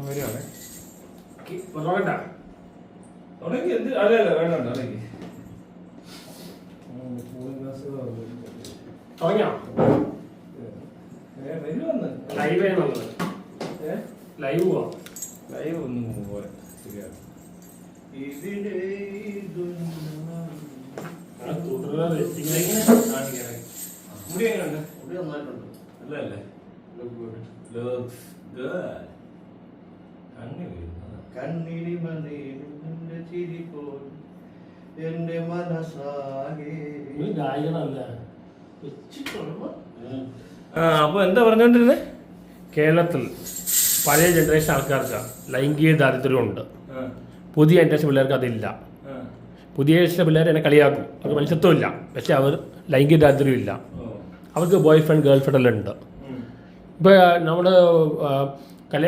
വരികയാണ്. തുടങ്ങി എന്ത് അല്ലല്ല വേണ്ട തുടങ്ങി തുടങ്ങിയോ? ലൈവ് പോവാ. ലൈവ് ഒന്നും പോലെ ശരിയാണ്. മുടി എങ്ങനെയുണ്ട്? മുടി നന്നായിട്ടുണ്ട്. അല്ലല്ലേ കണ്ണിരി മണിന്റെ ചിരി പോൽ എന്റെ മനസ്സാകെ. ഗായകനല്ല. അപ്പൊ എന്താ പറഞ്ഞോണ്ടിരുന്നേ? കേരളത്തിൽ പഴയ ജനറേഷൻ ആൾക്കാർക്ക് ലൈംഗിക ദാരിദ്ര്യമുണ്ട്. പുതിയ ജനറേഷൻ പിള്ളേർക്ക് അതില്ല. പുതിയ ജനറേഷൻ പിള്ളേർ എന്നെ കളിയാക്കും, അത് മനുഷ്യത്വമില്ല. പക്ഷെ അവർ ലൈംഗിക ദാരിദ്ര്യമില്ല. അവർക്ക് ബോയ് ഫ്രണ്ട് ഗേൾ ഫ്രണ്ട് എല്ലാം ഉണ്ട്. ഇപ്പോൾ നമ്മൾ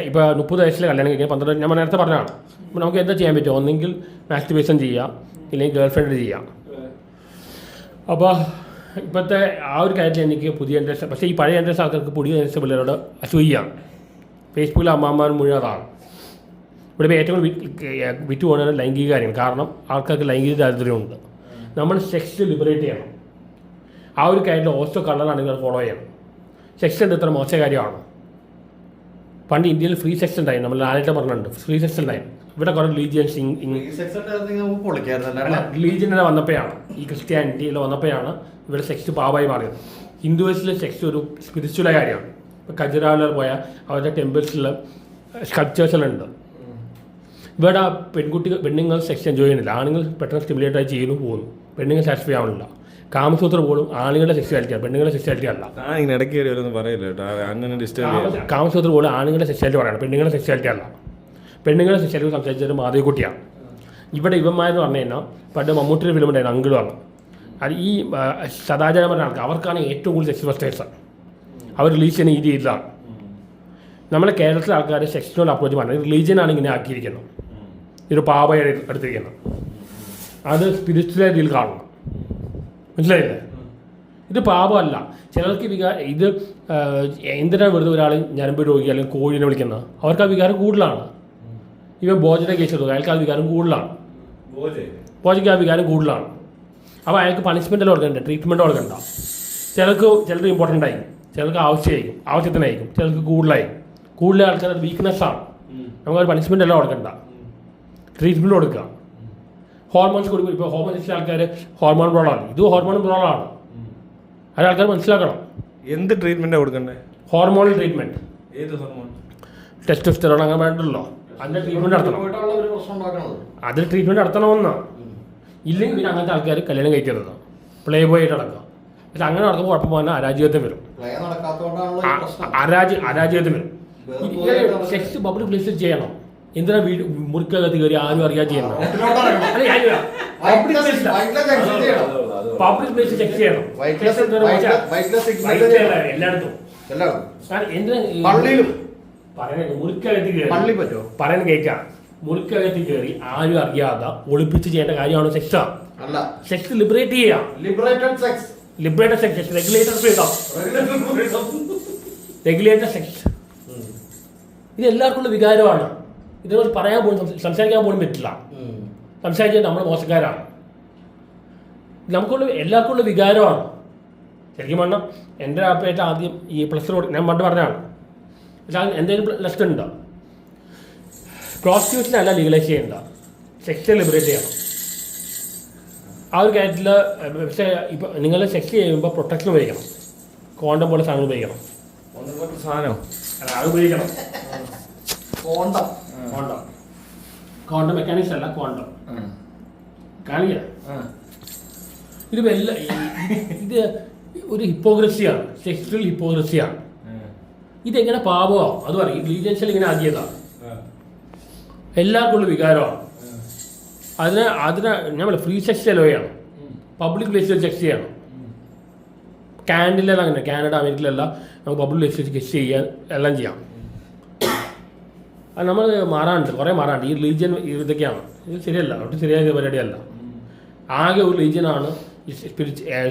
ഇപ്പോൾ 30 വയസ്സിൽ കല്യാണം കഴിക്കാൻ 12 ഞാൻ നേരത്തെ പറഞ്ഞതാണ്. അപ്പോൾ നമുക്ക് എന്താ ചെയ്യാൻ പറ്റുമോ? ഒന്നെങ്കിൽ മാസ്റ്റുർബേഷൻ ചെയ്യാം, ഇല്ലെങ്കിൽ ഗേൾ ഫ്രണ്ട് ചെയ്യാം. അപ്പോൾ ഇപ്പോഴത്തെ ആ ഒരു കാര്യത്തിൽ എനിക്ക് പുതിയ ജനറേഷൻ, പക്ഷേ ഈ പഴയ ജനറേഷൻ ആൾക്കാർക്ക് പുതിയ ജനറേഷൻ പിള്ളേരോട് അസൂയാണ്. ഫേസ്ബുക്കിൽ അമ്മാമാരും മുഴുവൻ അതാണ്. ഇവിടെ ഏറ്റവും വിറ്റ് പോകുന്നത് ലൈംഗിക കാര്യങ്ങൾ. കാരണം ആൾക്കാർക്ക് ലൈംഗിക ദാരിദ്ര്യമുണ്ട്. നമ്മൾ സെക്സ് ലിബറേറ്റ് ചെയ്യണം. ആ ഒരു കാര്യത്തിൽ ഓസ്റ്റോ കളറാണെങ്കിൽ ഫോളോ ചെയ്യണം. സെക്സ് എന്ത് ഇത്ര മോശം കാര്യമാണ്. പണ്ട് ഇന്ത്യയിൽ ഫ്രീ സെക്സ് ഉണ്ടായി, നമ്മൾ ലാലേട്ടൻ പറഞ്ഞിട്ടുണ്ട്. ഫ്രീ സെക്സ് ഉണ്ടായി. ഇവിടെ കുറേ റിലീജിയൻസ് റിലീജിയനെ വന്നപ്പോഴാണ്, ഈ ക്രിസ്ത്യാനിറ്റിയിൽ വന്നപ്പോഴാണ് ഇവിടെ സെക്സ് പാവമായി മാറിയത്. ഹിന്ദുസിലെ സെക്സ് ഒരു സ്പിരിച്വലായ കാര്യമാണ്. ഇപ്പോൾ ഖജുരാഹോയിൽ പോയാൽ അവരുടെ ടെമ്പിൾസിൽ സ്കൾപ്ചേഴ്സിലുണ്ട്. ഇവിടെ പെണ്ണുങ്ങൾ സെക്സ് എൻജോയ് ചെയ്യുന്നില്ല. ആണുങ്ങൾ പെട്ടെന്ന് സ്റ്റിമുലേറ്റ് ആയി ചെയ്യുന്നു പോകുന്നു. പെണ്ണുങ്ങൾ സാറ്റിസ്ഫൈ ആവുന്നില്ല. കാമസൂത്ര പോലും ആണുങ്ങളുടെ സെക്സ്വാലിറ്റിയാണ്, പെണ്ണുങ്ങളുടെ സെക്സ്വാലിറ്റി അല്ല. കാമസൂത്ര പോലും ആണുങ്ങളുടെ സെക്സ്വാലിറ്റി പറയണം, പെണ്ണുങ്ങളുടെ സെക്സ്വാലിറ്റി അല്ല. പെണ്ണുങ്ങളുടെ സെക്സ്വാലിറ്റി സംസാരിച്ചത് മാധവിക്കുട്ടിയാണ്. ഇവിടെ ഇവന്മാരെന്ന് പറഞ്ഞു കഴിഞ്ഞാൽ പണ്ട് മമ്മൂട്ടിയുടെ ഫിലിം ഉണ്ടായിരുന്നു അങ്കിളുമാണ്. അത് ഈ സദാചാരപരമായ ആൾക്കാർ അവർക്കാണ് ഏറ്റവും കൂടുതൽ സെക്സ് ഫസ്റ്റേഴ്സ്. അവർ റിലീസ് ചെയ്യുന്ന ഈ രീതിയിലാണ്. നമ്മളെ കേരളത്തിലെ ആൾക്കാർ സെക്സിനോട് അപ്രോച്ച് പറഞ്ഞത് റിലീജിയനാണ് ഇങ്ങനെ ആക്കിയിരിക്കുന്നത്. ഒരു പാവയെ എടുത്തിരിക്കുന്നത്. അത് സ്പിരിച്വൽ രീതിയിൽ കാണണം. മനസ്സിലായില്ലേ? ഇത് പാപമല്ല. ചിലർക്ക് ഇത് എന്തിനാണ് വെറുതെ ഒരാൾ ഞരമ്പ് രോഗി അല്ലെങ്കിൽ കോഴിനെ വിളിക്കുന്നത്? അവർക്ക് ആ വികാരം കൂടുതലാണ്. ഇവൻ ഭോജന കേസ് എടുക്കുക, അയാൾക്ക് ആ വികാരം കൂടുതലാണ്. ഭോജയ്ക്ക് ആ വികാരം കൂടുതലാണ്. അപ്പോൾ അയാൾക്ക് പണിഷ്മെൻ്റ് എല്ലാം കൊടുക്കണ്ട, ട്രീറ്റ്മെൻറ്റ് കൊടുക്കണ്ട. ചിലർക്ക് ഇമ്പോർട്ടൻ്റ് ആയിരിക്കും, ചിലർക്ക് ആവശ്യത്തിനായിരിക്കും, ചിലർക്ക് കൂടുതലായിരിക്കും. കൂടുതൽ ആൾക്കാർ അത് വീക്ക്നെസ്സാണ്. നമുക്കത് പണിഷ്മെൻ്റ് എല്ലാം കൊടുക്കണ്ട, ട്രീറ്റ്മെൻറ്റ് കൊടുക്കുക. ഹോർമോൺസ് കൊടുക്കും. ഇപ്പോൾ ഹോർമോൺസിലെ ആൾക്കാർ ഹോർമോൺ പ്രോബ്ലമാണ്. ഇത് ഹോർമോൺ പ്രോബ്ലമാണ്. അത് ആൾക്കാർ മനസ്സിലാക്കണം. എന്ത് ട്രീറ്റ്മെൻറ്റാണ് കൊടുക്കണ്ടേ? Hormonal treatment. ഏത് ഹോർമോൺ? ടെസ്റ്റോസ്റ്റെറോൺ അങ്ങനെ വേണ്ടല്ലോ. അതിൻ്റെ ട്രീറ്റ്മെൻറ്റ് നടത്തണം. അതിൽ ട്രീറ്റ്മെൻറ്റ് നടത്തണമെന്ന്. ഇല്ലെങ്കിൽ പിന്നെ അങ്ങനത്തെ ആൾക്കാർ കല്യാണം കഴിക്കരുത്, പ്ലേ ബോയ് ആയിട്ട് നടക്കുക. പക്ഷെ അങ്ങനെ നടക്കുമ്പോൾ കുഴപ്പം പറഞ്ഞാൽ അരാജ്യത്വം വരും. അരാജ്യത്വം വരും. സെക്സ് പബ്ലിക് പ്ലേസിൽ ചെയ്യണം. എന്തിനാ മുറിക്കകത്ത് കയറി ആരും അറിയാൻ ചെയ്യണം? പബ്ലിക് പ്ലേസിൽ ചെക്ക് ചെയ്യണം എല്ലായിടത്തും. പറയുന്നത് കേൾക്കാം. മുറിക്കകത്ത് കയറി ആരും അറിയാതെ ഒളിപ്പിച്ച് ചെയ്യേണ്ട കാര്യമാണ് സെക്സ്. സെക്സ് ലിബറേറ്റ് ചെയ്യാം. Liberated sex, regulated sex. ഇത് എല്ലാവർക്കും ഉള്ള വികാരമാണ്. ഇതിനോട് പറയാൻ പോലും സംസാരിക്കാൻ പോലും പറ്റില്ല. സംസാരിച്ചാൽ നമ്മൾ മോശക്കാരാണ്. എല്ലാവർക്കും ഉള്ള വികാരമാണ്. ശരിക്കും പറഞ്ഞാൽ എൻ്റെ അപ്പേറ്റ ആദ്യം ഈ പ്ലസ് ഞാൻ പണ്ട് പറഞ്ഞാണ്. പക്ഷേ എന്തെങ്കിലും ലെസ്റ്റ് ഉണ്ടോ? പ്രോസ്റ്റിറ്റ്യൂഷനല്ല ലീഗലൈസ് ചെയ്യേണ്ട, സെക്സ് ലിബറേറ്റ് ചെയ്യണം. ആ ഒരു കാര്യത്തിൽ. പക്ഷേ ഇപ്പോൾ നിങ്ങൾ സെക്സ് ചെയ്യുമ്പോൾ പ്രൊട്ടക്ഷൻ ഉപയോഗിക്കണം. കോണ്ടം പോലെ സാധനം ഉപയോഗിക്കണം. അത് ഉപയോഗിക്കണം. കോണ്ടം മെക്കാനിക്സ് അല്ല, കോണ്ടം കാണില്ല. ഇത് ഒരു ഹിപ്പോക്രസിയാണ്, സെക്സ്വൽ ഹിപ്പോക്രസിയാണ്. ഇതെങ്ങനെ പാപമോ അത് പറയും. റിലീജിയൻസിൽ ഇങ്ങനെ ആക്കിയതാണ്. എല്ലാവർക്കും ഉള്ള വികാരമാണ്. അതിന് ഞാൻ ഫ്രീ സെക്സ് അലോ ചെയ്യണം. പബ്ലിക് പ്ലേസിൽ സെക്സ് ചെയ്യണം. കാനഡയിലെല്ലാം അങ്ങനെ, കാനഡ അമേരിക്കയിലെല്ലാം നമുക്ക് പബ്ലിക് പ്ലേസിൽ സെക്സ് ചെയ്യാൻ എല്ലാം ചെയ്യാം. അത് നമ്മൾ മാറാണ്ട്, കുറേ മാറാണ്ട്. ഈ റിലീജിയൻ ഇതൊക്കെയാണ്. ഇത് ശരിയല്ല, ഒട്ടും ശരിയായ പരിപാടിയല്ല. ആകെ ഒരു റിലീജിയനാണ് ഈ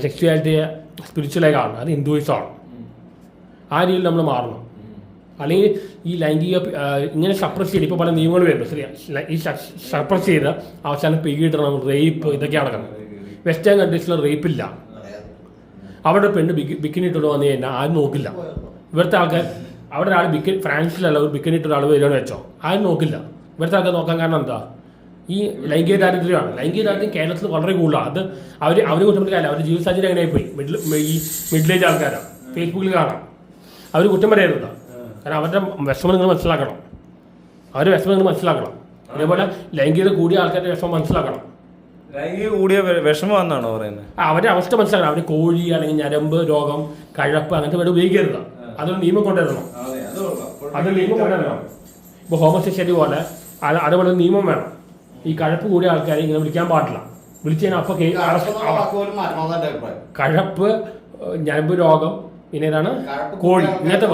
സെക്സ്വാലിറ്റിയെ സ്പിരിച്വലായി കാണുന്നത്. അത് ഹിന്ദുയിസമാണ്. ആ രീതിയിൽ നമ്മൾ മാറണം. അല്ലെങ്കിൽ ഈ ലൈംഗിക ഇങ്ങനെ സപ്രസ് ചെയ്ത് ഇപ്പോൾ പല നിയമങ്ങൾ വരുന്നു ശരി ഈ സപ്രസ് ചെയ്ത് അവസാനം പീഡനം റേപ്പ് ഇതൊക്കെയാണ് നടക്കുന്നത്. വെസ്റ്റേൺ കൺട്രീസിൽ റേപ്പില്ല. അവിടെ പെണ്ണ് ബിക്കിനി ഇട്ടുകൊണ്ട് വന്നു കഴിഞ്ഞാൽ ആരും നോക്കില്ല. ഇവിടുത്തെ ആൾക്കാർ അവിടെ ഒരാൾ ഫ്രാൻസിലല്ല ഒരു ബിക്കിനി ഇട്ട ഒരാൾ വരികയെന്ന് വെച്ചോ ആരും നോക്കില്ല. ഇവിടുത്തെ ആൾക്കാർ നോക്കാൻ കാരണം എന്താ? ഈ ലൈംഗിക ദാരിദ്ര്യമാണ്. ലൈംഗിക ദാരിദ്ര്യം കേരളത്തിൽ വളരെ കൂടുതലാണ്. അത് അവർ കുറ്റം കാര്യമില്ല. അവരുടെ ജീവിത സാഹചര്യം എങ്ങനെയായി പോയി. ഈ മിഡിൽ ഏജ് ആൾക്കാരാണ്. ഫേസ്ബുക്കിൽ കാണാം. അവർ കുറ്റം പറയരുത്. കാരണം അവരുടെ വിഷമം നിങ്ങൾ മനസ്സിലാക്കണം. അവരുടെ വിഷമം നിങ്ങൾ മനസ്സിലാക്കണം. അതേപോലെ ലൈംഗികത കൂടിയ ആൾക്കാരുടെ വിഷമം മനസ്സിലാക്കണം. ലൈംഗിക കൂടിയ വിഷമം എന്നാണോ പറയുന്നത്? അവരുടെ അവസ്ഥ മനസ്സിലാക്കണം. അവർ കോഴി അല്ലെങ്കിൽ ഞരമ്പ് രോഗം കഴപ്പ് അങ്ങനത്തെ വേണ്ട ഉപയോഗിക്കരുത്. അതൊരു നിയമം കൊണ്ടുവരണം. അതൊരു നിയമം കൊണ്ടുവരണം. ഇപ്പോൾ ഹോമോസെക്ഷലി പോലെ അതേപോലെ നിയമം വേണം. ഈ കഴപ്പ് കൂടിയ ആൾക്കാരെ ഇങ്ങനെ വിളിക്കാൻ പാടില്ല. വിളിച്ചു കഴിഞ്ഞാൽ അപ്പോൾ കഴപ്പ് ഞരമ്പ് രോഗം പിന്നെ ഏതാണ് കോഴി ഇങ്ങനത്തെ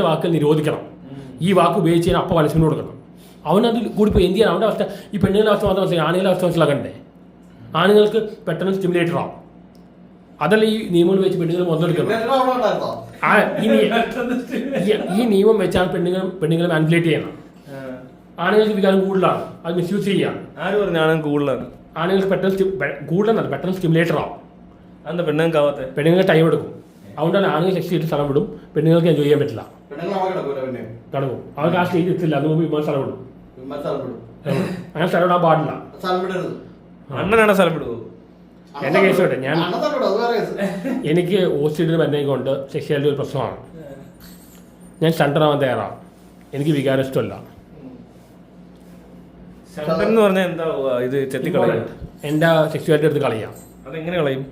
വാക്കുകൾ നിരോധിക്കണം. ഈ വാക്ക് ഉപയോഗിച്ച് കഴിഞ്ഞാൽ അപ്പോൾ പണിഷ്മെന്റ് കൊടുക്കണം. അവനത് കൂടിപ്പോൾ എന്ത് ചെയ്യണം? അവൻ്റെ അവസ്ഥ ഈ പെണ്ണുങ്ങളുടെ അവസ്ഥ മാത്രം മനസ്സിലാക്കി ആണുങ്ങളുടെ അവസ്ഥ മനസ്സിലാക്കണ്ടേ? ആണുങ്ങൾക്ക് പെട്ടെന്ന് സ്റ്റിമുലേറ്റർ ആവും. അതല്ല ഈ നിയമങ്ങൾ വെച്ച് പെണ്ണുങ്ങൾ മുതലെടുക്കുന്നത്. ഈ നിയമം വെച്ചാണ് പെണ്ണുങ്ങളെ മാനിപ്പുലേറ്റ് ചെയ്യണം. ആണുങ്ങൾക്ക് വികാരം കൂടുതലാണ്. അത് മിസ്യൂസ് ചെയ്യാണ്. ആര് പറഞ്ഞു ആണെങ്കിൽ കൂടുതലാണ്? ആണുങ്ങൾക്ക് കൂടുതലെന്നല്ല പെട്ടെന്ന് സ്റ്റിമുലേറ്റർ ആവും. അതെന്താ പെണ്ണുങ്ങൾക്കാവാത്ത? പെണ്ണുങ്ങൾക്ക് ടൈം എടുക്കും. അതുകൊണ്ടാണ് ആണുങ്ങൾ സെക്സ് ചെയ്തിട്ട് സ്ഥലം വിടും. പെണ്ണുങ്ങൾക്ക് എൻജോയ് ചെയ്യാൻ പറ്റില്ല. കിടക്കും. അവർക്ക് ആ സ്റ്റേജ് എത്തില്ല. അതിന് മുമ്പ് സ്ഥലം വിടും. അങ്ങനെ സ്ഥലം വിടാൻ പാടില്ല. അണ്ണനാണ് സ്ഥലം വിടുവോ? എൻ്റെ കേസ് വിട്ടെ. എനിക്ക് ഓസ്റ്റിഡിന് മരുന്നേ കൊണ്ട് സെക്ഷ്വാലിറ്റി ഒരു പ്രശ്നമാണ്. ഞാൻ ഷണ്ടറാവാൻ തയ്യാറാണ്. എനിക്ക് വികാരം ഇഷ്ടമല്ല. എന്ന് പറഞ്ഞാൽ എന്താ ഇത് ചെത്തിക്കളയാ? എൻ്റെ സെക്ഷ്വാലിറ്റി എടുത്ത് കളയാം. അതെങ്ങനെ കളയും?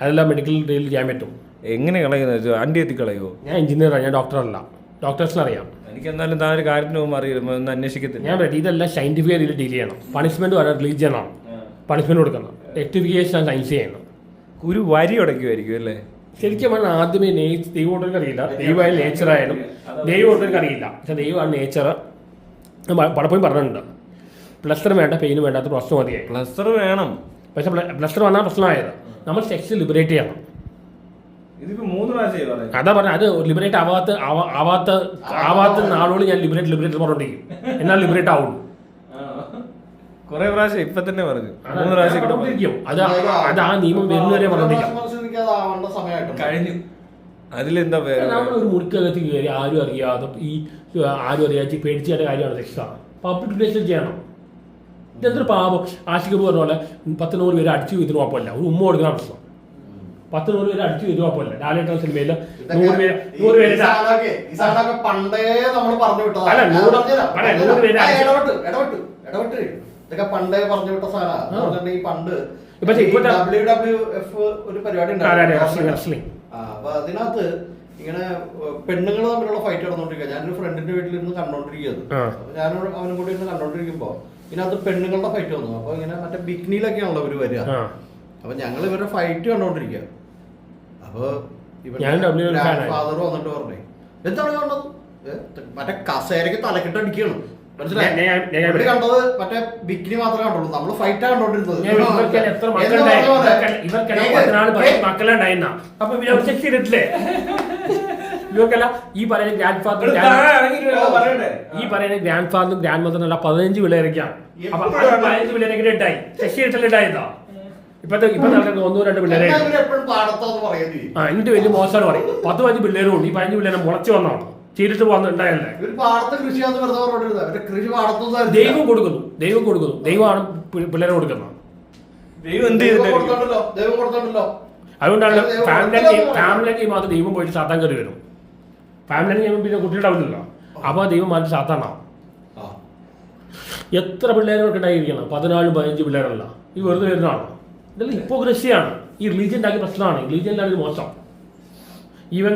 അതെല്ലാം മെഡിക്കൽ ഡീൽ ചെയ്യാൻ പറ്റും. എങ്ങനെ കളയുന്നത്? അണ്ടി എത്തിക്കളയോ? ഞാൻ എഞ്ചിനീയറാണ്. ഞാൻ ഡോക്ടറല്ല. ഡോക്ടേഴ്സിന് അറിയാം. എനിക്ക് എന്തായാലും താൻ ഒരു കാര്യത്തിന് പോകുമ്പോൾ അറിയാം. ഒന്ന് അന്വേഷിക്കത്തില്ല. ഞാൻ പറ്റി ഇതെല്ലാം സയന്റിഫിക് രീതിയിൽ ഡീൽ ചെയ്യണം. പണിഷ്മെന്റ് വരെ റിലീജിയനാണ് പണിഷ്മെന്റ് കൊടുക്കുന്നത്. റെക്ടിഫിക്കേഷൻ സയൻസ് ചെയ്യണം. ഒരു വരി ഉടയ്ക്കുമായിരിക്കും അല്ലേ? ശരിക്കും പറഞ്ഞാൽ ആദ്യമേ ദൈവം അറിയില്ല. ദൈവമായ നേച്ചറായാലും ദൈവം അറിയില്ല. പക്ഷെ ദൈവമാണ് നേച്ചർ. പലപ്പോഴും പറഞ്ഞിട്ടുണ്ട് പ്ലസ്റ്റർ വേണ്ട പെയിന് വേണ്ടാത്ത പ്രശ്നം മതിയായി. പ്ലസ്റ്റർ വേണം. പക്ഷെ പ്ലസ്റ്റർ വന്നാൽ പ്രശ്നമായത് നമ്മൾ സെക്സ് ലിബറേറ്റ് ചെയ്യണം. ഇതിപ്പോ 3 പ്രാവശ്യം അതാ പറഞ്ഞ അത് ലിബറേറ്റ് ആവാത്ത നാളോട് ഞാൻ ലിബറേറ്റ് പറഞ്ഞോണ്ടിരിക്കും. എന്നാൽ ലിബറേറ്റ് ആവുള്ളൂ. കുറെ പ്രാവശ്യം ഇപ്പൊ തന്നെ പറഞ്ഞു 3 പ്രാവശ്യം. അത് ആ നിയമം വരുന്നവരെ പറഞ്ഞോണ്ടിരിക്കും. കഴിഞ്ഞു. അതിലെന്താ ഒരു മുറിക്കകത്ത് കയറി ആരും അറിയാതെ പേടിച്ചാത്ത കാര്യമാണ് സെക്സ്. പബ്ലിക് പ്ലേസിൽ ചെയ്യണം. ഇതെന്തൊരു പാപം. ആഷിഖ് പറഞ്ഞ പോലെ 10-100 പേര് അടിച്ചു ഇതിന് കുഴപ്പമില്ല. ഒരു ഉമ്മ കൊടുക്കുന്ന പ്രശ്നം. 10-100 പേര് അടിച്ചു ഇതിന് കുഴപ്പമില്ല. ലാലേട്ടൻ സിനിമയിൽ 100 പേര് ഇതൊക്കെ പണ്ടേ പറഞ്ഞു വിട്ട സാധനം. ഈ പണ്ട് WWF ഒരു പരിപാടി ഉണ്ടായിരുന്നു. അപ്പൊ അതിനകത്ത് ഇങ്ങനെ പെണ്ണുങ്ങൾ തമ്മിലുള്ള ഫൈറ്റ് നടന്നുകൊണ്ടിരിക്കുക. ഞാനൊരു ഫ്രണ്ടിന്റെ വീട്ടിലിരുന്ന് കണ്ടോണ്ടിരിക്കുന്നത്. അപ്പൊ ഞാൻ അവനും കൂടി ഇരുന്ന് കണ്ടോണ്ടിരിക്കുമ്പോ ഇതിനകത്ത് പെണ്ണുങ്ങളുടെ ഫൈറ്റ് വന്നു. അപ്പൊ ഇങ്ങനെ മറ്റേ ബിക്നിയിലൊക്കെയാണല്ലോ ഇവര് വരിക. അപ്പൊ ഞങ്ങൾ ഇവരുടെ ഫൈറ്റ് കണ്ടോണ്ടിരിക്കുക. അപ്പൊ ഫാദർ വന്നിട്ട് പറഞ്ഞേ എന്താണ് കണ്ടത്? മറ്റേ കസേരക്ക് തലക്കിട്ട് അടിക്കണം. മനസ്സിലായി? കണ്ടത് മറ്റേ ബിക്നി മാത്രമേ കണ്ടുള്ളൂ. നമ്മള് ഫൈറ്റാ കണ്ടോണ്ടിരുന്നത്. ഇവർക്കല്ല ഈ പറയുന്ന ഗ്രാൻഡ് ഫാദറും ഗ്രാൻഡ് മദറും അല്ല 15 പിള്ളേരൊക്കെയാണ്. അപ്പൊ 15 പിള്ളേരെ ഉണ്ടായി. ശശിയിട്ടായിട്ടാ ഇപ്പത്തെ ആൾക്കാർക്ക് 1-2 പിള്ളേരെ. എന്നിട്ട് വലിയ മോശമാണ് പറയും. 10-15 പിള്ളേരും ഉണ്ട്. ഈ 15 പിള്ളേരെ മുളച്ചു വന്നാണ് ചെയ്തിട്ട് പോകുന്നുണ്ടായല്ലേ. ദൈവം കൊടുക്കുന്നു. ദൈവമാണ് പിള്ളേരെ കൊടുക്കുന്നത്. അതുകൊണ്ടാണ് ഫാമിലി മാത്രം ദൈവം പോയിട്ട് സാത്താൻ കയറി വരും. ഫാമിലി ചെയ്യുമ്പോൾ പിന്നെ കുട്ടികളുണ്ടാവില്ലല്ലോ. അപ്പോൾ ദൈവം മാറ്റി സാത്താനാവും. എത്ര പിള്ളേരൊക്കെ ഉണ്ടായിരിക്കണം? 14-15 പിള്ളേരല്ല. ഈ വെറുതെ വരുന്നതാണോ? ഇതെല്ലാം ഹിപ്പോക്രസിയാണ്. ഈ റിലീജിയൻ ഉണ്ടാക്കിയ പ്രശ്നമാണ്. റിലീജിയനിലാണ് ഇത് മോശം. ഈവൻ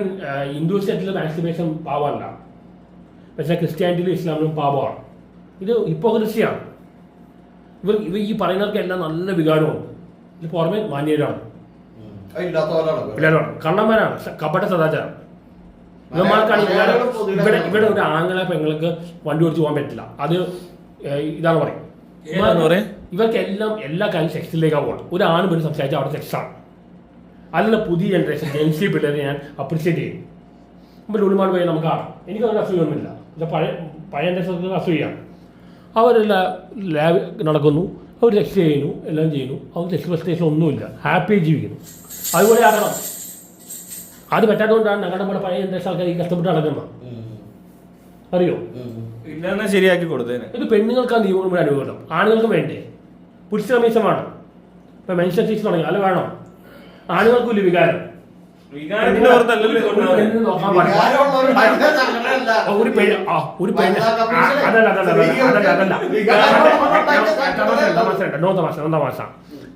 ഹിന്ദുസിൽ മാക്സിമേഷൻ പാവമല്ല. പക്ഷേ ക്രിസ്ത്യാനിറ്റിയിലും ഇസ്ലാമിലും പാവമാണ്. ഇത് ഹിപ്പോക്രസിയാണ്. ഇവർ ഈ പറയുന്നവർക്കെല്ലാം നല്ല വികാരമുണ്ട്. ഇത് പുറമെ മാന്യരാണ്. കള്ളന്മാരാണ്. കപട സദാചാരം. ഇവന്മാർക്കാണ് ഇവിടെ ഒരു ആംഗള പെങ്ങൾക്ക് വണ്ടി ഓടിച്ച് പോകാൻ പറ്റില്ല. അത് ഇതാണ് പറയും. ഇവർക്ക് എല്ലാ കാര്യം സെക്സിലേക്കാണ് പോകണം. ഒരു ആണും പെണ്ണ് സംസാരിച്ചാൽ അവിടെ സെക്സാണ്. അല്ല പുതിയ ജനറേഷൻ ജെൻസി പിള്ളേരെ ഞാൻ അപ്രിഷിയേറ്റ് ചെയ്യും. ഇപ്പോൾ ലുലുമാൾ പോയി നമുക്ക് കാണാം. എനിക്കതൊരു അസൂയൊന്നുമില്ല. ഇത് പഴയ എൻ്റെ അസൂയാണ്. അവരെല്ലാം ലാബ് നടക്കുന്നു, അവർ സെക്സ് ചെയ്യുന്നു, എല്ലാം ചെയ്യുന്നു, അവർ സെക്സ് ഫ്രസ്ട്രേഷൻ ഒന്നുമില്ല, ഹാപ്പി ജീവിക്കുന്നു. അതുപോലെ ആകണം. അത് പറ്റാത്തതുകൊണ്ടാണ് ഞങ്ങളുടെ നമ്മുടെ പഴയ ജനറേഷൻ ആൾക്കാർ ഈ കഷ്ടപ്പെട്ട് നടക്കുന്നത്. അറിയോ? ഇല്ല ശരിയാക്കി കൊടുത്തേനെ. ഇത് പെണ്ണുങ്ങൾക്ക് ആ നിയമം കൂടെ അനുഭവം, ആണുങ്ങൾക്ക് വേണ്ടേ? പുരുഷ കമ്മീഷൻ വേണം. ഇപ്പം മെൻഷൻ സീസൺ തുടങ്ങി, അത് വേണം. ആണുങ്ങൾക്കും ഇല്ല വികാരം.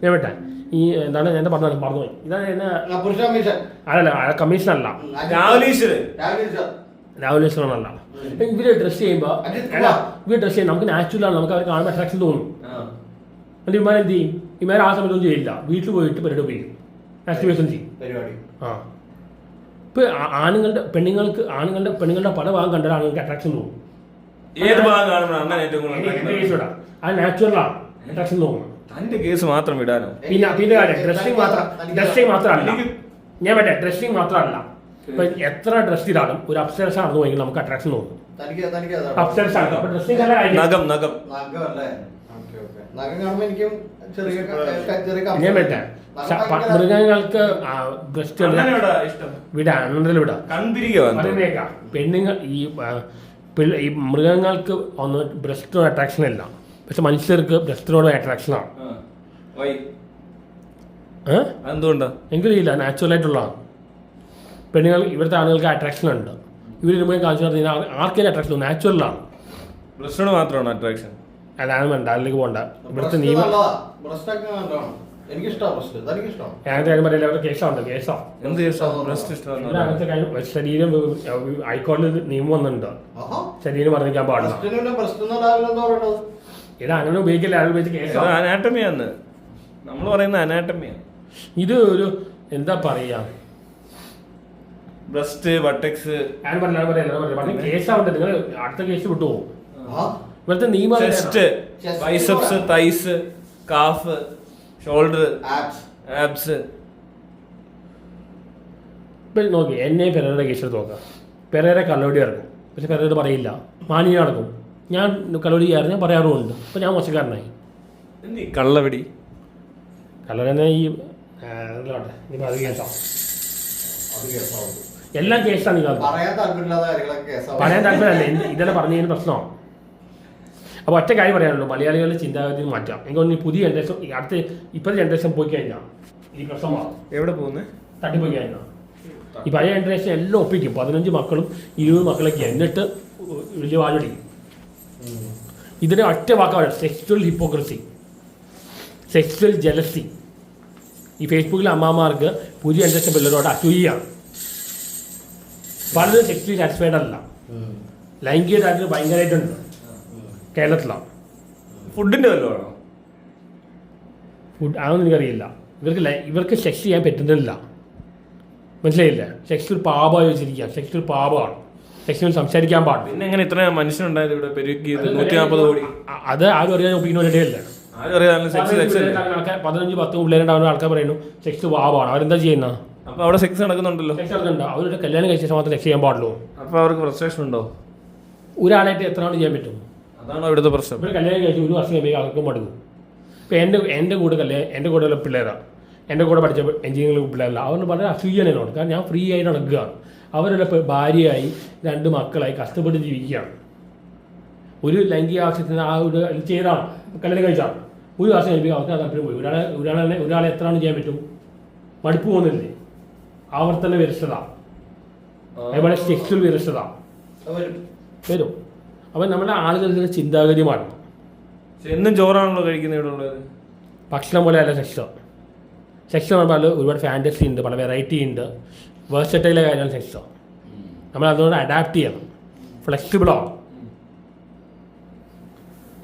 ഞാൻ വിട്ടെ ഈ എന്താണ് എന്റെ പറഞ്ഞുപോയി. അതല്ല കമ്മീഷനല്ല, രാഹുലേശ്വരനല്ല. ഇവര് ഡ്രസ് ചെയ്യുമ്പോ നമുക്ക് നാച്ചുറൽ ആണ്, നമുക്ക് അവർ കാണുമ്പോൾ അട്രാക്ഷൻ തോന്നും. എന്നിട്ട് ഇമാർ എന്ത് ചെയ്യും? ഇമാർ ആ സമയത്തൊന്നും ചെയ്യില്ല, വീട്ടിൽ പോയിട്ട് പരിപാടി ഉപയോഗിക്കും, ആക്ടിവേഷൻ ചെയ്യും. ആ ഇപ്പൊ പെണ്ണുങ്ങളുടെ പല ഭാഗം കണ്ടാൽ ആണുങ്ങൾക്ക് അട്രാക്ഷൻ തോന്നും. അത് നാച്ചുറലാണ്, അട്രാക്ഷൻ തോന്നുന്നു. കേസ് മാത്രം വിടാനോ? പിന്നെ കാര്യം ഡ്രസ്സിങ് മാത്രമല്ല. ഞാൻ പറ്റേ ഡ്രസ്സിങ് മാത്രമല്ല, ഇപ്പൊ എത്ര ഡ്രസ് ചെയ്താലും ഒരു അപ്സ്റ്റേഴ്സ് ആണെന്ന് പോയെങ്കിൽ നമുക്ക് അട്രാക്ഷൻ തോന്നും. അപ്സ്റ്റേഴ്സ് ആണ്. അപ്പൊ ഡ്രസ്സിങ് ഞാൻ പറ്റേ മൃഗങ്ങൾക്ക് ബ്രസ്റ്റ് വിടാം. പെണ്ണുങ്ങൾ ഈ മൃഗങ്ങൾക്ക് ഒന്നും ബ്രസ്റ്റിനോട് അട്രാക്ഷൻ ഇല്ല, പക്ഷെ മനുഷ്യർക്ക് ബ്രസ്റ്റിനോട് അട്രാക്ഷനാണ്. എനിക്കറിയില്ല, നാച്ചുറലായിട്ടുള്ളതാണ്. പെണ്ണുങ്ങൾ ഇവിടുത്തെ ആളുകൾക്ക് അട്രാക്ഷൻ ഉണ്ട്. ഇവരിരുമ്പോൾ കാണിച്ചു പറഞ്ഞാൽ ആർക്കും അട്രാക്ഷൻ നാച്ചുറലാണ്. ബ്രസ്റ്റിനോട് മാത്രമാണ് അട്രാക്ഷൻ. അതാണ് വേണ്ട, അതിലേക്ക് പോകണ്ട. ഇവിടുത്തെ നിയമം ശരീരം ഹൈക്കോടതി നിയമം വന്നിട്ടുണ്ട്, ശരീരം വർദ്ധിക്കാൻ പാടില്ല. ഇത് അങ്ങനെ ഉപയോഗിക്കില്ല, അനാട്ടമിയാണ് നമ്മൾ പറയുന്ന അനാട്ടമിയാണ്. ഇത് ഒരു എന്താ പറയാ, ബ്രസ്റ്റ് ബട്ടക്സ് കേസാവട്ടെ. നിങ്ങൾ അടുത്ത കേസ് വിട്ടുപോകും. ഇവിടുത്തെ നിയമം biceps, thighs, calf, shoulder, abs. ഇപ്പം നോക്കി, എന്നെ പെരേരയുടെ കേസ് എടുത്ത് നോക്കാം. പെരേര കള്ളവടി ഇറക്കും, പക്ഷെ പെരേര പറയില്ല, മാനിയ നടക്കും. ഞാൻ കള്ളവടി ചെയ്യാറ്, ഞാൻ പറയാറുമുണ്ട്. അപ്പോൾ ഞാൻ മോശക്കാരനായി. കള്ളവടി കള്ളവടി ഈ അത് കേസാവും, എല്ലാം കേസാണ്. പറയാൻ താല്പര്യമല്ല, ഇതെല്ലാം പറഞ്ഞതിന് പ്രശ്നമാണ്. അപ്പോൾ ഒറ്റ കാര്യം പറയാനുള്ളൂ, മലയാളികളുടെ ചിന്താഗതി മാറ്റാം. എനിക്ക് തോന്നുന്നു പുതിയ ജനറേഷൻ, ഇപ്പോഴത്തെ ജനറേഷൻ പോയി കഴിഞ്ഞാൽ ഈ പ്രശ്നമാണ്. എവിടെ പോകുന്നത്? തട്ടിപ്പോയി കഴിഞ്ഞാൽ ഈ പഴയ ജനറേഷൻ എല്ലാം ഒപ്പിക്കും. 15 മക്കളും 20 മക്കളൊക്കെ, എന്നിട്ട് വലിയ വാലടിക്കും. ഇതിന് ഒറ്റ വാക്കാണ് സെക്സ്വൽ ഹിപ്പോക്രസി, സെക്സ്വൽ ജലസി. ഈ ഫേസ്ബുക്കിലെ അമ്മമാർക്ക് പുതിയ ജനറേഷൻ പിള്ളേരോട് അസൂയാണ്. പലരും സെക്സ്വലി സാറ്റിസ്ഫൈഡ് അല്ല, ലൈംഗികമായിട്ട് ഭയങ്കരമായിട്ടുണ്ട് കേരളത്തിലാണ്. ഫുഡിൻ്റെ വല്ലതും ഫുഡ് അതൊന്നും എനിക്കറിയില്ല. ഇവർക്ക് സെക്സ് ചെയ്യാൻ പറ്റുന്നില്ല, മനസ്സിലായില്ല. സെക്സ് ഒരു പാപമായി വെച്ചിരിക്കുക, സെക്സ് ഒരു പാപമാണ്, സെക്സിൽ സംസാരിക്കാൻ പാടില്ല. പിന്നെ എങ്ങനെ ഇത്ര മനുഷ്യനുണ്ടായത് ഇവിടെ? 140 കോടി. അത് ആരും അറിയാൻ ഒപ്പിക്കുന്ന ഇടയല്ല. 15-10 പിള്ളേരുണ്ടാവുന്ന ആൾക്കാർ പറയുന്നു സെക്സ് പാപമാണ്. അവരെന്താ ചെയ്യുന്ന? അപ്പോൾ അവിടെ സെക്സ് നടക്കുന്നുണ്ടല്ലോ. സെക്സ് നടക്കുന്നുണ്ടോ? അവരുടെ കല്യാണം കഴിച്ച ശേഷം മാത്രം സെക്സ് ചെയ്യാൻ പാടുള്ളൂ. അപ്പോൾ അവർക്ക് ഫ്രസ്ട്രേഷൻ ഉണ്ടോ? ഒരാളായിട്ട് എത്ര നാൾ ചെയ്യാൻ പറ്റും? അതാണോ ഇവിടുത്തെ പ്രശ്നം. ഇവർ കല്യാണം കഴിച്ച് 1 വർഷം കഴിയുമ്പോൾ അവർക്കും മടുക്കും. ഇപ്പോൾ എൻ്റെ കൂടെയുള്ള പിള്ളേരാണ്, എൻ്റെ കൂടെ പഠിച്ച എഞ്ചിനീയറിംഗ് പിള്ളേരല്ല. അവരുടെ വളരെ അസൂയാണ് എന്നോട്. കാരണം ഞാൻ ഫ്രീ ആയിട്ട് നടക്കുകയാണ്. അവരുടെ ഭാര്യയായി 2 മക്കളായി കഷ്ടപ്പെട്ട് ജീവിക്കുകയാണ്. ഒരു ലൈംഗിക ആവശ്യത്തിന് ആ ഒരു ചെയ്താണ്, കല്യാണം കഴിച്ചാണ്. 1 വർഷം കഴിയുമ്പോൾ അവർക്ക് താല്പര്യം പോയി. ഒരാളെ എത്ര നാൾ ചെയ്യാൻ പറ്റും? മടുപ്പ് പോകുന്നില്ലേ? ആവർത്തന വിരസത, അതുപോലെ സെക്സ്വൽ വിരസത വരും. അപ്പം നമ്മുടെ ആളുകളുടെ ചിന്താഗതി മാറണം. എന്നും ചോറാണല്ലോ കഴിക്കുന്നത് ഇവിടെ ഉള്ളത്. ഭക്ഷണം പോലെ അല്ല സെക്സ്. സെക്സ് എന്ന് പറഞ്ഞാൽ ഒരുപാട് ഫാൻറ്റസി ഉണ്ട്, പല വെറൈറ്റി ഉണ്ട്, വേഴ്സറ്റൈലെ കാര്യമാണ് സെക്സ്. നമ്മൾ അതുകൊണ്ട് അഡാപ്റ്റ് ചെയ്യണം, ഫ്ലെക്സിബിളാണ്.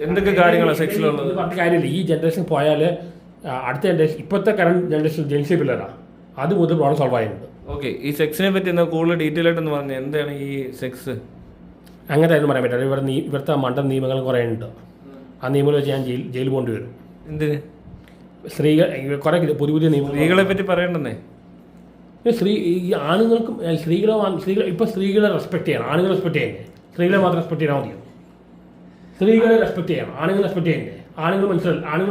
എന്തൊക്കെ കാര്യങ്ങളാണ് സെക്സിലുള്ളത് പറഞ്ഞ കാര്യമില്ല. ഈ ജനറേഷൻ പോയാൽ അടുത്ത ജനറേഷൻ, ഇപ്പോഴത്തെ കറണ്ട് ജനറേഷൻ ജെൻസി പിള്ളേരാണ്, അത് മുതൽ പ്രോബ്ലം സോൾവ് ആയിട്ടുണ്ട്. ഓക്കെ, ഈ സെക്സിനെ പറ്റി എന്താ കൂടുതൽ ഡീറ്റെയിൽ ആയിട്ടൊന്ന് പറഞ്ഞാൽ എന്താണ് ഈ സെക്സ്? അങ്ങനത്തെ ആയിരുന്നു പറയാൻ പറ്റില്ല. ഇവിടുത്തെ മണ്ടൻ നിയമങ്ങൾ കുറേ ഉണ്ട്. ആ നിയമങ്ങൾ വെച്ച് ഞാൻ ജയിലിൽ പോകേണ്ടി വരും. എന്തിന്? സ്ത്രീകൾ കുറേ പുതിയ നിയമം. സ്ത്രീകളെ പറ്റി പറയണ്ടെന്നേ. ഈ ആണുങ്ങൾക്കും സ്ത്രീകളെ ഇപ്പോൾ സ്ത്രീകളെ റെസ്പെക്ട് ചെയ്യണം. ആണുങ്ങളെ റെസ്പെക്ട് ചെയ്യണ്ടേ? സ്ത്രീകളെ മാത്രം റെസ്പെക്ട് ചെയ്താൽ മതിയോ? സ്ത്രീകളെ റെസ്പെക്ട് ചെയ്യണം, ആണുങ്ങൾ റെസ്പെക്ട് ചെയ്യണ്ടേ? ആണുങ്ങൾ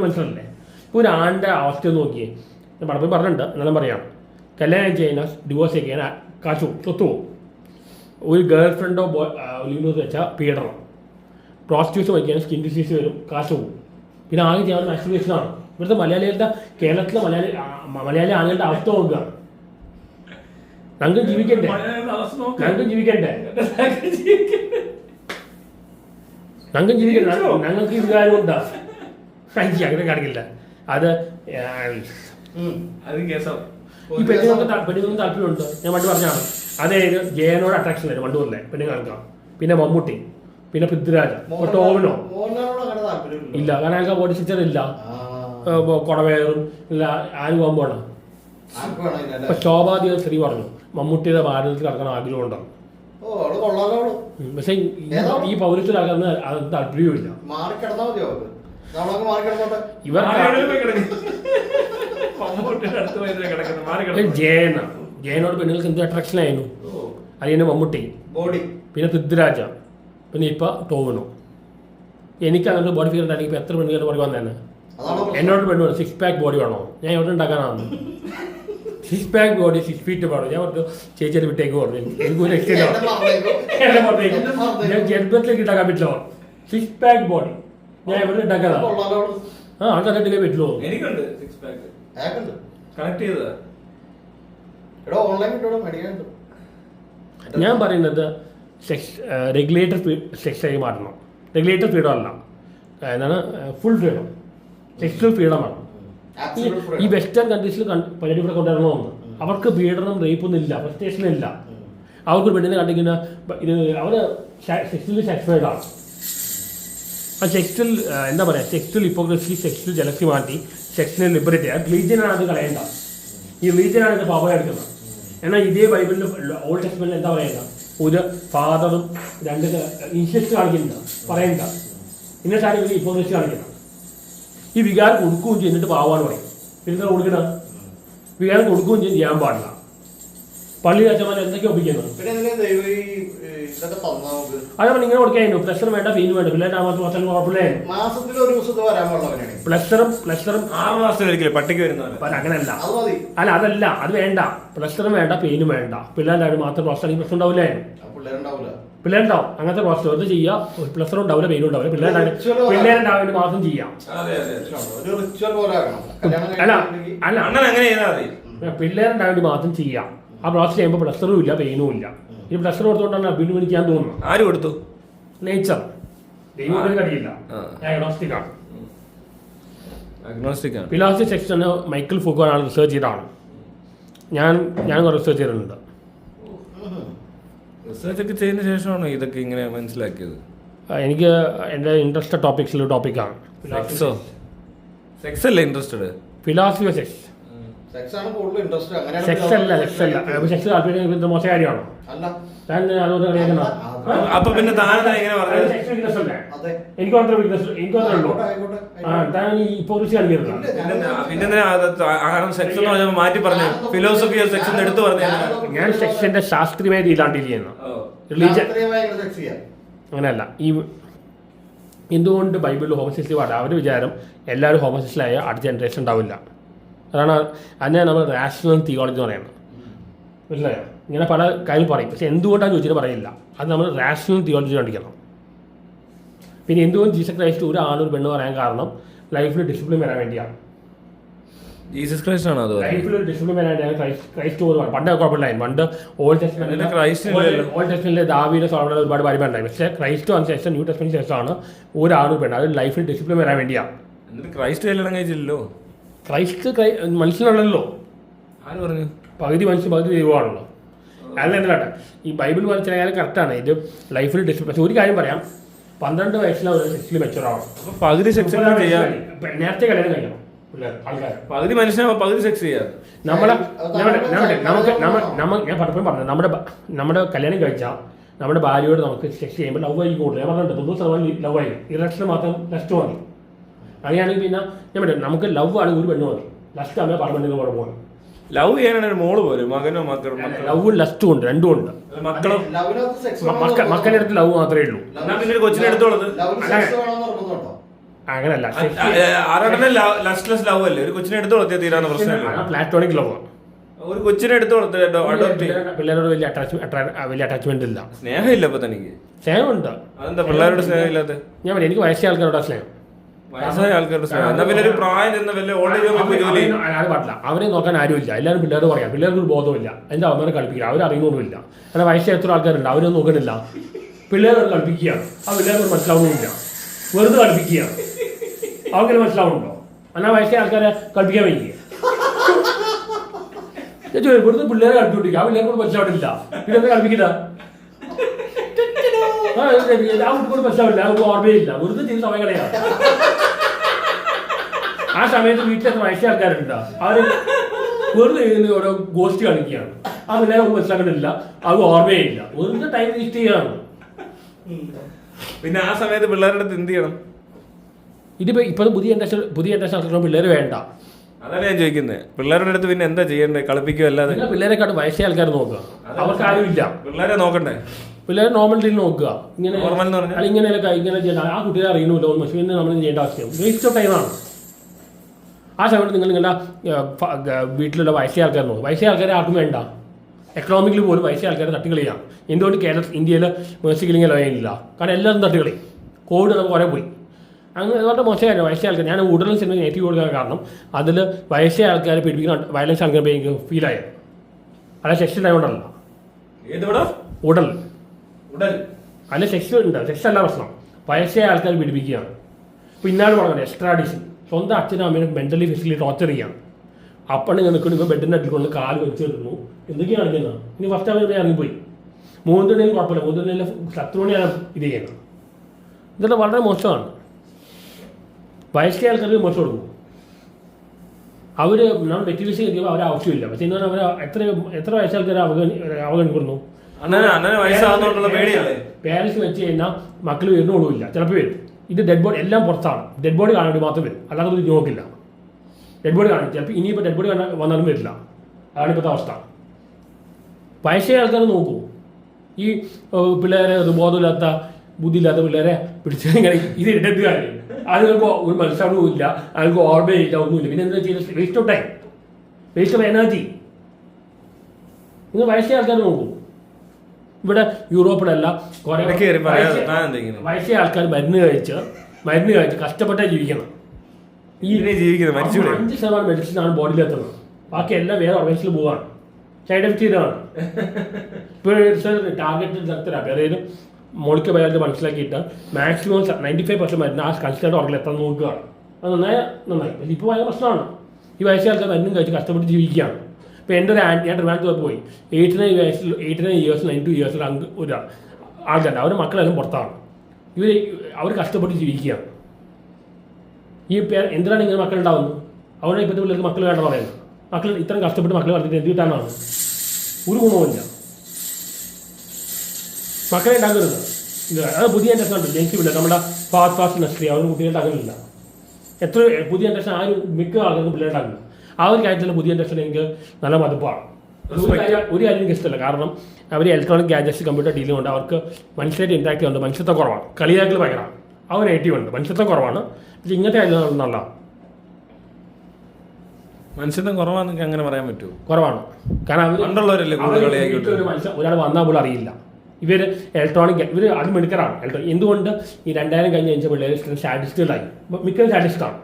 മനസ്സിലല്ലേ? ഇപ്പോൾ ഒരു ആണിൻ്റെ അവസ്ഥ നോക്കിയേ, ഞാൻ പലപ്പോഴും പറഞ്ഞിട്ടുണ്ട്, എന്നാലും പറയാം. കല്യാണം ചെയ്യുന്ന ഡിവോഴ്സ് ചെയ്യാൻ കാശു സ്വത്ത് പോകും. ഒരു ഗേൾ ഫ്രണ്ടോ ലീവ് വെച്ചാൽ പീഡനം, പ്രോസ്റ്റിറ്റ്യൂഷൻ വയ്ക്കാൻ സ്കിൻ ഡിസീസ് വരും, കാശ് പോകും. പിന്നെ ആകെ ചെയ്യാൻ മാസ്റ്റുർബേഷനാണ്. ഇവിടുത്തെ കേരളത്തിലെ മലയാളി ആളുകളുടെ അവസ്ഥ നോക്കുക. ഞങ്ങൾക്ക് ജീവിക്കണ്ടേ? ഞങ്ങൾക്ക് ജീവിക്കണ്ടേ? ഞങ്ങൾക്ക് ഈ വികാരം ഉണ്ടാ അങ്ങനെ കാണിക്കില്ല. അത് ഈ പെണ്ണുങ്ങൾക്ക് താല്പര്യമുണ്ട്. ഞാൻ പണ്ട് പറഞ്ഞാണ്, അതായത് ജയനോട് അട്രാക്ഷൻ വരും പണ്ട് പറഞ്ഞേ പെണ്ണുങ്ങൾക്ക്. പിന്നെ മമ്മൂട്ടി, പിന്നെ പൃഥ്വിരാജ്, ടോവിനോ ഇല്ല, കാരണം അയാൾക്ക് ബോഡി സ്ട്രക്ചർ ഇല്ല, കുടവേറും ഇല്ല, ആര് പോകുമ്പോഴാണ്. ഇപ്പൊ ശോഭാദികൾ സ്ത്രീ പറഞ്ഞു മമ്മൂട്ടിയുടെ ഭാരതത്തിൽ നടക്കുന്ന ആഗ്രഹമുണ്ടാവും. പക്ഷെ ഈ പൗരത്തിൽ നടക്കുന്ന അത് താല്പര്യമില്ല. ജയനോട് പെണ്ണുങ്ങൾക്ക് എന്ത് അട്രാക്ഷൻ ആയിരുന്നു? അതിന് മമ്മൂട്ടി, പിന്നെ പൃഥ്വിരാജ, പിന്നെ ഇപ്പൊ ടോവിനോ. എനിക്ക് അങ്ങനത്തെ ബോഡി ഫിഗർ ഉണ്ടാണെങ്കിൽ ഇപ്പൊ എത്ര പെണ്ണുകളുടെ പുറകെ വന്നേനെ? എന്നോട് പെണ്ണു 6 പാക്ക് ബോഡി വേണോ? ഞാൻ എവിടെ ഉണ്ടാക്കാനാണ്? 6 പാക്ക് ബോഡി 6 ഫീറ്റ് വേണോ? ഞാൻ പറഞ്ഞു ചേച്ചിയുടെ വിട്ടേക്ക് പറഞ്ഞു. എനിക്കൊരു എക്സ്റ്റെൻഡ് ഞാൻ ജന്മത്തിലേക്ക് ഉണ്ടാക്കാൻ പറ്റില്ല. 6 പാക്ക് ബോഡി ഞാൻ എവിടെ ഉണ്ടാക്കാനാണ്? ആൾക്കാരുടെ പറ്റുള്ളൂ. ഞാൻ പറയുന്നത് റെഗുലേറ്റഡ് സെക്സായി മാറണം. റെഗുലേറ്റഡ് ഫ്രീഡം അല്ല, എന്താണ് ഫുൾ ഫ്രീഡം, സെക്സ്വൽ ഫ്രീഡമാണ്. ഈ വെസ്റ്റേൺ കൺട്രീസിൽ പരിപാടി ഇവിടെ കൊണ്ടുവരണമെന്ന്. അവർക്ക് പീഡനം, റേപ്പൊന്നും ഇല്ല, ഫ്രസ്ട്രേഷൻ ഇല്ല. അവർക്ക് പെണ്ണിനെ കണ്ടിരിക്കുന്ന ഇത് അവർ സെക്സ്വലി സാറ്റിസ്ഫൈഡ് ആണ്. ആ സെക്സ്വൽ എന്താ പറയുക, സെക്സ്വൽ ഹിപ്പോക്രസി, സെക്സ്വൽ ജലസി മാറ്റി സെക്സ്വൽ ലിബറേറ്റ്. അത് റിലീജിയനാണ് അത് കളയേണ്ട. ഈ റിലീജിയനാണ് ഇത് പാപം എടുക്കുന്നത്. എന്നാൽ ഇതേ ബൈബിളിൽ ഓൾഡ് ടെസ്റ്റ്മെന്റിൽ എന്താ പറയുക, ഒരു ഫാദറും 2 ഇൻസെസ്റ്റ് കാണിക്കുന്നില്ല, പറയണ്ട. എന്നിട്ടാണ് ഇവർ ഹിപ്പോക്രസി കാണിക്കുന്നത്. ഈ വികാരം കൊടുക്കുകയും ചെയ്തിട്ട് പാവാന്ന് പറയും. പിന്നെ കൊടുക്കണം, വികാരം കൊടുക്കുകയും ചെയ്യാൻ പാടില്ല. പള്ളി അച്ഛന്മാർ എന്തൊക്കെ ഒപ്പിക്കുന്നത്? അതേപോലെ ഇങ്ങനെ കൊടുക്കായിരുന്നു. പ്ലസ്റ്റർ വേണ്ട, ഫീൻ വേണ്ട, പിള്ളേർ പ്ലസ്റ്ററും 6 മാസത്തിലൊരിക്കലും പട്ടിക്ക് വരുന്നത് അങ്ങനെയല്ല. അല്ല അതല്ല, അത് വേണ്ട. പ്ലസ്റ്ററും വേണ്ട, പെയിനും വേണ്ട, പിള്ളേരുടെ മാത്രം പ്ലസ്റ്റർ ആണെങ്കിൽ പ്രശ്നം ഉണ്ടാവില്ലേ? പിള്ളേരുണ്ടാവും അങ്ങനത്തെ പ്രോസസ്. അത് ചെയ്യാം, പ്ലസ്റ്ററും ഉണ്ടാവില്ല, പെയിനും ഉണ്ടാവില്ല, പിള്ളേരുണ്ടാവാൻ വേണ്ടി മാത്രം ചെയ്യാം. പിള്ളേരുണ്ടാവാൻ വേണ്ടി മാത്രം ചെയ്യാം. ആ പ്രോസസ് ചെയ്യുമ്പോൾ പ്ലസ്റ്ററും ഇല്ല, പെയിനും ഇല്ല. ഈ പ്ലസ്റ്റർ കൊടുത്തുകൊണ്ടാണ് അബിന് വിളിക്കാൻ തോന്നുന്നു. ആര് കൊടുത്തു? നേച്ചർ. ദൈവത്തിന് കഴിയില്ല. ഫിലോസഫി സെക്ഷൻ മൈക്കിൾ ഫുക്കോ ആണ് റിസർച്ച് ചെയ്തതാണ്. ഞാൻ റിസർച്ച് ചെയ്തിട്ടുണ്ട്. റിസർച്ച് ഒക്കെ ചെയ്തതിന് ശേഷമാണോ ഇതൊക്കെ ഇങ്ങനെ മനസ്സിലാക്കിയത്? എനിക്ക് എൻ്റെ ഇൻട്രസ്റ്റഡ് ടോപ്പിക്സിൽ ടോപ്പിക്കാണ്. സെക്സ് അല്ലേ interested? Philosophy of sex. Sex അല്ല. സെക്സ് താല്പര്യം മോശം കാര്യമാണോ? അപ്പൊ പിന്നെ എനിക്ക് മാത്രം വീക്ക്നെസ് ഉള്ളൂ. മാറ്റി പറഞ്ഞു ഫിലോസഫി ഓഫ് സെക്സ് എടുത്തു പറഞ്ഞു. ഞാൻ സെക്സിന്റെ ശാസ്ത്രീയമായ രീതിയിലാണ് ഡീൽ ചെയ്യുന്നത്. റിലീജിയൻ അങ്ങനെയല്ല. ഈ എന്തുകൊണ്ട് ബൈബിളിൽ ഹോമോസെക്സ്വൽ പാടില്ല? അവർ വിചാരം എല്ലാവരും ഹോമോസെക്സ്വലായ അടുത്ത ജനറേഷൻ ഉണ്ടാവില്ല. അതാണ് അതിനെ നമ്മൾ റാഷണൽ തിയോളജി എന്ന് പറയുന്നത്. മനസ്സിലായോ? ഇങ്ങനെ പല കാര്യം പറയും, പക്ഷെ എന്തുകൊണ്ടാണ് ചോദിച്ചിട്ട് പറയില്ല. അത് നമ്മൾ റാഷണൽ തിയോളജി കണ്ടിക്കണം. പിന്നെ എന്തുകൊണ്ട് ജീസസ് ക്രൈസ്റ്റ് ഒരു ആണൊരു പെണ്ണ് പറയാൻ കാരണം ലൈഫിൽ ഡിസിപ്ലിൻ വരാൻ വേണ്ടിയാണ്. ജീസസ് ക്രൈസ്റ്റ് ആണോ അത്? ലൈഫിൽ ഡിസിപ്ലിൻ വരാൻ ക്രൈസ്റ്റ് പണ്ട് കുഴപ്പമില്ലായിരുന്നു. പണ്ട് ഓൾഡ് ടെസ്റ്റ്മെന്റിലെ ദാവീദ് സോളമൻ ഒരുപാട് പരിപാടി. പക്ഷേ ക്രൈസ്റ്റ് വന്ന ശേഷം ന്യൂ ടെസ്റ്റ്മെന്റിന് ശേഷമാണ് ഒരാണൊരു പെണ്ണ്. അത് ലൈഫിൽ ഡിസിപ്ലിൻ വരാൻ വേണ്ടിയാണ്. ക്രൈസ്റ്റ് കല്യാണം കഴിച്ചില്ലല്ലോ. ക്രൈസ്റ്റ് മനുഷ്യനുള്ളല്ലോ. ആര് പറഞ്ഞു? പകുതി മനുഷ്യൻ പകുതി ദൈവമാണല്ലോ. അതെന്താട്ടെ ഈ ബൈബിൾ പോലെ ചില കാര്യം കറക്റ്റാണ്. ഇത് ലൈഫിൽ ഡിസിപ്ലിൻ. പക്ഷേ ഒരു കാര്യം പറയാം, 12 വയസ്സിലാണ് ഒരു സെക്സിൽ മെച്ചുറാവണം. പകുതി സെക്സ് നേരത്തെ കല്യാണം കഴിക്കണം ആൾക്കാർ. പകുതി മനുഷ്യനാവും, പകുതി സെക്സ് ചെയ്യാം. ഞാൻ പലപ്പോഴും പറഞ്ഞു, നമ്മുടെ കല്യാണം കഴിച്ചാൽ നമ്മുടെ ഭാര്യയോട് നമുക്ക് സെക്സ് ചെയ്യുമ്പോൾ ലവ് ആയി കൂടുതൽ. ഞാൻ പറഞ്ഞിട്ട് 90% ലവ് ആയി, ഇറക്ഷൻ മാത്രം ലസ്റ്റ് മതി. അങ്ങനെയാണെങ്കിൽ പിന്നെ ഞാൻ പറയാം, നമുക്ക് ലവ് ആണെങ്കിൽ ഒരു പെണ്ണ് മതി, ലസ്റ്റ് ആകുമ്പോൾ പല പെണ്ണുങ്ങൾ കുഴപ്പമാണ്. ലവ് ചെയ്യാനാണ് ഒരു മോള് പോലും മകനോ മക്കളും ലവും ലസ്റ്റും ഉണ്ട്, രണ്ടും ഉണ്ട്. മക്കളോ മക്കളുടെ അടുത്ത് ലവ് മാത്രമേ ഉള്ളൂ. പിന്നെ ഒരു കൊച്ചിനെ എടുത്തോളത് അങ്ങനല്ല, ആരോടനെ ലാസ്റ്റ്ലെസ് ലവ് അല്ലേ, ഒരു കൊച്ചിനെ എടുത്ത് വളർത്തിയാൽ തീരാന്ന് പ്രശ്നമില്ല. Platonic love. ഒരു കൊച്ചിനെ എടുത്ത് പിള്ളേരോട് വലിയ അറ്റാച്ച്മെന്റ് ഇല്ല, സ്നേഹമില്ല. അപ്പൊ തനിക്ക് സ്നേഹമുണ്ട്. അതെന്താ പിള്ളേരോട് സ്നേഹമില്ലാത്ത? ഞാൻ പറയാം, എനിക്ക് വയസ്സായ ആൾക്കാരോടാ സ്നേഹം. വയസ്സായ ആൾക്കാരുടെ സ്നേഹം എന്നാ പിന്നെ ഒരു പ്രായം ചെന്ന വല്ല ഓൾഡ് ജോലി പാടില്ല. അവരെ നോക്കാൻ ആരുമില്ല, എല്ലാവരും പിള്ളേരോട് പറയാം. പിള്ളേർക്ക് ഒരു ബോധമില്ല, എന്താ അവന്മാരെ കളിപ്പിക്കുക, അവരറിയുന്നൊന്നുമില്ല. കാരണം വയസ്സായ എത്ര ആൾക്കാരുണ്ട്, അവരൊന്നും നോക്കണില്ല. പിള്ളേരോട് കളിപ്പിക്കുകയാണ്, ആ പിള്ളേരോട് മനസ്സിലാവുന്നില്ല, വെറുതെ കളിപ്പിക്കുകയാണ്. അവർക്കെല്ലാം മനസ്സിലാവുന്നുണ്ടോ? എന്നാൽ വയസ്സായ ആൾക്കാരെ കളിപ്പിക്കാൻ വയ്ക്കുക. വെറുതെ പിള്ളേരെ കളിപ്പിക്കുക, ആ പിള്ളേർക്ക് മനസ്സിലാവില്ല. പിന്നെ കളിപ്പിക്കില്ല, മനസ്സിലാവില്ല, അവർക്ക് ഓർമ്മയില്ല, വെറുതെ ചെയ്ത് സമയം കളയാണ്. ആ സമയത്ത് വീട്ടിലെത്ര വയസ്സായ ആൾക്കാരുണ്ട്, അവര് വെറുതെ ഓരോ ഗോസ്റ്റ് കളിക്കുകയാണ്. ആ പിള്ളേരെ മനസ്സിലാക്കണില്ല, അവർക്ക് ഓർമ്മയില്ല, വെറുതെ ടൈം വേസ്റ്റ് ചെയ്യാണ്. പിന്നെ ആ സമയത്ത് പിള്ളേരുടെ അടുത്ത് എന്ത് ചെയ്യണം? ഇതിപ്പോ ഇപ്പോഴത്തെ പുതിയ ജനറേഷൻ പിള്ളേർ വേണ്ട. അതാണ് ഞാൻ ചോദിക്കുന്നത്. പിള്ളേരുടെ അടുത്ത് പിന്നെ എന്താ ചെയ്യണ്ടേ? കളിപ്പിക്കുക അല്ലാതെ? പിള്ളേരെക്കാട്ട് വയസ്സായ ആൾക്കാർ നോക്കുക, അവർക്ക് ആരുമില്ല. പിള്ളേരെ നോക്കണ്ടേ? പിള്ളേർ നോർമൽ രീതിയിൽ നോക്കുക. ഇങ്ങനെ ഇങ്ങനെ ചെയ്യണ്ട, ആ കുട്ടികളെ അറിയണമല്ലോ, പക്ഷേ പിന്നെ നമ്മൾ ചെയ്യേണ്ട ആവശ്യം വേസ്റ്റ് ഓഫ് ടൈമാണ്. ആ സമയത്ത് നിങ്ങളുടെ വീട്ടിലുള്ള വയസ്സായ ആൾക്കാർ നോക്കും. വയസ്സായ ആൾക്കാരെ ആർക്കും വേണ്ട. എക്കണോമിക്കലി പോലും വയസ്സായ ആൾക്കാരെ തട്ടുകളിയാണ്. എന്തുകൊണ്ട് ഇന്ത്യയിൽ മേഴ്സി കില്ലിങ് ഇല്ല? കാരണം എല്ലാവരും തട്ടുകളി. കോവിഡ് നമുക്ക് കുറേ പോയി. അങ്ങനെ അതുകൊണ്ട് മോശമായിരുന്നു വയസ്സായ ആൾക്കാർ. ഞാൻ ഉടൽ സിനിമ നെഗറ്റീവ് കൊടുക്കാൻ കാരണം അതിൽ വയസ്സായ ആൾക്കാരെ പീഡിപ്പിക്കുന്ന വയലൻസ് ആൾക്കാർ എനിക്ക് ഫീലായത്. അല്ല സെക്ഷൻ ആയതുകൊണ്ടല്ല, ഉടൽ അല്ല സെക്സ് ഉണ്ട്, സെക്സ് അല്ല പ്രശ്നം. വയസ്സായ ആൾക്കാർ പീഡിപ്പിക്കുകയാണ്. ഇപ്പോൾ ഇന്നാൾ പറഞ്ഞത് എക്സ്ട്രാഡിഷൻ, സ്വന്തം അച്ഛനും അമ്മേനെ മെൻ്റലി ഫിസിക്കലി ടോർച്ചർ ചെയ്യുകയാണ്. അപ്പണ് ഇങ്ങനെ നിൽക്കുന്നു, ഇപ്പോൾ ബെഡിൻ്റെ അടുത്ത് കൊണ്ട് കാല് വെച്ചിരുന്നു, എന്തൊക്കെയാണ് കാണിക്കുന്നത്. ഇനി ഫസ്റ്റ് അവർ ഇറങ്ങിപ്പോയി. മൂന്നിൻ്റെയും കുഴപ്പമില്ല, മൂന്നിൻ്റെ ശത്രുവിനെയാണ് ഇത് ചെയ്യുന്നത്. ഇതൊക്കെ വളരെ മോശമാണ്. വയസ്സായ ആൾക്കാർക്ക് മോശം കൊടുക്കും. അവർ നമ്മൾ മെറ്റീരിയൽസ് കഴിക്കുമ്പോൾ അവരെ ആവശ്യമില്ല. പക്ഷേ ഇന്ന് അവർ എത്ര വയസ്സായ ആൾക്കാർ അവഗണിക്കുന്നു. പാരൻസ് വെച്ച് കഴിഞ്ഞാൽ മക്കൾ വരുന്നോളുമില്ല, ചിലപ്പോൾ വരും. ഇത് ഡെഡ് ബോഡി എല്ലാം പുറത്താണ്. ഡെഡ് ബോഡി കാണാൻ വേണ്ടി മാത്രം വരും, അല്ലാതെ ഒരു നോക്കില്ല. ഡെഡ് ബോഡി കാണും, ചിലപ്പോൾ ഇനിയിപ്പോൾ ഡെഡ് ബോഡി വന്നാലും വരില്ല. അതാണ് ഇപ്പോഴത്തെ അവസ്ഥ. വയസ്സായ ആൾക്കാർ നോക്കൂ. ഈ പിള്ളേരെ ബോധമില്ലാത്ത ബുദ്ധിയില്ലാത്ത പിള്ളേരെ പിടിച്ച് ഇങ്ങനെ ഇത് ഇടത് കാര്യം അതുങ്ങൾക്ക് ഒരു മനസ്സിലാവും ഇല്ല, അതുങ്ങൾക്ക് ഓർമ്മയില്ല, ഒന്നുമില്ല. പിന്നെ എന്താ ചെയ്യുന്നത്? Waste of time, waste of energy. നിങ്ങൾ വയസ്സായ ആൾക്കാർ നോക്കൂ. ഇവിടെ യൂറോപ്പിലല്ല കുറേ വയസ്സായ ആൾക്കാർ മരുന്ന് കഴിച്ച് കഷ്ടപ്പെട്ടാൽ ജീവിക്കണം. ഈ 5% മെഡിസിനാണ് ബോഡിയിൽ എത്തുന്നത്, ബാക്കി എല്ലാം വേറെ ഓർഗൻസിൽ പോവാണ്. സൈഡ് എഫക്റ്റ് ചെയ്തതാണ്. ഇപ്പോൾ ടാർഗറ്റഡ് സെക്ടറാണ്. അതായത് മോളിക്യൂലർ ബയോളജി മനസ്സിലാക്കിയിട്ട് മാക്സിമം 95% മരുന്ന് ആ കൺസിഡേർഡ് ഓർഗനിൽ എത്താൻ നോക്കുകയാണ്. അത് നന്നായി. ഇപ്പോൾ ഭയങ്കര പ്രശ്നമാണ്. ഈ വയസ്സായ ആൾക്കാർ മരുന്നും കഴിച്ച് കഷ്ടപ്പെട്ട് ജീവിക്കുകയാണ്. ഇപ്പോൾ എൻ്റെ ഒരു ഞാൻ ട്രിവാൻഡ്രത്ത് പോയി 89 ഇയേഴ്സ് 92 ഇയേഴ്സിൽ ഒരു ആൾക്കാരുണ്ട്. അവരുടെ മക്കളെല്ലാം പുറത്താണ്. അവർ കഷ്ടപ്പെട്ട് ജീവിക്കുകയാണ്. ഈ എന്തിനാണ് ഇങ്ങനെ മക്കളുണ്ടാവുന്നത്? അവരുടെ ഇപ്പോഴത്തെ പിള്ളേർക്ക് മക്കൾ വേണ്ട പറയുന്നത്. മക്കൾ ഇത്രയും കഷ്ടപ്പെട്ട് മക്കൾ വളർത്തിയിട്ട് എന്ത് കിട്ടാനാണ്? ഒരു ഗുണവുമില്ല. മക്കളെ ഉണ്ടാക്കരുത്. അത് പുതിയ ജനറേഷൻ ഉണ്ട്. ജനിച്ച് പിള്ളേർ നമ്മുടെ ഫാസ്റ്റ് ഇൻഡസ്ട്രി അവർ കുട്ടികളുടെ ഉണ്ടാക്കുന്നില്ല. എത്ര പുതിയ ജനറേഷൻ ആരും മിക്ക ആൾക്കാർക്ക് പിള്ളേർ ഉണ്ടാക്കില്ല. ആ ഒരു കാര്യത്തിൽ പുതിയ ജനറേഷൻ എനിക്ക് നല്ല മതിപ്പാണ്. ഒരു കാര്യം എനിക്ക് ഇഷ്ടമല്ല. കാരണം അവർ ഇലക്ട്രോണിക് ഗാഡ്ജറ്റ്സ് കമ്പ്യൂട്ടർ ഡീലിംഗ് കൊണ്ട് അവർക്ക് മനുഷ്യരായിട്ട് ഇൻട്രാക്ട് ചെയ്യുന്നുണ്ട്. മനുഷ്യത്വം കുറവാണ്. കളിയാക്കൽ ഭയങ്കരമാണ്. അവർ നെഗറ്റീവ് ഉണ്ട്. മനുഷ്യത്വം കുറവാണ്. പക്ഷേ ഇങ്ങനത്തെ കാര്യം നല്ല മനുഷ്യത്വം കുറവാണെന്നൊക്കെ അങ്ങനെ പറയാൻ പറ്റുമോ? കുറവാണ്. കാരണം ഒരാൾ വന്നാൽ പോലും അറിയില്ല. ഇവർ ഇലക്ട്രോണിക് അത് മെഡിക്കലാണ്. എന്തുകൊണ്ട് ഈ 2000 കഴിഞ്ഞ് ജനിച്ച പിള്ളേർ സ്റ്റാറ്റിസ്റ്റുകളായി മിക്ക സ്റ്റാറ്റിസ്റ്റാണ്.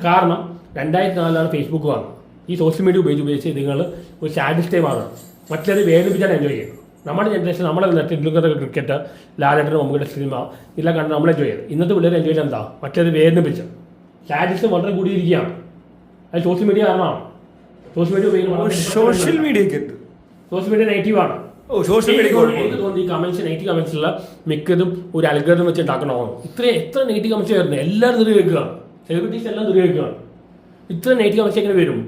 കാരണം 2004 ഫേസ്ബുക്ക് വന്നത്. ഈ സോഷ്യൽ മീഡിയ ഉപയോഗിച്ച് നിങ്ങൾ ഒരു സ്റ്റാറ്റിസ്റ്റേ മാറുകയാണ്. മറ്റേത് വേദനിപ്പിച്ചാണ് എൻജോയ് ചെയ്യുന്നത്. നമ്മുടെ ജനറേഷൻ നമ്മളെ നെറ്റിലൊക്കെ ക്രിക്കറ്റ്, ലാലേട്ടൻ, മമ്മൂടെ സിനിമ ഇതെല്ലാം കണ്ട് നമ്മൾ എൻജോയ് ചെയ്ത്. ഇന്നത്തെ പിള്ളേർ എൻജോയ് ചെയ്യാൻ എന്താ? മറ്റേത് വേദനിപ്പിച്ച് സ്റ്റാറ്റിസ്റ്റ് വളരെ കൂടിയിരിക്കുകയാണ്. അത് സോഷ്യൽ മീഡിയ കാരണമാണ്. സോഷ്യൽ മീഡിയ നെഗറ്റീവാണ്. എനിക്ക് തോന്നുന്നു ഈ കമന്റ്സ് നെഗറ്റീവ് കമന്റ്സുള്ള മിക്കതും ഒരു അൽഗോരിതം വെച്ച് ഉണ്ടാക്കണമെന്ന്. എത്ര നെഗറ്റീവ് കമന്റ്സ് വരുന്നത്? എല്ലാവരും ദുരുപയോഗിക്കുകയാണ്. സെലിബ്രിറ്റീസ് എല്ലാം ദുരുപയോഗിക്കുകയാണ്. ഇത്ര നെഗറ്റീവ് കമന്റ്സ് എങ്ങനെ വരും?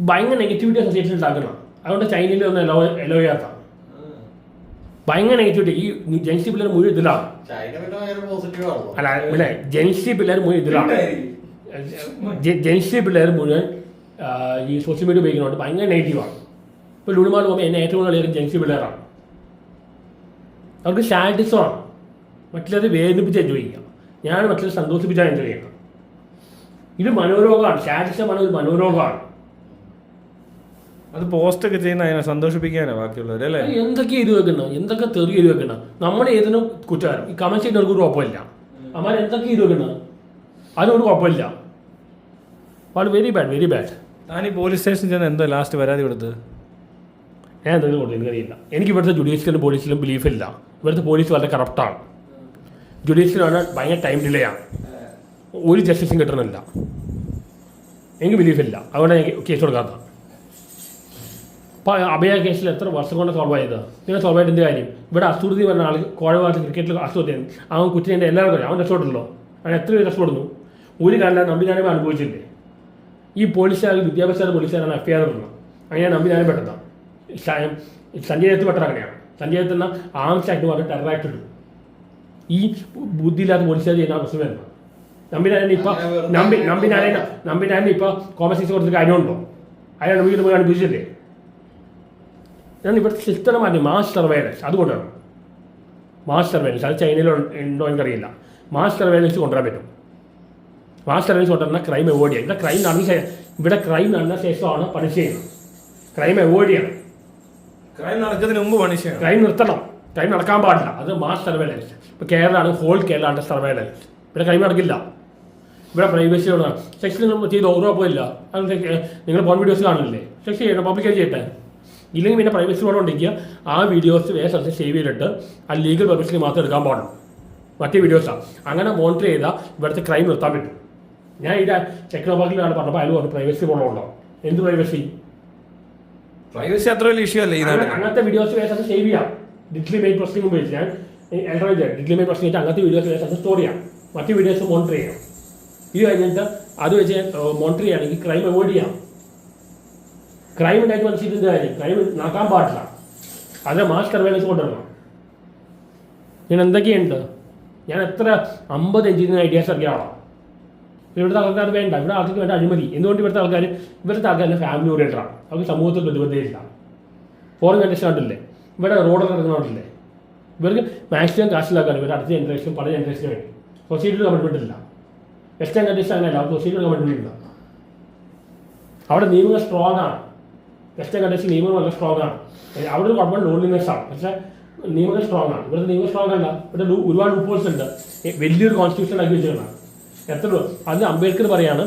ഭയങ്കര നെഗറ്റിവിറ്റി സൊസൈറ്റി ഉണ്ടാക്കണം. അതുകൊണ്ട് ചൈനയിൽ ഒന്നും എലോ ചെയ്യാത്ത ഭയങ്കര നെഗറ്റിവിറ്റി. ഈ ജെൻസി പിള്ളേർ മുഴുവൻ ഇതിലാണ്. അല്ല പിന്നെ ജെൻസി പിള്ളേർ മുഴുവൻ ഇതിലാണ്. ജെൻസി പിള്ളേർ മുഴുവൻ ഈ സോഷ്യൽ മീഡിയ ഉപയോഗിക്കുന്നതുകൊണ്ട് ഭയങ്കര നെഗറ്റീവാണ്. ഇപ്പോൾ ലുലുമാൾ പോകുമ്പോൾ എന്നെ ഏറ്റവും കൂടുതൽ കളിയാലും ജെൻസി പിള്ളേരാണ്. അവർക്ക് സാറ്റിസ്ഫാണ്, മറ്റുള്ളത് വേദനിപ്പിച്ച് എൻജോയ് ചെയ്യുക. ഞാൻ മറ്റുള്ളത് സന്തോഷിപ്പിച്ചാൽ എൻജോയ് ചെയ്യണം. ഇത് മനോരോഗമാണ്. സാറ്റിസ്ഫാണ് ഒരു മനോരോഗമാണ്. അത് പോസ്റ്റ് ഒക്കെ ചെയ്യുന്ന അതിനെ സന്തോഷിപ്പിക്കാനാണ് ബാക്കിയുള്ളവർ അല്ലേ? എന്തൊക്കെ എഴുതി വെക്കണം, എന്തൊക്കെ തെറി എഴുതി വെക്കണം. നമ്മുടെ ഏതിനും കുറ്റകാരം. ഈ കമന്റ് ചെയ്യുന്നവർക്ക് ഒരു കുഴപ്പമില്ല. അമ്മാർ എന്തൊക്കെ എഴുതി വെക്കണം, അതിനൊരു കുഴപ്പമില്ല. Very bad, very bad. ഞാൻ ഈ പോലീസ് സ്റ്റേഷനിൽ ചെന്ന് എന്തോ ലാസ്റ്റ് പരാതി കൊടുത്തത്? ഞാൻ എന്തെങ്കിലും കൊടുത്തു എനിക്കറിയില്ല. എനിക്ക് ഇവിടുത്തെ ജുഡീഷ്യലും പോലീസിലും ബിലീഫില്ല. ഇവിടുത്തെ പോലീസ് വളരെ കറപ്റ്റാണ്. ജുഡീഷ്യലാണ് ഭയങ്കര ടൈം ഡിലേ ആണ്. ഒരു ജസ്റ്റിസും കിട്ടണില്ല. എനിക്ക് ബിലീഫില്ല. അതുകൊണ്ട് എനിക്ക് കേസ് കൊടുക്കാത്ത. അപ്പോൾ അഭയ കേസിൽ എത്ര വർഷം കൊണ്ട് സോൾവ് ആയത്? നിങ്ങൾ സോൾവ് ആയിട്ട് എന്ത് കാര്യം? ഇവിടെ അസുറുതി പറഞ്ഞ ആൾ കോഴഭാഗത്ത് ക്രിക്കറ്റിൽ അസുഖത്തിന് അവൻ കുറ്റിൻ്റെ എല്ലാവർക്കും അറിയാം. അവൻ രക്ഷപ്പെട്ടല്ലോ. അവൻ എത്ര പേര് രക്ഷപ്പെടുന്നു? ഒരു കാലം നമ്പിനാനെ അനുഭവിച്ചില്ലേ? ഈ പോലീസുകാർ വിദ്യാഭ്യാസ പോലീസുകാരാണ് FIR ഇടുന്നത്. അങ്ങനെയാണ് നമ്പിനാനെ പെട്ടത്. സഞ്ജയത്ത് പെട്ടത് അങ്ങനെയാണ്. സഞ്ജയത്ത് എന്ന ആംസ് ആക്ട് പറഞ്ഞ് ടെറർ ആക്ട് ഇടും. ഈ ബുദ്ധിയില്ലാത്ത പോലീസുകാർ ചെയ്യുന്ന പ്രശ്നം വരുന്നത്. നമ്പിനാനെ ഇപ്പോൾ നമ്പിനാനെ ഇപ്പോൾ കോമേഴ്സ് കൊടുത്ത കാര്യമുണ്ടോ? അയാൾ വീട് പോയി അനുഭവിച്ചില്ലേ? ഞാൻ ഇവിടുത്തെ സിസ്റ്റം മാറ്റി മാസ് സർവൈലൻസ് അതുകൊണ്ടാണ്. മാസ് സർവൈലൻസ് അത് ചൈനയിൽ ഉണ്ടോ എനിക്കറിയില്ല. മാസ് സർവൈലൻസ് കൊണ്ടുവരാൻ പറ്റും. മാസ് സർവൈലൻസ് കൊണ്ടുവരുന്ന ക്രൈം അവോയ്ഡ് ചെയ്യാം. ഇവിടെ ക്രൈം നടന്ന ശേഷമാണ് പണിഷ് ചെയ്യുന്നത്. ക്രൈം അവോയ്ഡ് ചെയ്യണം. ക്രൈം നടക്കുന്നതിന് മുമ്പ് പണിഷ് ചെയ്യണം. ക്രൈം നിർത്തണം. ക്രൈം നടക്കാൻ പാടില്ല. അത് മാസ് സർവൈലൻസ്. ഇപ്പോൾ കേരളമാണ് ഹോൾ കേരളാണ് സർവൈലൻസ്. ഇവിടെ ക്രൈം നടക്കില്ല. ഇവിടെ പ്രൈവസി ഉള്ളതാണ്. സെക്സ് നിങ്ങൾ ചെയ്ത് ഉറപ്പില്ല. അത് നിങ്ങൾ ഫോൺ വീഡിയോസ് കാണില്ലേ? സെക്സ് ചെയ്യണം, പബ്ലിക്കായി ചെയ്യട്ടെ. ഇല്ലെങ്കിൽ പിന്നെ പ്രൈവസി കൂടെ ഉണ്ടെങ്കിൽ ആ വീഡിയോസ് വേറെ സ്ഥലത്ത് സേവ് ചെയ്തിട്ട് ആ ലീഗൽ പെർമിഷന് മാത്രം എടുക്കാൻ പാടുള്ളൂ. മറ്റേ വീഡിയോസാണ്. അങ്ങനെ മോണിറ്റർ ചെയ്താൽ ഇവിടുത്തെ ക്രൈം നിർത്താൻ പറ്റും. ഞാൻ ഇത് ടെക്നോളജിയിലാണ് പറഞ്ഞപ്പോൾ അയാൾ പറഞ്ഞു പ്രൈവസി പ്രോബ്ലം. എന്ത് പ്രൈവസി? പ്രൈവസി അത്ര വലിയ ഇഷ്യൂ അല്ലേ? അങ്ങനത്തെ വീഡിയോസ് വേറെ സ്ഥലത്ത് സേവ് ചെയ്യാം. ഡിജിറ്റലി മെയിൻ പ്രൊസസിംഗ് ഉപയോഗിച്ച് ഞാൻ ഡിജിറ്റലി മെയിൻ പ്രൊസസിംഗ് അങ്ങനത്തെ വീഡിയോസ് വേറെ സ്ഥലത്ത് സ്റ്റോർ ചെയ്യാം. മറ്റു വീഡിയോസ് മോണിറ്റർ ചെയ്യാം. ഇത് കഴിഞ്ഞിട്ട് അത് വെച്ച് മോണിറ്റർ ചെയ്യുകയാണെങ്കിൽ ക്രൈം അവോയ്ഡ് ചെയ്യാം. ക്രൈം ഉണ്ടാക്കി മനസ്സിലിൻ്റെ കാര്യം ക്രൈം നടക്കാൻ പാടില്ല. അതിനെ മാസ് സർവൈലൻസ് കൊണ്ടുവരണം. ഞാൻ എന്തൊക്കെയുണ്ട്? ഞാൻ എത്ര 50 എഞ്ചിനീയറിംഗ് ഐഡിയാസ് അറിയാമോ? ഇവിടുത്തെ ആൾക്കാർ വേണ്ട. ഇവിടെ ആൾക്കാർക്ക് വേണ്ട അഴിമതി. എന്തുകൊണ്ട് ഇവിടുത്തെ ആൾക്കാർ ഫാമിലി ഓറിയൻറ്റഡാണ്. അവർക്ക് സമൂഹത്തിൽ പ്രതിബദ്ധതയില്ല. ഫോറിൻ കണ്ടീഷൻ കണ്ടില്ലേ? ഇവിടെ റോഡൊക്കെ ഇറങ്ങുന്നില്ലേ? ഇവർക്ക് മാക്സിമം കാശിലാക്കാൻ ഇവർ അടുത്ത ജനറേഷൻ പല ജനറേഷന് വേണ്ടി സൊസൈറ്റിയിൽ കമ്മിറ്റ്മെൻ്റ് ഇല്ല. വെസ്റ്റേൺ കണ്ടീഷൻ അങ്ങനെയല്ല. അവർ സൊസൈറ്റിയിൽ കമ്മിറ്റ്മെൻ്റ് ഇല്ല. അവിടെ നിയമങ്ങൾ സ്ട്രോങ് ആണ്. വെസ്റ്റേൺ കണ്ടീഷൻ നിയമങ്ങൾ വളരെ സ്ട്രോങ് ആണ്. അവിടെ ഒരു കുഴപ്പം ലോൺലിനെസ് ആണ്. പക്ഷേ നിയമങ്ങൾ സ്ട്രോങ് ആണ്. ഇവിടുത്തെ നിയമം സ്ട്രോങ് അല്ല. ഇവിടെ ഒരുപാട് ലൂപ്ഹോൾസ് ഉണ്ട്. വലിയൊരു കോൺസ്റ്റിറ്റ്യൂഷൻ ആക്കി വെച്ചിട്ടാണ്. അത് അംബേദ്കർ പറയാണ്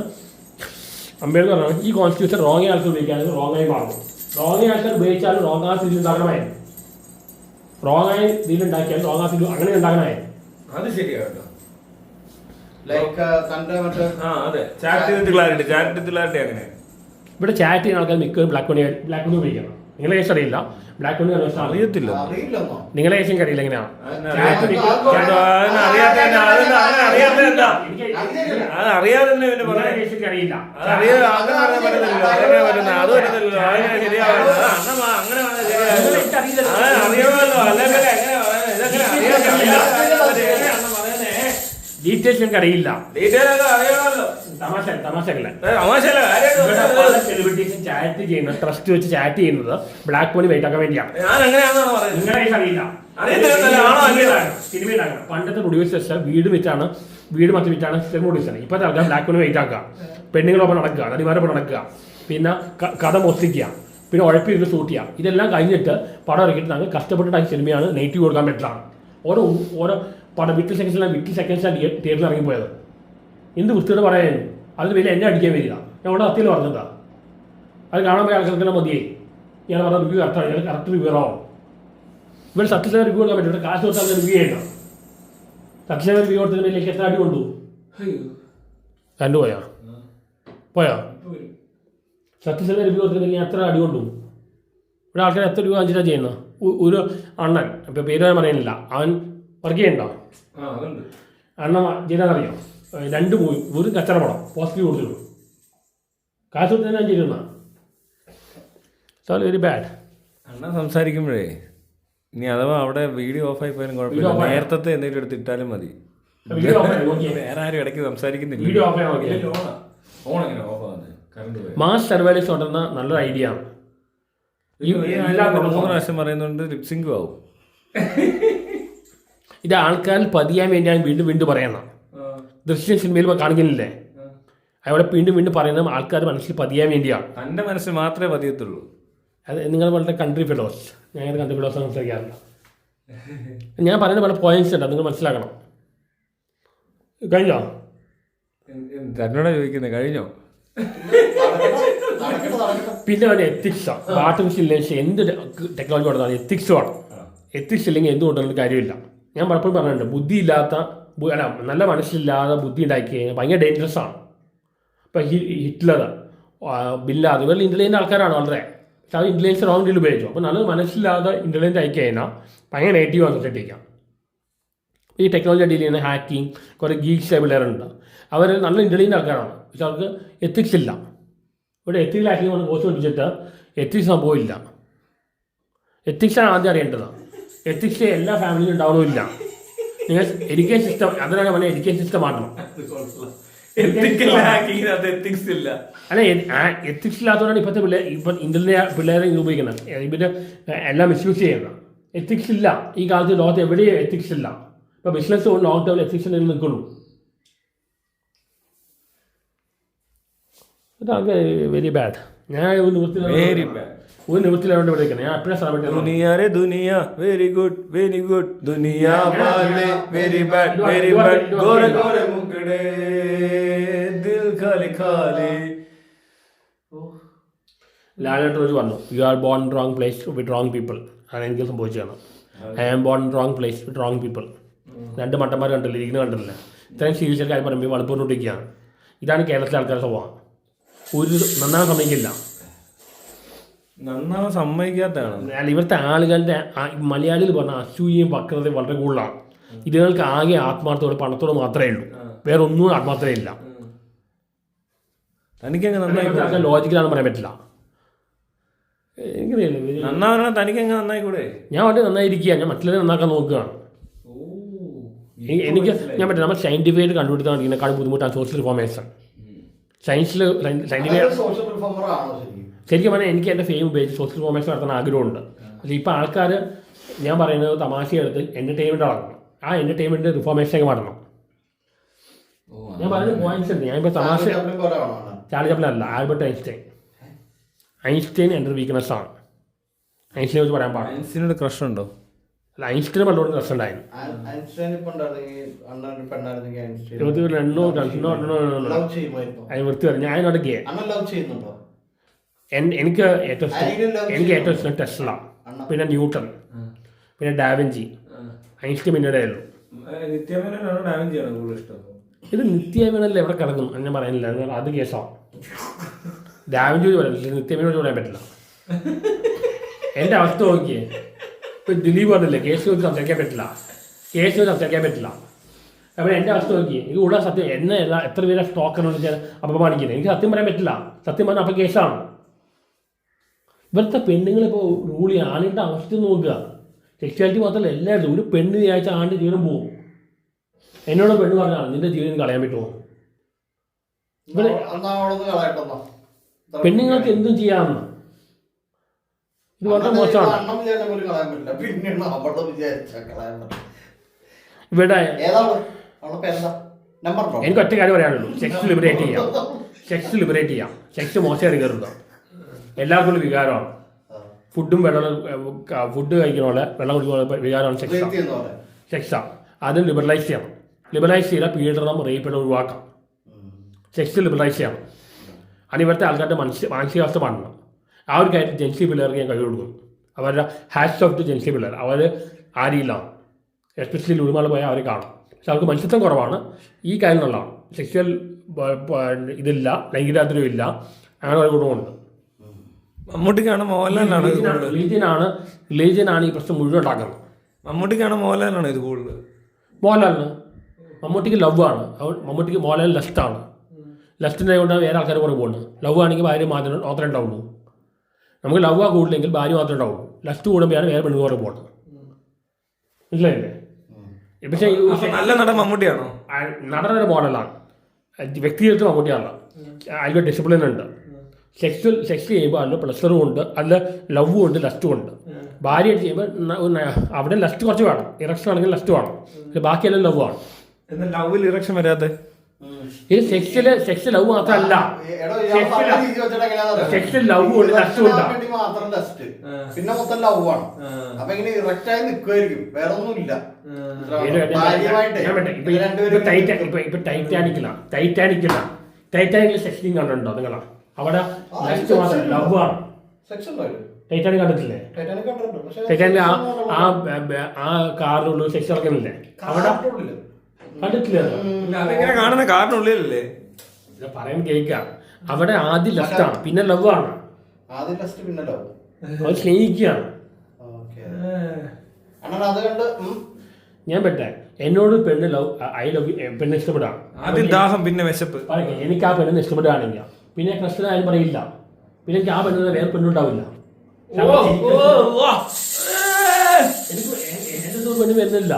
ഈ കോൺസ്റ്റിറ്റ്യൂഷൻ റോങ് ആൾക്കാർ ഉപയോഗിക്കുകയാണെങ്കിൽ റോങ്ങായി മാറും. റോങ് ആൾക്കാർ ഉപയോഗിച്ചാലും റോങ് ആ സ്ഥിതി ഉണ്ടാക്കണമായിരുന്നു. റോങ് ആയ രീതിയിൽ ഉണ്ടാക്കിയാലും റോങ് ആ സ്ഥിതി അങ്ങനെ ഉണ്ടാക്കണമായിരുന്നു. അത് ശരിയാണ്. അങ്ങനെ ഇവിടെ ചാറ്റ് ചെയ്യുന്ന ആൾക്കാർ മിക്കവരും ബ്ലാക്ക് മണി ഉപയോഗിക്കണം. നിങ്ങളെ കേസ് അറിയില്ല. ബ്ലാക്ക് മണി അറിയത്തില്ല. നിങ്ങളെ കേസ് എനിക്ക് അറിയില്ല. എങ്ങനെയാണ് അറിയാതെ അറിയില്ല. ഡീറ്റെയിൽസ് എനിക്ക് അറിയില്ല. സെലിബ്രിറ്റീസും ചാറ്റ് ചെയ്യുന്നത് ട്രസ്റ്റ് വെച്ച് ചാറ്റ് ചെയ്യുന്നത് ബ്ലാക്ക് മണി വെയിറ്റ് ആക്കാൻ വേണ്ടിയാണ്. നിങ്ങളെ അറിയില്ല. സിനിമയിലാക്കണം. പണ്ടത്തെ പ്രൊഡ്യൂസേഴ്സ് വീട് മറ്റു വിറ്റാണ് സിനിമ പ്രൊഡ്യൂസർ. ഇപ്പോഴത്തെ ആൾക്കാർ ബ്ലാക്ക് മണി വെയിറ്റ് ആക്കുക, പെണ്ണുങ്ങളൊപ്പം നടക്കുക, നടിമാരൊപ്പം നടക്കുക, പിന്നെ കഥ മൊത്തിക്കുക, പിന്നെ ഉഴപ്പിരുന്ന് ഷൂട്ട് ചെയ്യുക. ഇതെല്ലാം കഴിഞ്ഞിട്ട് പടം ഇറക്കിയിട്ട് ഞങ്ങൾ കഷ്ടപ്പെട്ടിട്ടാക്കി സിനിമയാണ് നെഗറ്റീവ് കൊടുക്കാൻ പറ്റില്ലാണ്. ഓരോ പടം വിറ്റ് സെക്കൻഡ്സിലാണ് തിയേറ്ററിൽ ഇറങ്ങിപ്പോയത്. എന്ത് വൃത്തിയോട് പറയാനും അതിന് വലിയ എന്നെ അടിക്കാൻ വരിക. ഞാൻ അവിടെ അത്തിയിൽ പറഞ്ഞതാ. അത് കാണാൻ പോയ ആൾക്കാർക്കെല്ലാം മതിയായി. ഞാൻ പറഞ്ഞ റിവ്യൂ കറക്റ്റാണ്. ഞാൻ കറക്റ്റ് റിവ്യൂ ആവും. ഇവിടെ സത്യസേന റിവ്യൂ കൊടുക്കാൻ പറ്റും. ഇവിടെ കാശ് കൊടുത്താൽ റിവ്യൂ ചെയ്യണം. സത്യസേന റിവ്യൂ കൊടുത്തതിന് വലിയ എത്ര അടി കൊണ്ടു? കണ്ടു പോയാ സത്യസേന റിവ്യൂ കൊടുത്തതിന് വലിയ എത്ര അടി കൊണ്ടു? ഇവിടെ ആൾക്കാർ എത്ര രൂപ വാങ്ങിച്ചിട്ടാണ് ചെയ്യുന്നത്? ഒരു അണ്ണൻ, ഇപ്പം പേര് ഞാൻ പറയുന്നില്ല, അവൻ വർക്ക് ചെയ്യണ്ടോ? അണ്ണൻ ചെയ്താന്നറിയാം. 2 മൂവി ഒരു കച്ചറ പടം പോസിറ്റീവ് കൊടുത്തിട്ടു. കാശ് കൊടുത്തതിന് ഞാൻ ചെയ്യുന്ന വെരി ബാഡ്. അണ്ണൻ സംസാരിക്കുമ്പോഴേ ഇനി അഥവാ അവിടെ വീഡിയോ ഓഫായി പോയാലും കുഴപ്പമില്ല. നേരത്തെ എന്തെങ്കിലും എടുത്തിട്ടാലും മതി. വേറെ ആരും ഇടയ്ക്ക് സംസാരിക്കുന്നില്ല. വീഡിയോ ഓഫ് ഫോൺ എങ്ങനെ ഓഫ് ആവുന്നത്? മാസ് സർവൈലൻസ് തുടർന്ന നല്ലൊരു ഐഡിയ ആണ്. ഈ എല്ലാ 3 പ്രാവശ്യം പറയുന്നുണ്ട് ലിപ്സിംഗും ആവും. ഇത് ആൾക്കാരിൽ പതിയാൻ വേണ്ടിയാണ് വീണ്ടും വീണ്ടും പറയണം. ദൃശ്യം സിനിമയിൽ കാണിക്കുന്നില്ലേ, അവിടെ വീണ്ടും വീണ്ടും പറയുന്നത് ആൾക്കാർ മനസ്സിൽ പതിയാൻ വേണ്ടിയാണ്. തൻ്റെ മനസ്സിൽ മാത്രമേ പതിയത്തുള്ളൂ. അത് നിങ്ങൾ വളരെ കൺട്രി ഫിലോസ്, ഞാൻ കൺട്രി ഫിലോസ് സംസാരിക്കാറില്ല. ഞാൻ പറയുന്ന പല പോയിന്റ്സ് ഉണ്ട്, നിങ്ങൾ മനസ്സിലാക്കണം. കഴിഞ്ഞോ? തന്നോടാ ചോദിക്കുന്നത്, കഴിഞ്ഞോ? പിന്നെ അവൻ്റെ എത്തിക്സാണ്. ആർട്ടിഫിഷ്യൽ ഇൻ്റലിജൻസ് എന്ത് ടെക്നോളജി കൊടുത്താലും എത്തിക്സ് വേണം. എത്തിക്സ് ഇല്ലെങ്കിൽ എന്തുകൊണ്ടുള്ള കാര്യമില്ല. ഞാൻ പലപ്പോഴും പറഞ്ഞിട്ടുണ്ട്, ബുദ്ധിയില്ലാത്ത നല്ല മനസ്സില്ലാതെ ബുദ്ധി ഉണ്ടാക്കി കഴിഞ്ഞാൽ ഭയങ്കര ഡേഞ്ചറസ് ആണ്. ഇപ്പം ഹിറ്റ്ലർ, ബില്ലാദ് ഇവരെല്ലാം ഇൻ്റലിജൻ്റ് ആൾക്കാരാണ് വളരെ. പക്ഷെ അത് ഇൻ്റലിജൻസ് റോങ് രീതിയിൽ ഉപയോഗിച്ചു. അപ്പോൾ നല്ല മനസ്സില്ലാതെ ഇൻ്റലിജൻ്റ് ആയി കഴിഞ്ഞാൽ ഭയങ്കര നെഗറ്റീവ് ആണ് സൊസൈറ്റിക്ക്. ഈ ടെക്നോളജി ഡീൽ ചെയ്യുന്ന ഹാക്കിങ് കുറേ ഗീക്സ് പിള്ളേരുണ്ട്, അവർ നല്ല ഇൻ്റലിജൻ്റ് ആൾക്കാരാണ്. പക്ഷെ അവർക്ക് എത്തിക്സ് ഇല്ല. ഇവിടെ എത്തിക്സ് ഹാക്കിങ് കൊണ്ട് കോഴ്സ് പഠിച്ചിട്ട് എത്തിക്സ് സംഭവമില്ല. എത്തിക്സാണ് ആദ്യം അറിയേണ്ടത്. എത്തിക്സ് എല്ലാ ഫാമിലിയിലും ഉണ്ടാവണമില്ല. നിങ്ങൾ എഡ്യൂക്കേഷൻ സിസ്റ്റം, അതിനാണ് പറഞ്ഞാൽ എഡ്യൂക്കേഷൻ സിസ്റ്റം മാറ്റണം. അല്ല, എത്തിക്സ് ഇല്ലാത്തതുകൊണ്ടാണ് ഇപ്പോഴത്തെ ഇപ്പം ഇന്ത്യയിലെ പിള്ളേരെ ഉപയോഗിക്കുന്നത്. ഇവര് എല്ലാം മിസ്യൂസ് ചെയ്യുന്നത്. എത്തിക്സ് ഇല്ല ഈ കാലത്ത്. ലോകത്ത് എവിടെയും എത്തിക്സ് ഇല്ല. ഇപ്പോൾ ബിസിനസ് ലോങ് ടേമിൽ എത്തിക്സ് നിൽക്കുള്ളൂ. ഇതൊക്കെ വെരി ബാഡ്. ഞാൻ ഒരു നിവൃത്തിയിലാണ് ഇവിടെ ഇരിക്കുന്നത്. ഞാൻ എപ്പോഴും ശ്രമിക്കുന്നത് ദുനിയാ രെ ദുനിയാ, വെരി ഗുഡ് വെരി ഗുഡ്, ദുനിയാ വാലെ വെരി ബാഡ് വെരി ബാഡ്, ഗോരെ ഗോരെ മുക്കടെ ദിൽ ഖാലി ഖാലി. ലാലേട്ടൻ ഒരു പറഞ്ഞു, you are born in wrong place with wrong people. അതാണ് എനിക്ക് സംഭവിച്ചതാണ്. I am born in wrong place with wrong people. 2 മട്ടന്മാർ കണ്ടില്ല, ഇരിക്കുന്ന കണ്ടില്ല. ഇത്രയും സീരിയസ് കാര്യം പറയുമ്പോൾ വളർത്തുകൊണ്ടിരിക്കുകയാണ്. ഇതാണ് കേരളത്തിലെ ആൾക്കാരുടെ സ്വഭാവം. ഒരു നന്നാൻ സമ്മതിക്കില്ല. നന്നാവാൻ സമ്മതിക്കാത്തതാണ്. അല്ല, ഇവിടുത്തെ ആളുകളുടെ മലയാളികൾ പറഞ്ഞ അസൂയയും വക്രതയും വളരെ കൂടുതലാണ്. ഇതുങ്ങൾക്ക് ആകെ ആത്മാർത്ഥത്തോടെ പണത്തോട് മാത്രമേ ഉള്ളൂ, വേറെ ഒന്നും ആത്മാർത്ഥതയില്ല. തനിക്കങ്ങ് നന്നായി ലോജിക്കലാണെന്ന് പറയാൻ പറ്റില്ല. എനിക്കറിയില്ല, നന്നാവണം. തനിക്കങ്ങ് നന്നായിക്കൂടെ? ഞാൻ വളരെ നന്നായിരിക്കുക, ഞാൻ മറ്റുള്ളവരെ നന്നാക്കാൻ നോക്കുകയാണ്. എനിക്ക് ഞാൻ പറ്റില്ല. നമ്മൾ സയൻറ്റിഫിക്കായിട്ട് കണ്ടുപിടുത്താണ് ഇതിനേക്കാൾ ബുദ്ധിമുട്ടാണ് സോഷ്യൽ റിഫോർമേഷൻ. സയൻസിൽ ശരിക്കും പറഞ്ഞാൽ എനിക്ക് എൻ്റെ ഫെയിം ഉപയോഗിച്ച് സോഷ്യൽ റിഫോർമേഷൻ നടത്താൻ ആഗ്രഹമുണ്ട്. പക്ഷേ ഇപ്പോൾ ആൾക്കാർ ഞാൻ പറയുന്നത് തമാശയെടുത്ത് എൻ്റർടൈൻമെൻറ്റ് വളർത്തണം. ആ എൻ്റർടൈൻമെൻറ്റ് റിഫോർമേഷനൊക്കെ മാറണം. ഞാൻ പറയുന്നത് പോയിന്റ്സ് ഉണ്ട്. ഞാനിപ്പോൾ തമാശ ചാർലി ചാപ്ലിൻ അല്ല, ആൽബർട്ട് ഐൻസ്റ്റൈൻ. ഐൻസ്റ്റൈൻ എൻ്റെ ഒരു വീക്ക്നെസ് ആണ്. ഐൻസ്റ്റൈനെ കുറിച്ച് പറയാൻ പാടില്ല. ഐൻസ്റ്റൈനോട് ക്രഷ് ഉണ്ടോ? അല്ല, ഐൻസ്റ്റൈന് പലരോട് ക്രഷ് ഉണ്ടായിരുന്നു. വൃത്തി പറഞ്ഞു. ഞാനോട് ഗേ. എനിക്ക് ഏറ്റവും ഇഷ്ടം ടെസ്ല, പിന്നെ ന്യൂട്ടൺ, പിന്നെ ഡാവിഞ്ചി. ഐൻസ്റ്റൈൻ പിന്നീടേ ഉള്ളൂ. ഇത് നിത്യമേനല്ല എവിടെ കിടക്കും എന്ന് ഞാൻ പറയുന്നില്ല, അത് കേസാണ്. ഡാവിഞ്ചി പറയാം, നിത്യമേനോട് പറയാൻ പറ്റില്ല. എൻ്റെ അവസ്ഥ നോക്കിയേ. ഇപ്പോൾ ദിലീപ് പറഞ്ഞില്ലേ, കേസ് വെച്ച് സംസാരിക്കാൻ പറ്റില്ല, കേസ് വെച്ച് സംസാരിക്കാൻ പറ്റില്ല. അപ്പോൾ എൻ്റെ അവസ്ഥ നോക്കിയേ. എനിക്ക് ഉള്ള സത്യം എന്നെ എത്ര പേരെ സ്റ്റോക്കറിന് വെച്ചാൽ അപമാനിക്കുന്നത്. എനിക്ക് സത്യം പറയാൻ പറ്റില്ല. സത്യം പറഞ്ഞാൽ അപ്പോൾ കേസാണ്. ഇവിടുത്തെ പെണ്ണുങ്ങളിപ്പോൾ റൂൾ ചെയ്യുക. ആണിൻ്റെ അവസ്ഥ നോക്കുക. സെക്സ്വാലിറ്റി മാത്രമല്ല, എല്ലായിടത്തും ഒരു പെണ്ണ് വിചാരിച്ച ആണ്ട് ജീവനം പോകും. എന്നോട് പെണ്ണ് പറഞ്ഞാൽ നിന്റെ ജീവനം കളയാൻ പറ്റുമോ? ഇവിടെ പെണ്ണുങ്ങൾക്ക് എന്തും ചെയ്യാമെന്ന്. ഇത് വളരെ മോശമാണ്. ഇവിടെ എനിക്ക് ഒറ്റ കാര്യം പറയാനുള്ളൂ, സെക്സ് ലിബറേറ്റ് ചെയ്യാം. സെക്സ് ലിബറേറ്റ് ചെയ്യാം. സെക്സ് മോശമായിട്ട് കയറുക. എല്ലാവർക്കും വികാരമാണ്. ഫുഡ് കഴിക്കണ വെള്ളം കുടിക്കുന്ന വികാരമാണ് സെക്സാണ്. അതും ലിബറലൈസ് ചെയ്യണം. ലിബറലൈസ് ചെയ്താൽ പീഡനം, റേപ്പിനെ ഒഴിവാക്കാം. സെക്സ് ലിബറലൈസ് ചെയ്യണം. അത് ഇവിടുത്തെ ആൾക്കാരുടെ മാനസികാവസ്ഥ മാറണം. ആ ഒരു കാര്യത്തിൽ ജെൻസി പിള്ളേർക്ക് ഞാൻ കഴിവ് കൊടുക്കും. അവരുടെ ഹാറ്റ്സ് ഓഫ് ടു ജെൻസി പിള്ളേർ. അവർ ആരിയില്ലാണ്, എസ്പെഷ്യലി ലുളിമാൾ പോയാൽ അവർ കാണും. പക്ഷെ അവർക്ക് മനുഷ്യത്വം കുറവാണ്. ഈ കാര്യം എന്നുള്ളതാണ്. സെക്സ്വൽ ഇതില്ല, ലൈംഗികാതിരും ഇല്ല, അങ്ങനെ ഒരു ഗുണമുണ്ട്. മമ്മൂട്ടിക്കാണ് മോഹൻലാലാണ് റിലീജിയനാണ് ഈ പ്രശ്നം മുഴുവൻ ഉണ്ടാക്കുന്നത്. മമ്മൂട്ടിക്കാണ് മോഹൻലാലാണ് ഇത് കൂടുതൽ. മോഹൻലാലിന് മമ്മൂട്ടിക്ക് ലവ് ആണ്. മമ്മൂട്ടിക്ക് മോഹൻലാൽ ലസ്റ്റാണ്. ലസ്റ്റിൻ്റെ കൊണ്ട് വേറെ ആൾക്കാർ പുറകെ പോകുന്നത്. ലവ് ആണെങ്കിൽ ഭാര്യ മാത്രമേ ഉണ്ടാവുള്ളൂ. നമുക്ക് ലവ് ആ കൂടില്ലെങ്കിൽ ഭാര്യ മാത്രമേ ഉണ്ടാവുള്ളൂ. ലസ്റ്റ് കൂടുമ്പോഴാണ് വേറെ പെണ്ണു പുറകെ പോകുന്നത്. മനസ്സിലായില്ലേ? പക്ഷേ നല്ല നടൻ മമ്മൂട്ടിയാണോ? നടനൊരു മോഡലാണ്. വ്യക്തിഗത മമ്മൂട്ടിയാണ്. അതിൽ ഡിസിപ്ലിൻ ഉണ്ട്. സെക്സ് ചെയ്യുമ്പോൾ അതിൽ പ്ലഷറും ഉണ്ട്, അതിൽ ലവും ഉണ്ട്, ലസ്റ്റും ഉണ്ട്. ഭാര്യ ചെയ്യുമ്പോൾ അവിടെ ലസ്റ്റ് കുറച്ച് വേണം, ഇറക്ഷൻ ആണെങ്കിൽ ലസ്റ്റ് വേണം, ബാക്കിയെല്ലാം ലവ് ആണ്. എന്നാൽ ലവിൽ ഇറക്ഷൻ വരാതെ ഇത് സെക്സ് ലവ് മാത്രമല്ല, സെക്സ് ലവ് ഉണ്ട്, ലസ്റ്റും ഉണ്ട്. പിന്നെ മൊത്തം ലവ് ആണ്. അപ്പൊ ഇങ്ങനെ ഇറക്റ്റ് ആയി നിൽക്കുമായിരിക്കും, വേറെ ഒന്നുമില്ല. ടൈറ്റാനിക്കിൽ സെക്സിങ് കണ്ടിട്ടുണ്ടോ നിങ്ങളാ? അവിടെ ലസ്റ്റ് മാത്രം ലവ് ആണ്. ടൈറ്റാനിക് കണ്ടിട്ടില്ലേ? ടൈറ്റാനിക് ആ കാറിനുള്ള സെക്സ് ഇറക്കുന്നില്ലേ? അവിടെ കണ്ടിട്ടില്ലേ? അതെങ്ങനെ കാണുന്ന കാറിനുള്ളിലല്ലേ പറയാൻ കേൾക്കാം. അവിടെ ആദ്യം ലസ്റ്റാണ്, പിന്നെ ലവ് ആണ്. അത് സ്നേഹിക്കുകയാണ്. ഞാൻ പറ്റേ എന്നോട് പെണ്ണ് ലവ് ഐ ലവ് പെണ്ണ് ഇഷ്ടപ്പെടാം, ആദ്യം ദാഹം പിന്നെ വിശപ്പ്. എനിക്ക് ആ പെണ്ണിനെ ഇഷ്ടപ്പെടുകയാണെങ്കിൽ പിന്നെ പ്രശ്നം ആരും പറയില്ല, പിന്നെ എനിക്ക് ആ പെണ്ണിനെ വേറെ പെണ്ണുണ്ടാവില്ല. എന്റെ പെണ്ണ് വരുന്നില്ല,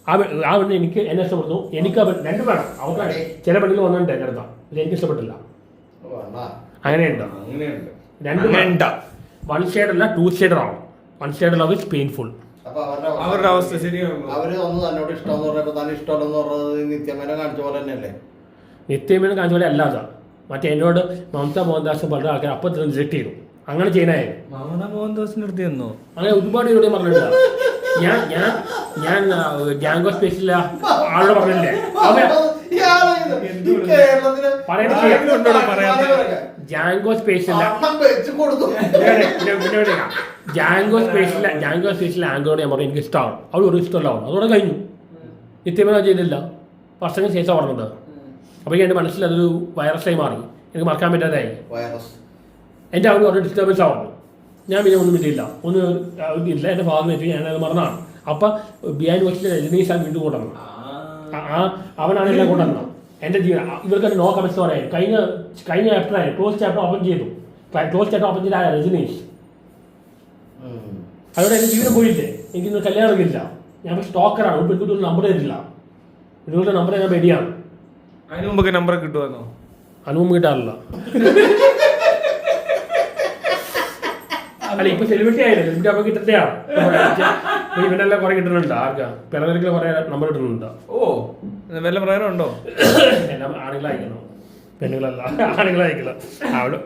ആ പെണ്ണ് എനിക്ക് എന്നെ ഇഷ്ടപ്പെടുന്നു, എനിക്ക് ആ പെണ്ണ് രണ്ടും വേണം. അവർക്ക് ചില പെണ്ണിൽ വന്നിട്ടുണ്ട് എൻ്റെ അടുത്ത, എനിക്ക് ഇഷ്ടപ്പെട്ടില്ല. അങ്ങനെയുണ്ടോ? രണ്ടും വൺ സൈഡ് അല്ല, ടു സൈഡ് ആവും. One side love is painful. അവരുടെ അവസ്ഥ ശരിയാണ്. അവര് ഒന്ന് തന്നോട് ഇഷ്ടം പറഞ്ഞപ്പോ തന്നെ ഇഷ്ടമല്ലെന്ന് പറഞ്ഞത് നിത്യമേനെ കാണിച്ച പോലെ തന്നെയല്ലേ? നിത്യമേനെ കാണിച്ച പോലെ അല്ലാതെ മറ്റേ എന്നോട് മമതാ മോഹൻദാസ് പറഞ്ഞ ആൾക്കാർ അപ്പം തന്നെ റിജക്ട് ചെയ്തു. അങ്ങനെ ചെയ്യാനായിരുന്നു. മമതാ മോഹൻദാസിന്റെ അടുത്ത് ചെന്നോ? അങ്ങനെ ഒരുപാട് പേരോട് പറഞ്ഞിട്ടില്ല. ഞാൻ ജാങ്കോ സ്പേസിലെ ആളോട് പറഞ്ഞില്ലേ, ജാങ്കോ സ്പേസിലെ ആങ്കറോട് ഞാൻ പറഞ്ഞു എനിക്ക് ഇഷ്ടമാണ്, അവൾ ഒരു ഇഷ്ടമല്ല, അതോടെ കഴിഞ്ഞു. നിത്യമേന ചെയ്തില്ല, വർഷങ്ങൾക്ക് ശേഷം പറഞ്ഞത്. അപ്പോൾ എൻ്റെ മനസ്സിൽ അതൊരു വൈറസായി മാറി, എനിക്ക് മറക്കാൻ പറ്റാതായി. എൻ്റെ അവർ ഒരു ഡിസ്റ്റർബൻസ് ആവുന്നു. ഞാൻ പിന്നെ ഒന്നും പറ്റിയില്ല, ഒന്നും ഇല്ല. എൻ്റെ ഭാഗം വെച്ച് ഞാനത് മറന്നാണ്. അപ്പം ബിയാൻ വച്ചിലെ രജനീഷ് വീണ്ടും കൊണ്ടുവന്നു. അവനാണ് എല്ലാം കൊണ്ടുവന്നത്. എൻ്റെ ജീവൻ ഇവർക്ക് നോ കമൻസ് പറയാൻ കഴിഞ്ഞ ചാപ്റ്ററായി ക്ലോസ് ചാപ്റ്റർ ഓപ്പൺ ചെയ്തു. ക്ലോസ് ചാപ്റ്റർ ഓപ്പൺ ചെയ്ത രജനീഷ്. അതോടെ എൻ്റെ ജീവനം പോയില്ലേ, എനിക്കിന്ന് കല്യാണം ഇല്ല. ഞാൻ സ്റ്റോക്കറാണ്, ഒരു പെൺകുട്ടികളുടെ നമ്പർ തരില്ല. പെൺകുട്ടിയുടെ നമ്പർ ഞാൻ പേടിയാണ്. അതിന് മുമ്പൊക്കെ നമ്പർ കിട്ടുമായിരുന്നോ? അനുഭവം കിട്ടാറില്ല. അല്ല ഇപ്പൊ സെലിബ്രിറ്റി ആയില്ലേ, സെലിബ്രിറ്റി അപ്പൊ കിട്ടത്തെയാണ്. ഇവനെല്ലാം കുറെ കിട്ടുന്നുണ്ട്. ആർക്കാ പിറവിലേക്ക് കുറെ നമ്പർ കിട്ടുന്നുണ്ട്. ഓ വല്ല പ്രകാരം ഉണ്ടോ? എല്ലാം ആണുങ്ങളയക്കണം, പെണ്ണുങ്ങളല്ല, ആണുങ്ങളയക്കില്ല. അവിടെ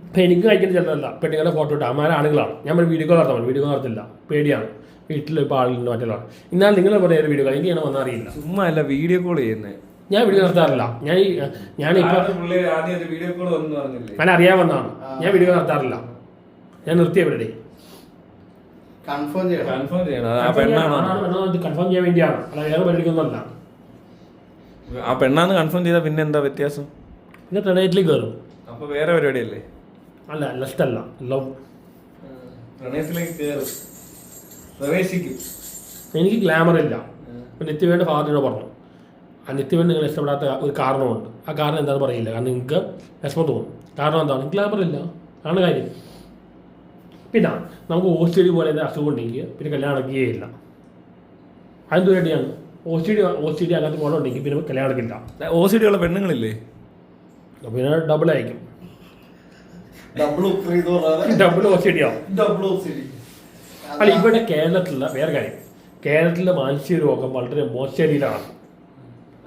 ഇപ്പം എനിക്ക് അയക്കുന്ന ചിലതല്ല, പെണ്ണുങ്ങളുടെ ഫോട്ടോ ഇട്ട് അമ്മാരെ ആണുങ്ങളാണ്. ഞാൻ വീഡിയോ കോൾ നടത്താൻ വീഡിയോ കോൾ നടത്തില്ല, പേടിയാണ്. വീട്ടിൽ ഇപ്പോൾ ആളുണ്ട് മറ്റുള്ളതാണ്. എന്നാൽ നിങ്ങൾ പറയുന്ന ഒരു വീഡിയോ കോൾ എനിക്ക് ചെയ്യണം വന്നാൽ അറിയില്ല. ചുമ്മാ അല്ല വീഡിയോ കോൾ ചെയ്യുന്നത്. ഞാൻ വീഡിയോ നടത്താറില്ല. ഞാനിപ്പോൾ ഞാൻ അറിയാമെന്നാണ്, ഞാൻ വീഡിയോ നടത്താറില്ല. ഞാൻ നിർത്തിയ ഇവിടെ കൺഫേം ചെയ്യണം. കൺഫേം ചെയ്യാൻ വേണ്ടിയാണ്, അല്ല വേറെ പരിഗണിക്കുന്നല്ല. ആ പെണ്ണാന്ന് കൺഫേം ചെയ്താൽ പിന്നെ എന്താ വ്യത്യാസം? പിന്നെ പ്രണയത്തിലേക്ക് കയറും. അപ്പൊ വേറെ പരിപാടിയല്ലേ? അല്ല ലസ്റ്റ് അല്ല, ലവ്. പ്രണയത്തിലേക്ക് കയറും, പ്രവേശിക്കും. എനിക്ക് ഗ്ലാമർ ഇല്ല. നിത്യവേണ്ട ഫാദറിനോട് പറഞ്ഞു, ആ നിത്യവേണ്ട നിങ്ങൾ ഇഷ്ടപ്പെടാത്ത ഒരു കാരണമുണ്ട്. ആ കാരണം എന്താണെന്ന് പറയില്ല, കാരണം നിങ്ങൾക്ക് വിഷമം തോന്നും. കാരണം എന്താണ്? ഗ്ലാമർ ഇല്ല, ആണ് കാര്യം. പിന്നെ നമുക്ക് OCD പോലെ എന്താ അസുഖം ഉണ്ടെങ്കിൽ പിന്നെ കല്യാണം നടക്കുകയില്ല. അതെന്ത് വേണ്ടിയാണ്? OCD അങ്ങനത്തെ പോലെ ഉണ്ടെങ്കിൽ പിന്നെ കല്യാണം നടക്കില്ല. OCD ഉള്ള പെണ്ണുങ്ങളില്ലേ? പിന്നെ ഡബിൾ ആയിരിക്കും, ഡബിൾ OCD ആവും. അല്ല ഇവിടെ കേരളത്തിലുള്ള വേറെ കാര്യം, കേരളത്തിലെ മാനസിക രോഗം വളരെ മോശം രീതിയിലാണ്.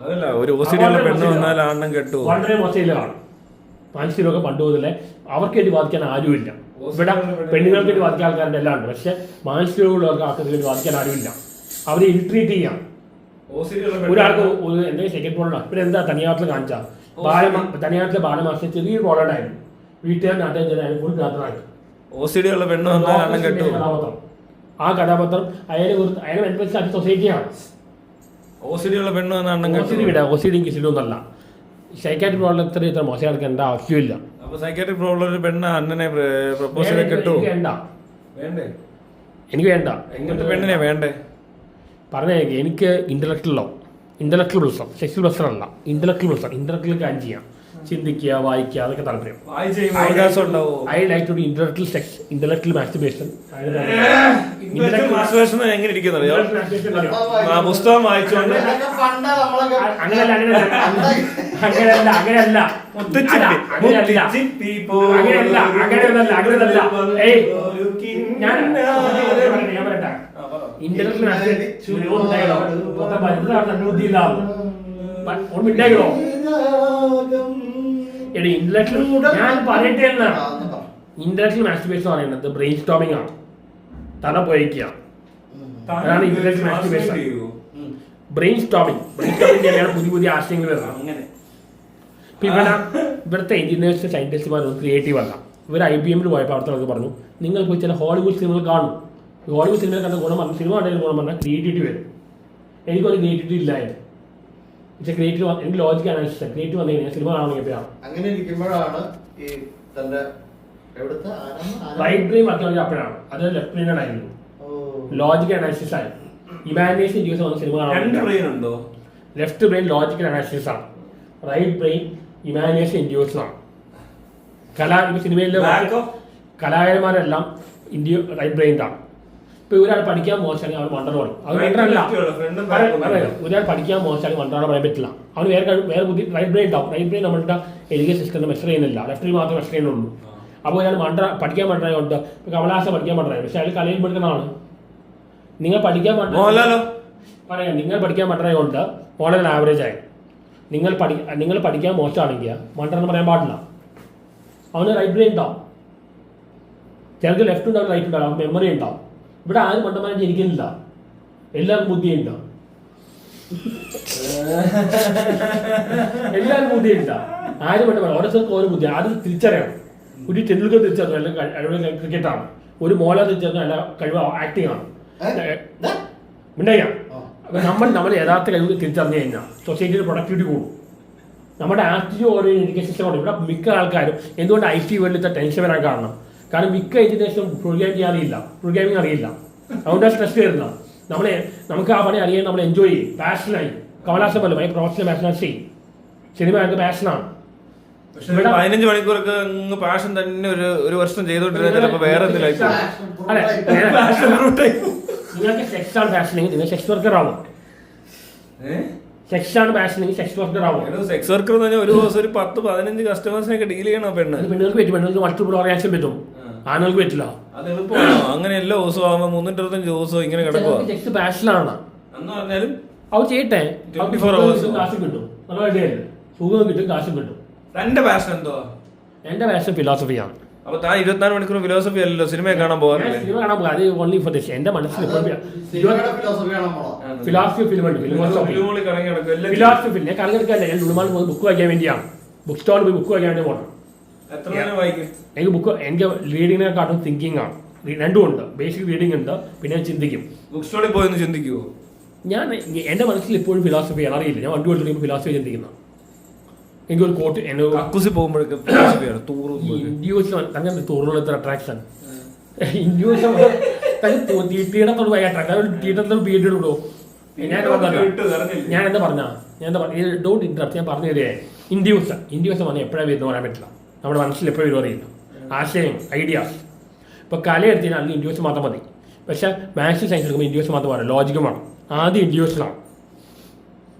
അതല്ല, ഒരു OCD ഉള്ള പെണ്ണ് വന്നാൽ ആണ്ണം കെട്ടു, വളരെ മോശം രീതിയിലാണ് മാനസിക രോഗം. പണ്ട് മുതലേ അവർക്ക് വേണ്ടി ബാധിക്കാൻ ആരുമില്ല. ഇവിടെ പെണ്ണുങ്ങൾക്ക് വേണ്ടി ബാധിക്കാൻ ആൾക്കാരുടെ എല്ലാം ഉണ്ട്, പക്ഷെ മാനസിക രോഗമുള്ളവർക്ക് ആൾക്കാർക്ക് വേണ്ടി ബാധിക്കാൻ ആരുമില്ല. അവരെ ഇൻട്രീറ്റ് ചെയ്യാം. ഒരാൾക്ക് എന്തെങ്കിലും സെക്കൻഡ് പ്രോബ്ലം പിന്നെ എന്താ തനിയാട്ടിൽ കാണിച്ചാൽ തനിയാട്ടിലെ ബാലമാസത്തിൽ ചെറിയൊരു പ്രോബ്ലം ആയിരുന്നു. വീട്ടുകാർ നാട്ടുകാർ ചെയ്താൽ ഫുൾ പ്രാർത്ഥനയായി. OCD ഉള്ള പെണ്ണ് വന്നാൽ ആണ്ണം കെട്ടു. ആ കഥാപാത്രം അയാളെ മനസ്സിലാക്കിയ സൊസൈറ്റിയാണ്. OCD ഉള്ള പെണ്ണ് വന്നാൽ ആണ്ണം കെട്ടു. OCD ഒന്നല്ല, സൈക്കാട്രി പ്രോബ്ലം ഇത്ര മോശം എടുക്കേണ്ട ആവശ്യമില്ല. അപ്പൊ സൈക്കാട്രിക് പ്രോബ്ലം ഒരു പെണ്ണ് അണ്ണനെ പ്രപ്പോസ് ചെയ്ത് കെട്ടു. വേണ്ടേ? എനിക്ക് വേണ്ട. എങ്ങനത്തെ പെണ്ണിനെ വേണ്ടേ? പറഞ്ഞ എനിക്ക് ഇന്റലക്ച്വൽ പ്ലസ് സെക്സ്വൽ പ്ലസ് അല്ല, ഇന്റലക്ച്വൽ പ്ലസ്. ഇന്റലക്ച്വൽ കാര്യം ചെയ്യാം. ചിന്തിക്കുക, വായിക്കുക, അതൊക്കെ താല്പര്യം. I like to do intellectual masturbation. എങ്ങനെ ഇരിക്കുന്നറിയോ? പുസ്തകം വായിച്ചുകൊണ്ട് അങ്ങനെയല്ല ഇന്റലക്ച്വൽ ഞാൻ പറയട്ടെ എന്നാണ്. ഇന്റലക്ച്വൽ മാസ്റ്റുർബേഷൻ എന്ന് പറയുന്നത് ബ്രെയിൻ സ്റ്റോമിംഗ് ആണ്, തല പോയിക്കുക. അതാണ് ഇന്റലക്ച്വൽ മാസ്റ്റുർബേഷൻ. ബ്രെയിൻ സ്റ്റോമിംഗ് തന്നെയാണ് പുതിയ ആശയങ്ങൾ വരുന്നത്. ഇപ്പൊ ഇവിടുത്തെ എഞ്ചിനീയേഴ്സ് സയന്റിസ്റ്റുമാരൊന്നും ക്രിയേറ്റീവ് അല്ല. ഇവർ IBM പോയപ്പോൾ അവിടുത്തെ പറഞ്ഞു, നിങ്ങൾ പോയി ചില ഹോളിവുഡ് സിനിമകൾ കാണും. ഹോളിവുഡ് സിനിമ കണ്ട ഗുണം പറഞ്ഞു, സിനിമ കണ്ടെങ്കിൽ ഗുണം പറഞ്ഞാൽ ക്രിയേറ്റിവിറ്റി വരും. എനിക്കൊരു ക്രിയേറ്റിവിറ്റി ഇല്ലായിരുന്നു. പക്ഷേ ക്രിയേറ്റീവ് എനിക്ക് ലോജിക് അനാലിസിസ് ക്രിയേറ്റീവ് വന്നു കഴിഞ്ഞാൽ സിനിമ കാണണമെങ്കിൽ അങ്ങനെ ഇരിക്കുമ്പോഴാണ് ഈ തന്റെ റൈറ്റ് ബ്രെയിൻ വർക്ക് അപ്പോഴാണ്. അത് ലെഫ്റ്റ് ബ്രെയിൻ ആയിരുന്നു. ലോജിക് അനാലിസിസ് ആയി ഇമാജിനേഷൻ ഇൻഡ്യൂസ് വന്ന സിനിമ കാണാൻ. ലെഫ്റ്റ് ബ്രെയിൻ ലോജിക്കൽ അനാലിസിസ് ആണ്, റൈറ്റ് ബ്രെയിൻ ഇമാജിനേഷൻ ഇൻഡ്യൂസ് ആണ്. സിനിമയിലെ കലാകാരന്മാരെല്ലാം റൈറ്റ് ബ്രെയിൻഡാണ്. ഇപ്പൊ ഒരാൾ പഠിക്കാൻ മോശമാണ് അവൻ മണ്ടർ പറയും. അത് മണ്ടറല്ല. ഒരാൾ പഠിക്കാൻ മോശമാണ് മണ്ടറാണ് പറയാൻ പറ്റില്ല. അവന് വേറെ ബുദ്ധി റൈറ്റ് ബ്രെയിൻ ഉണ്ടാവും. റൈറ്റ് ബ്രെയിൻ നമ്മളുടെ എഡ്യൂക്കേഷൻ സിസ്റ്റം മെഷർ ചെയ്യുന്നില്ല, ലെഫ്റ്റ് ബ്രെയിൻ മാത്രമേ മെഷർ ചെയ്യുന്നുള്ളൂ. അപ്പോൾ ഒരാൾ പഠിക്കാൻ മണ്ടറായുണ്ട്. ഇപ്പൊ കമലഹാസൻ പഠിക്കാൻ മണ്ടറായി, പക്ഷെ അയാൾ കലയിൽ പഠിക്കുന്നതാണ്. നിങ്ങൾ പഠിക്കാൻ പറയാം, നിങ്ങൾ പഠിക്കാൻ മണ്ടറായുണ്ട് മോഡൽ ആവറേജ് ആയി. നിങ്ങൾ പഠിക്കാൻ മോശമാണെങ്കിൽ മണ്ടറെന്ന് പറയാൻ പാടില്ല. അവന് റൈറ്റ് ബ്രെയിൻ ഉണ്ടാവും, ചിലർക്ക് ലെഫ്റ്റ് ഉണ്ടാവും, റൈറ്റ് ഉണ്ടാവും, മെമ്മറി ഉണ്ടാവും. ഇവിടെ ആരും മണ്ടന്മാരെ ജനിക്കുന്നില്ല, എല്ലാവർക്കും ബുദ്ധിയുണ്ട്. എല്ലാവർക്കും ബുദ്ധിയുണ്ട്. ആരും മണ്ടന്മാർ ഓരോരുത്തർക്കും ഓരോ ബുദ്ധി. ആദ്യം തിരിച്ചറിയണം. ഒരു ടെണ്ടുൽക്കർ തിരിച്ചറിഞ്ഞു നല്ല കഴിവ് ക്രിക്കറ്റാണ്, ഒരു മോഹൻലാൽ തിരിച്ചറിഞ്ഞു നല്ല കഴിവ് ആക്ടിംഗ് ആണ്. മിണ്ടായിക്കാം. നമ്മൾ യഥാർത്ഥ കഴിവ് തിരിച്ചറിഞ്ഞു കഴിഞ്ഞാൽ സൊസൈറ്റിയുടെ പ്രൊഡക്ടിവിറ്റി കൂടും. നമ്മുടെ ആക്റ്റീവ് ഓരോ എഡ്യൂക്കേഷൻ സിസ്റ്റം ഇവിടെ മിക്ക ആൾക്കാരും എന്തുകൊണ്ട് IT വേൾഡിലത്തെ ടെൻഷൻ വരാൻ കാരണം മിക്ക എഡ്യൂക്കേഷനും പ്രോഗ്രാമിംഗ് അറിയില്ല. അതുകൊണ്ടാണ് സ്ട്രെസ് വരുന്നത്. നമുക്ക് ആ പണി അറിയാൻ നമ്മൾ എൻജോയ് ചെയ്യും, പാഷനായി. കമലഹാസൻ പോലെ പ്രൊഫഷണൽ മാത്തമാറ്റിക്സ് ചെയ്യും. സിനിമ എനിക്ക് പാഷനാണ്. 15 മണിക്കൂറൊക്കെ പാഷൻ തന്നെ ഒരു വർഷം ചെയ്തോണ്ടിരുന്ന ചിലപ്പോൾ വേറെ എന്തെങ്കിലും. അല്ലെ, നിങ്ങൾക്ക് സെക്സ് ആണ് പാഷനെങ്കിൽ നിങ്ങൾ സെക്സ് വർക്കർ ആവും. സെക്സ് ആണ് പാഷനെങ്കിൽ സെക്സ് വർക്കർ ആവും. സെക്സ് വർക്കർ എന്ന് പറഞ്ഞാൽ ഒരു ദിവസം ഒരു 10-15 കസ്റ്റമേഴ്സിനൊക്കെ ഡീൽ ചെയ്യണം. പെണ്ണുങ്ങൾക്ക് പറ്റും, പെണ്ണുങ്ങൾക്ക് മൾട്ടിപ്പിൾ ഓർഗാനിസം പറ്റും, ആണുങ്ങൾക്ക് പറ്റില്ല. അത് എളുപ്പമാണോ? അങ്ങനെ എല്ലാ ദിവസവും ആകുമ്പോൾ 325 ദിവസം ഇങ്ങനെ കിടക്കുക. സെക്സ് പാഷനാണ് എന്ന് പറഞ്ഞാലും അവ ചെയ്യട്ടെ. 24 hours കാശും കിട്ടും, നല്ല ഐഡിയല്ലേ? സുഖം കിട്ടും, കാശും കിട്ടും. എന്റെ പാഷൻ എന്തോ? എന്റെ പാഷൻ ഫിലോസഫിയാണ്. അപ്പൊ താൻ 24 മണിക്കൂർ ഫിലോസഫി അല്ലല്ലോ, സിനിമ കാണാൻ പോകാറില്ല. സിനിമ കാണാൻ പോകും, അത് ഓൺലി ഫോർ ദിസ്. എന്റെ മനസ്സിൽ ഫിലോസഫി ഫിലിമുണ്ട്, ഫിലോസഫി ഫിലിം. ഞാൻ കറങ്ങിയെടുക്കാല്ല, ഞാൻ ലുളുമാൾ പോയി ബുക്ക് വായിക്കാൻ വേണ്ടിയാണ്. ബുക്ക് സ്റ്റാളിൽ പോയി ബുക്ക് വായിക്കാൻ വേണ്ടി പോകണം. എനിക്ക് റീഡിങ്ങിനെക്കാട്ടും തിങ്കിങ് ആണ്. രണ്ടും ഉണ്ട്. ബേസിക് റീഡിംഗ് ഉണ്ട്, പിന്നെ ചിന്തിക്കും. ബുക്ക് സ്റ്റാളിൽ പോയി ചിന്തിക്കുമോ? ഞാൻ എന്റെ മനസ്സിൽ ഇപ്പോഴും ഫിലോസഫിയാണ്, അറിയില്ല. ഞാൻ വണ്ടി കൊടുത്തിട്ട് ഫിലോസഫി ചിന്തിക്കുന്ന എനിക്കൊരു കോട്ട് പോകുമ്പോഴൊക്കെ അങ്ങനെ തോറുള്ളത്ര അട്രാക്ഷൻ ഇൻഡ്യൂഷൻ തീട്ടത്തോട് പോയി അട്രാക്ട് തീട്ടത്തോട് പീഡിയിടുള്ളൂ. ഞാൻ എന്താ പറഞ്ഞ ഡോണ്ട് ഇൻട്രപ്റ്റ്. ഞാൻ പറഞ്ഞു തരികയെ ഇൻഡ്യൂഷൻ പറഞ്ഞാൽ എപ്പോഴാണ് വരുന്നത് പറയാൻ പറ്റില്ല. നമ്മുടെ മനസ്സിൽ എപ്പോഴും വരും അറിയില്ല. ആശയം, ഐഡിയാസ്. ഇപ്പോൾ കല എടുത്തതിനാൽ അല്ലെങ്കിൽ ഇൻഡ്യൂഷൻ മാത്രം മതി. പക്ഷേ മാത്സ് സയൻസ് എടുക്കുമ്പോൾ ഇൻഡ്യൂഷൻ മാത്രം വേണം, ലോജിക്കും വേണം. ആദ്യം ഇൻഡ്യൂഷനാണ്.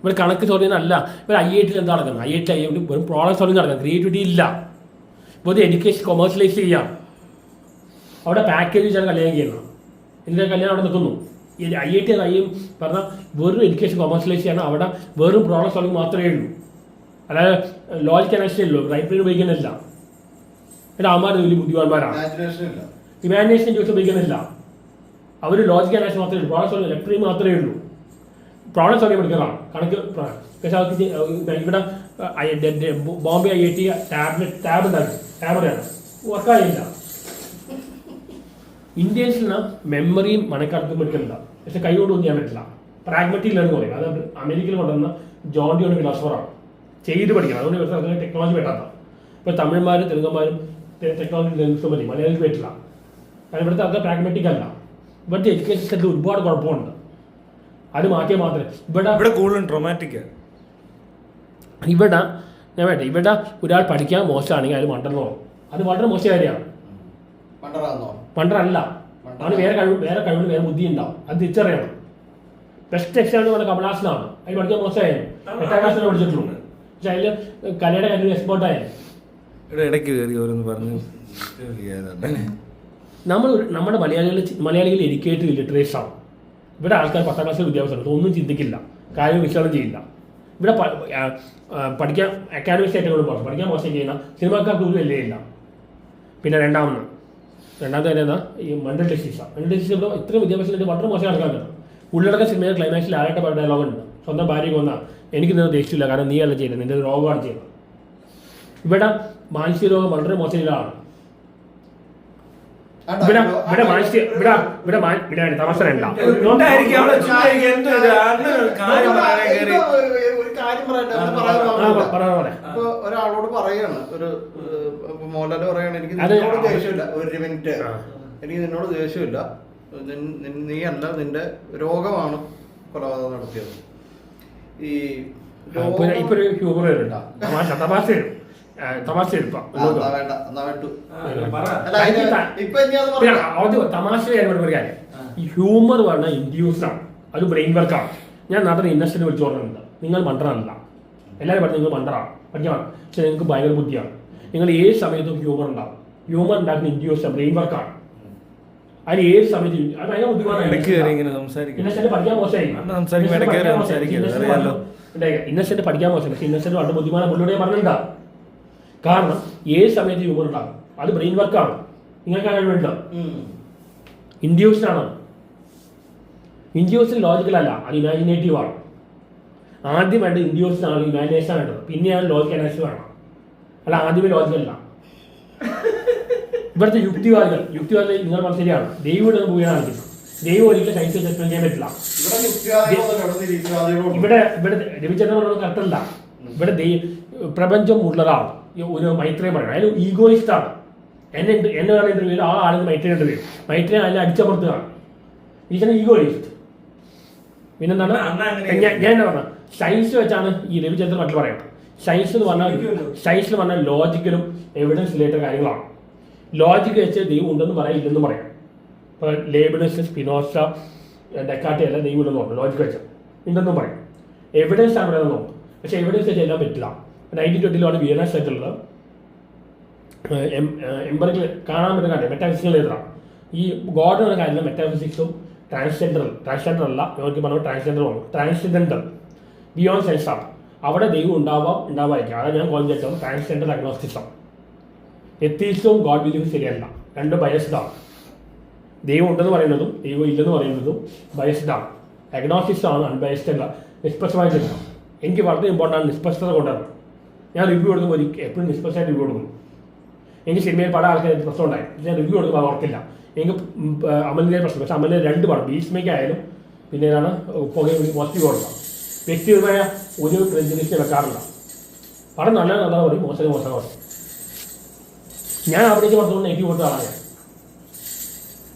ഇവിടെ കണക്ക് സോൾവിങ് അല്ല. ഇവിടെ IIT എന്താ നടക്കുന്നത്? IIT വെറും പ്രോബ്ലം സോൾവിങ് നടക്കുന്നത്, ക്രിയേറ്റിവിറ്റി ഇല്ല. ഇപ്പോൾ എഡ്യൂക്കേഷൻ കൊമേഴ്സ്യലൈസ് ചെയ്യാം. അവിടെ പാക്കേജ് വെച്ചാൽ കല്യാണം ചെയ്യണം. ഇതിൻ്റെ കല്യാണം അവിടെ നിൽക്കുന്നു. IIT പറഞ്ഞാൽ വെറും എഡ്യൂക്കേഷൻ കൊമേഴ്സ്യലൈസ് ചെയ്യണം. അവിടെ വെറും പ്രോബ്ലം സോൾവിങ് മാത്രമേ ഉള്ളൂ, അല്ലാതെ ലോജിക് അനാലിസിസ് ഉള്ളൂ. റൈറ്റ് ബ്രെയിൻ ഉപയോഗിക്കുന്നില്ല. ഇവിടെ അവന്മാർ വലിയ ബുദ്ധിമാന്മാരാണ്. ഇമാജിനേഷൻ ഇൻഡ്യൂസ് ഉപയോഗിക്കുന്നില്ല. അവർ ലോജിക് അനാലിസിസ് മാത്രമേ ഉള്ളൂ, പ്രോബ്ലം സോൾവിങ് ലെഫ്റ്റ് ബ്രെയിൻ മാത്രമേ ഉള്ളൂ. പ്രോബ്ലം സോൾവ് പഠിക്കുന്നതാണ് കണക്ക്. പക്ഷെ അവർക്ക് ഇവിടെ ബോംബെ IIT ടാബ് ഉണ്ടാക്കി, ടാബിലാണ് വർക്കായില്ല. ഇന്ത്യൻസിന് മെമ്മറിയും മനക്കടത്തും പഠിക്കുന്നില്ല, പക്ഷെ കൈ കൊണ്ടൊന്നും ചെയ്യാൻ പറ്റില്ല. പ്രാഗ്മാറ്റിക് ലേണിംഗ് പറയും. അത് അമേരിക്കയിൽ കൊണ്ടുവന്ന ജോൺ ഡി ഫിലോസഫറാണ്. ചെയ്ത് പഠിക്കണം. അതുകൊണ്ട് ഇവർക്ക് ടെക്നോളജി പറ്റാത്ത. ഇപ്പോൾ തമിഴന്മാരും തെലുങ്കന്മാരും ടെക്നോളജി ലേണിംഗ് മതി, മലയാളിക്ക് പറ്റില്ല. കാരണം ഇവിടുത്തെ അത് പ്രാഗ്മാറ്റിക് അല്ല. ഇവിടുത്തെ എഡ്യൂക്കേഷൻ സിസ്റ്റത്തിൽ ഒരുപാട് കുഴപ്പമുണ്ട്. അത് മാറ്റിയാൽ മാത്രമേ ഇവിടെ കൂടുതലും ട്രോമാറ്റിക്. ഇവിടെ ഞാൻ വേട്ടെ ഇവിടെ ഒരാൾ പഠിക്കാൻ മോശമാണെങ്കിൽ അത് മണ്ടൻ എന്ന് പറയും. അത് വളരെ മോശം കാര്യമാണ്. മണ്ടറല്ല, അവന് വേറെ കഴിവിന് വേറെ ബുദ്ധി ഉണ്ടാവും. അത് തിരിച്ചറിയണം. ബെസ്റ്റ് എക്സാമ്പിൾ പറഞ്ഞ കമലാസനാണ്. അതിന് പഠിക്കാൻ മോശമായിരുന്നു, 8ാം ക്ലാസ്സിലാണ് പഠിച്ചിട്ടുള്ളൂ. പക്ഷെ അതിൽ കലയുടെ കാര്യത്തിൽ എക്സ്പേർട്ടായിരുന്നു. ഇടയ്ക്ക് കയറി ഓരോന്ന് പറഞ്ഞു. നമ്മുടെ മലയാളികൾ എഡ്യൂക്കേറ്റഡ് ലിറ്ററേച്ചർ ആണ്. ഇവിടെ ആൾക്കാർ 10ാം ക്ലാസ്സിൽ വിദ്യാഭ്യാസം ഒന്നും ചിന്തിക്കില്ല, കാര്യം വിശകലനം ചെയ്യില്ല. ഇവിടെ പഠിക്കാൻ അക്കാഡമിക് സ്റ്റേറ്റുകളും പോകും, പഠിക്കാൻ മോശം ചെയ്യുന്ന സിനിമാക്കാർക്ക് ഒരു വിലയില്ല. പിന്നെ രണ്ടാമത്തെ എന്താ ഈ മെൻ്റൽ ഡിസീസാണ്. മെൻ്റൽ ഡിസീസ് ഇവിടെ ഇത്രയും വിദ്യാഭ്യാസത്തിൽ വളരെ മോശം ആൾക്കാരുണ്ട്. ഉള്ളടക്കം സിനിമയുടെ ക്ലൈമാക്സിൽ ആകട്ടെ ഡയലോഗുണ്ട്, സ്വന്തം ഭാര്യയ്ക്ക് വന്നാൽ എനിക്ക് നിന്നെ ദേഷ്യമില്ല, കാരണം നീ അല്ല ചെയ്യുന്നത്, നിന്റെ രോഗമാണ് ചെയ്യുന്നത്. ഇവിടെ മാനസിക രോഗം വളരെ മോശം ഇതാണ്. തമാശ ഒരാളോട് പറയാണ്, ഒരു മോഹൻലാൽ പറയാണ്, എനിക്ക് നിന്നോട് ദേഷ്യമില്ല, ഒരു മിനിറ്റ്, എനിക്ക് നിന്നോട് ദേഷ്യമില്ല, നീ അല്ല, നിന്റെ രോഗമാണ് കൊലപാതകം നടത്തിയത്. ഈ ഇപ്പൊ ഒരു ഹ്യൂമർ വരുന്നുണ്ടോ? തമാശ കാര്യം, ഈ ഹ്യൂമർ പറഞ്ഞ ഇൻഡ്യൂസ് ആണ്, അത് ബ്രെയിൻ വർക്കാണ്. ഞാൻ നടന്ന ഇന്നസെന്റ് വിളിച്ചു പറഞ്ഞിട്ടുണ്ട്, നിങ്ങൾ മണ്ടറല്ല. എല്ലാവരും പറഞ്ഞു നിങ്ങൾ മണ്ടറാണ്, പഠിക്കണം, പക്ഷെ നിങ്ങൾക്ക് ഭയങ്കര ബുദ്ധിയാണ്. നിങ്ങൾ ഏത് സമയത്തും ഹ്യൂമർ ഉണ്ടാവും. ഹ്യൂമർ ഉണ്ടാക്കുന്ന ഇൻഡ്യൂസ് ബ്രെയിൻ വർക്കാണ്. അതിന് ഏത് സമയത്ത് അത് ഭയങ്കര ബുദ്ധിമുട്ടാണ്. ഇന്നസെന്റ് പഠിക്കാൻ മോശമായി, ഇന്നസെന്റ് പഠിക്കാൻ മോശം, പക്ഷെ ഇന്നസെന്റ് വളരെ ബുദ്ധിമാന പുള്ളിയോടെ പറഞ്ഞിട്ടുണ്ടാ. കാരണം ഏത് സമയത്ത് ഹ്യൂമർ ഉണ്ടാകും, അത് ബ്രെയിൻ വർക്കാണ്. നിങ്ങൾക്ക് കഴിവുണ്ട്, ഇൻഡ്യൂസ്ഡാണ്. ഇൻഡ്യൂസിൽ ലോജിക്കലല്ല, അത് ഇമാജിനേറ്റീവ് ആണ്. ആദ്യം വേണ്ടത് ഇൻഡ്യൂസിനാണ്, ഇമാജിനേഷൻ വേണ്ടത്, പിന്നെയാണ് ലോജിക്കൽ അനാലിസിസ് വേണം. അല്ല ആദ്യമേ ലോജിക്കലല്ല. ഇവിടുത്തെ യുക്തിവാദികൾ നിങ്ങൾ പറഞ്ഞ ശരിയാണ്, ദൈവം പോവുകയാണ് കാണിക്കുന്നത്. ദൈവം ഒരിക്കലും സയൻസ് എക്സ്പ്ലെയിൻ ചെയ്യാൻ പറ്റില്ല. ഇവിടെ രവിചന്ദ്രൻ പറഞ്ഞത് കറക്റ്റല്ല. ഇവിടെ പ്രപഞ്ചം ഉള്ളതാണ്. ഒരു മൈത്രേയം പറയണം, അതിൽ ഈഗോയിസ്റ്റാണ്. എന്നെ പറയുന്ന ഇന്റർവ്യൂവിൽ ആ ആളുകൾ മൈത്രേയ ഇന്റർവ്യൂ, മൈത്രേയ അതിൽ അടിച്ചമർത്തുകയാണ്. ഈശ്വരൻ ഈഗോയിസ്റ്റ്. പിന്നെന്താണ് ഞാൻ എന്താ പറഞ്ഞത്, സയൻസ് വെച്ചാണ് ഈ രവിചന്ദ്രൻ മറ്റുള്ള പറയുന്നത്. സയൻസിൽ പറഞ്ഞാൽ ലോജിക്കലും എവിഡൻസ് റിലേറ്റഡ് കാര്യങ്ങളാണ്. ലോജിക്ക് വെച്ച് ദൈവം ഉണ്ടെന്ന് പറയാം, ഇല്ലെന്ന് പറയാം. ഇപ്പോൾ ലേബിനസ്, സ്പിനോസ, ഡെക്കാർട്ട് എല്ലാം ദൈവം ഉണ്ടെന്ന് പറഞ്ഞു, ലോജിക്ക് വെച്ച് ഉണ്ടെന്നും പറയും. എവിഡൻസ് ആണ് ഇവിടെ നോക്കും, പക്ഷെ എവിഡൻസ് വെച്ച് എല്ലാം പറ്റില്ല. 1920 വിയന്ന സെറ്റിലുള്ള എംബറിൽ കാണാൻ പറ്റുന്ന കാര്യം മെറ്റാഫിസിക്കൽ എഴുതണം. ഈ ഗോഡ് എന്ന കാര്യം മെറ്റാഫിസിക്സും ട്രാൻസ്ജെൻഡർ അല്ല, ഇവർക്ക് പറഞ്ഞ ട്രാൻസ്ജെൻഡർ ബിയോണ്ട് സെൻസാണ്. അവിടെ ദൈവം ഉണ്ടാവാതിരിക്കും. അതാണ് ഞാൻ കോൺസെപ്റ്റും ട്രാൻസ്ജെൻഡർ അഗ്നോസ്റ്റിസം. എത്തീസവും ഗോഡ് ബിലീവും ശരിയല്ല, രണ്ട് ബയസ്ഡാണ്. ദൈവം ഉണ്ടെന്ന് പറയുന്നതും ദൈവം ഇല്ലെന്ന് പറയുന്നതും ബയസ്ഡാണ്. അഗ്നോസ്റ്റിക്സാണ് അൺബയസ്ഡ് അല്ല, നിഷ്പക്ഷമായിട്ടില്ല. എനിക്ക് വളരെ ഇമ്പോർട്ടൻ്റ് നിഷ്പക്ഷത കൊണ്ടാണ്. ഞാൻ റിവ്യൂ കൊടുക്കുമ്പോൾ എപ്പോഴും നിഷ്പക്ഷമായിട്ട് റിവ്യൂ കൊടുക്കും. എനിക്ക് സിനിമയിൽ പല ആൾക്കാർ പ്രശ്നം ഉണ്ടായി, ഞാൻ റിവ്യൂ കൊടുക്കുമ്പോൾ ഓർക്കില്ല. എനിക്ക് അമലിൻ്റെ പ്രശ്നം, പക്ഷേ അമലിൻ്റെ 2 പടം ബീസ്മേക്ക് ആയാലും പിന്നെ ഏതാണ് പുകയും പോസിറ്റീവ് കൊടുക്കാം. വ്യക്തിപരമായ ഒരു പ്രജനിച്ച് വെക്കാറില്ല. പടം നല്ല പറയും, മോശം പറയും. ഞാൻ അവിടേക്ക് പറഞ്ഞുകൊണ്ട് നെഗറ്റീവ് കൊടുത്ത ആളാണ് ഞാൻ.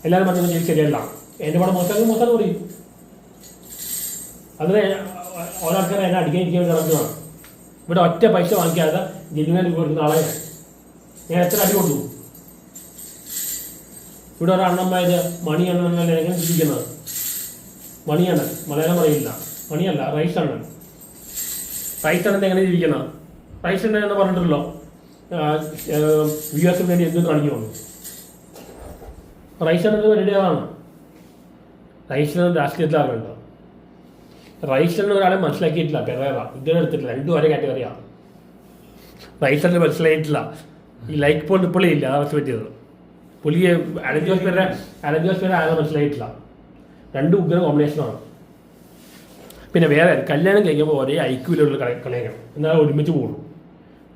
എല്ലാവരും പറഞ്ഞത് എനിക്ക് ശരിയല്ല, എൻ്റെ പടം മോശം പറയും. അതിന് ഓരോ ആൾക്കാരെ എന്നെ അടിക്കാൻ ഇരിക്കാൻ കിടക്കുന്നതാണ്. ഇവിടെ ഒറ്റ പൈസ വാങ്ങിക്കാതെ ജനുവൻ കൊടുക്കുന്ന ആളെ ഞാൻ എത്ര അടി കൊടുത്തു. ഇവിടെ ഒരു അണ്ണന്മാര് മണിയണ്ണൻ എങ്ങനെ ജീവിക്കുന്നത്? മണിയണ്ണൻ മലയാളം പറയില്ല, മണിയല്ല റൈസ് അണ്ണൻ. റൈസ് അണ്ണൻ എങ്ങനെ ജീവിക്കുന്നത്? റൈസ് അണ്ണൻ എന്ന് പറഞ്ഞിട്ടുള്ളൂ വ്യൂവേഴ്സിന് വേണ്ടി എന്ത് കാണിക്കുള്ളൂ. റൈസ് അണ്ണൻ പരിപാടിയാണ്. റൈസ് അണ്ണൻ രാഷ്ട്രീയത്തിലാകുന്നുണ്ട്. റൈസലിന് ഒരാളെ മനസ്സിലാക്കിയിട്ടില്ല, പെരേറ ഇതുവരെ എടുത്തിട്ടില്ല. 2 ഒരേ കാറ്റഗറിയാണ്. റൈസലിന് മനസ്സിലായിട്ടില്ല. ഈ ലൈക്ക് പോൾ ഇപ്പോഴേ ഇല്ല, അതാണ് പറ്റിയത്. പുള്ളിയെ അലഞ്ചോസ് പേരെ ആകെ മനസ്സിലായിട്ടില്ല. 2 ഉഗ്ര കോമ്പിനേഷനാണ്. പിന്നെ വേറെ കല്യാണം കഴിക്കുമ്പോൾ ഒരേ ഐക്യൂലുള്ള കളിക്കണം, എന്നാൽ ഒരുമിച്ച് പോകും.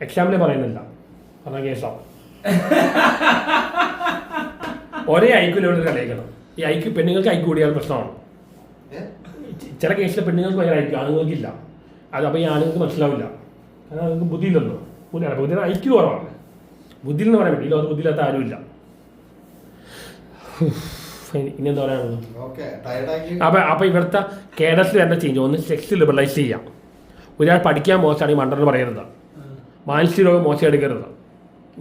എക്സാമ്പിളെ പറയുന്നില്ല, അതാണ് കേസാണ്. ഒരേ ഐക്യൂലുള്ള കളിക്കണം. ഈ ഐക്യു പെണ്ണുങ്ങൾക്ക് ഐക്യു കൂടിയാൽ പ്രശ്നമാണ്. ചില കേസിലെ പെണ്ണുങ്ങൾക്ക് ഭയങ്കര ഐക്യം, ആണുങ്ങൾക്കില്ല. അത് അപ്പോൾ ഈ ആണുങ്ങൾക്ക് മനസ്സിലാവില്ല, കാരണം അവർക്ക് ബുദ്ധിയില്ലല്ലോ. ബുദ്ധിയുടെ ഐക്യു കുറവാണ്. ബുദ്ധിയിൽ എന്ന് പറയാൻ പറ്റില്ല, അത് ബുദ്ധിയില്ലാത്ത ആരുമില്ല. ഇനി എന്താ പറയാനുള്ളത്? അപ്പോൾ ഇവിടുത്തെ കേഡസിൽ തന്നെ ചേഞ്ച് ഒന്ന് സെക്സ് ലിബറലൈസ് ചെയ്യാം. ഒരാൾ പഠിക്കാൻ മോശമാണെങ്കിൽ മണ്ടെന്ന് പറയരുത്. മാനസിക രോഗം മോശം എടുക്കരുത്.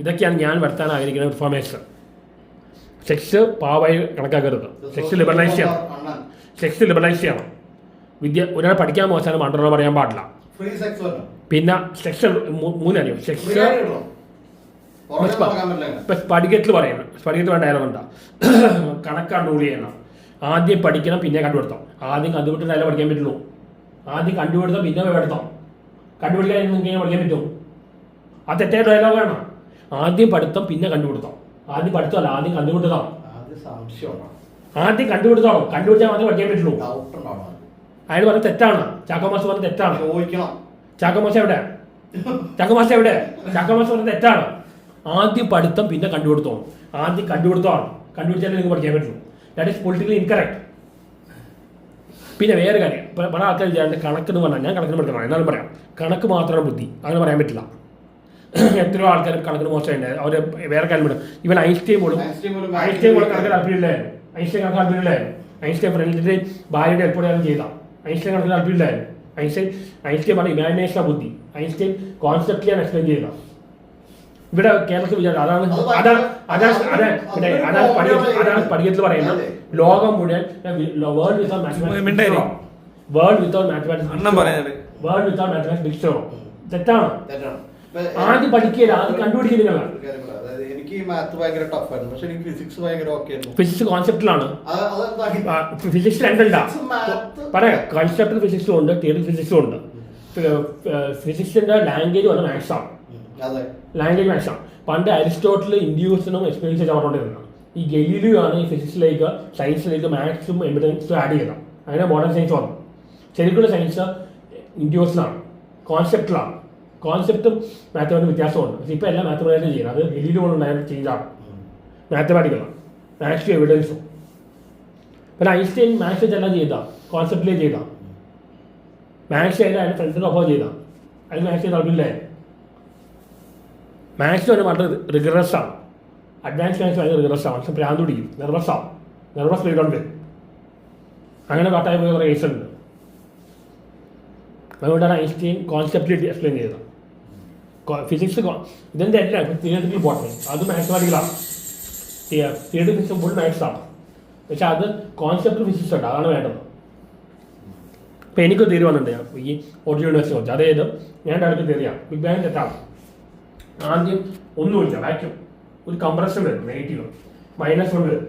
ഇതൊക്കെയാണ് ഞാൻ വരുത്താൻ ആഗ്രഹിക്കുന്ന ഇൻഫർമേഷൻ. സെക്സ് പാവായി കണക്കാക്കരുത്. സെക്സ് ലിബറലൈസ് ചെയ്യണം. സെക്സ് ലിബറലൈസ് ചെയ്യണം. ഒരാൾ പഠിക്കാൻ മോശമാണ് മണ്ടോ പറയാൻ പാടില്ല. പിന്നെ സെക്സ് 3 അറിയും. സെക്സ് സ്പടികത്തിൽ പറയണം. സ്പടികത്തിൽ വേണ്ട ഡയലോഗുണ്ട. കണക്കാണ് റൂൾ ചെയ്യണം. ആദ്യം പഠിക്കണം, പിന്നെ കണ്ടുപിടുത്തം. ആദ്യം കണ്ടുപിടുത്തം പഠിക്കാൻ പറ്റുള്ളൂ. ആദ്യം കണ്ടുപിടുത്തം, പിന്നെ പഠിത്തം. കണ്ടുപിടിക്കാൻ നിങ്ങൾക്ക് പഠിക്കാൻ പറ്റും. ആ തെറ്റായ ഡയലോഗാണ്. ആദ്യം പഠിത്തം, പിന്നെ കണ്ടുപിടുത്തം. ആദ്യം പഠിത്തമല്ല, ആദ്യം കണ്ടുപിടുത്തം. ആദ്യം കണ്ടുപിടുത്തം. കണ്ടുപിടിച്ചാൽ മാത്രമേ പഠിക്കാൻ പറ്റുള്ളൂ. അയാൾ പറഞ്ഞ തെറ്റാണ്. ചാക്കോമാസ് പറഞ്ഞ തെറ്റാണ്. ചാക്കോമാസ് എവിടെ? ചാക്കോമാസ് എവിടെ? ചാക്കോമാസ് പറഞ്ഞ തെറ്റാണ്. ആദ്യം പഠിത്തം, പിന്നെ കണ്ടുപിടുത്തം. ആദ്യം കണ്ടുപിടുത്തമാണ്. കണ്ടുപിടിച്ചാലേ നിങ്ങൾക്ക് പഠിക്കാൻ പറ്റുള്ളൂ. That is politically incorrect. പിന്നെ വേറെ കാര്യം, പല ആൾക്കാർ വിചാരിച്ച കണക്കെന്ന് പറഞ്ഞാൽ ഞാൻ കണക്കിന് പഠിക്കണം. എന്നാലും പറയാം, കണക്ക് മാത്രമാണ് ബുദ്ധി. അങ്ങനെ പറയാൻ പറ്റില്ല. എത്രയോ ആൾക്കാർ കണക്കിന് മോശമുണ്ട്. അവർ വേറെ കാര്യം വിടും. ഇവൻ ഐൻസ്റ്റൈൻ പോലും കണക്കിന് താല്പര്യമില്ലായിരുന്നു. ഐൻസ്റ്റൈൻ കണക്ക് താല്പര്യമില്ലായിരുന്നു. ഐൻസ്റ്റൈൻ ഫ്രണ്ടിൻ്റെ ഭാര്യയുടെ എപ്പോഴും ചെയ്താൽ ഐൻസ്റ്റൈൻ കണക്കിന് താല്പര്യമില്ലായിരുന്നു. ഐൻസ്റ്റൈൻ പറഞ്ഞ ഇമാജിനേഷൻ ബുദ്ധി. ഐൻസ്റ്റൈൻ കോൺസെപ്റ്റിലാണ് എക്സ്പ്ലെയിൻ ചെയ്തത്. ഇവിടെ കേരളത്തിൽ വിചാരിച്ചു അതാണ് പഠിക്കത്തിൽ പറയുന്നത്. ലോകം മുഴുവൻ world without mathematics big show. തെറ്റാണ്. ആദ്യം പഠിക്കില്ല, ആദ്യം പഠിക്കുന്നില്ല. എനിക്ക് മാത്സ് ഭയങ്കര ടഫായിരുന്നു, പക്ഷെ എനിക്ക് ഫിസിക്സ് ഭയങ്കര ഓക്കെ ആയിരുന്നു. ഫിസിക്സ് കോൺസെപ്റ്റിലാണ്. ഫിസിക്സ് രണ്ടല്ല പറയാം. കോൺസെപ്റ്റൽ ഫിസിക്സും ഉണ്ട്, തിയറി ഫിസിക്സും ഉണ്ട്. ഫിസിക്സിന്റെ ലാംഗ്വേജ് വന്ന മാത്സാണ്. ലാംഗ്വേജ് മാത്സാണ്. പണ്ട് അരിസ്റ്റോട്ടിൽ ഇൻഡ്യൂഷനും എക്സ്പീരിയൻസ് പറഞ്ഞുകൊണ്ടിരുന്നത്. ഈ ഗലീലിയോ ആണ് ഈ ഫിസിക്സിലേക്ക് സയൻസിലേക്ക് മാത്സും എവിഡൻസും ആഡ് ചെയ്തത്. അങ്ങനെ മോഡേൺ സയൻസ് വന്നു. ശരിക്കുള്ള സയൻസ് ഇൻഡ്യൂഷനാണ്, കോൺസെപ്റ്റിലാണ്. കോൺസെപ്റ്റും മാത്തമാറ്റിക്കും വ്യത്യാസമുണ്ട്. പക്ഷേ ഇപ്പോൾ എല്ലാം മാത്തമാറ്റിക്സ് ചെയ്യുന്നത്. അത് ഗലീലിയോ കൊണ്ടുണ്ടായ ചേഞ്ചാണ്. മാത്തമാറ്റിക്കലാണ്, മാത്സും എവിഡൻസും. പിന്നെ ഐൻസ്റ്റൈൻ മാത്സ് എല്ലാം ചെയ്താൽ കോൺസെപ്റ്റിലേ ചെയ്താൽ മാത്സ് ചെയ്താൽ അതിൻ്റെ ഫ്രണ്ട്സിന് ഒപ്പം ചെയ്താൽ അതിന് മാത്സ് ചെയ്ത് അറിയില്ലേ. മാത്സ് തന്നെ വളരെ റിഗ്രസ്സാണ്. അഡ്വാൻസ് മാത്സ് ഭയങ്കര റിഗ്രസ്സാണ്. പക്ഷെ ഭ്രാന്ത് പിടിക്കും, നെർവസാണ്. നെർവസ് ബ്രേക്ക്ഡൗൺ വരും. അങ്ങനെ പാട്ടായി പോയ കുറേ കേസുണ്ട്. അതുകൊണ്ടാണ് ഐൻസ്റ്റൈൻ കോൺസെപ്റ്റിൽ എക്സ്പ്ലെയിൻ ചെയ്തത്. ഫിസിക്സ് ഇതിൻ്റെ എല്ലാം തിയററ്റിക്കൽ പോട്ടെ, അത് മാത്തമാറ്റിക്കലാണ്. തിയറി ഫിസിക്സ് ഫുൾ മാത്സാണ്. പക്ഷെ അത് കോൺസെപ്റ്റ് ഫിസിക്സ് ഉണ്ട്, അതാണ് വേണ്ടത്. ഇപ്പം എനിക്ക് തിയറി വന്നിട്ടുണ്ട് ഈ ഓട്ടോ യൂണിവേഴ്സിറ്റി വെച്ച്. അതായത് ഞാൻ ഡയറക്റ്റ് തിയറിയാണ്. ബിഗ് ബാങ് തെറ്റാണ്. ആദ്യം ഒന്നുമില്ല, വാക്യൂം. ഒരു കംപ്രഷൻ വരും, നെഗറ്റീവ് -1 വരും.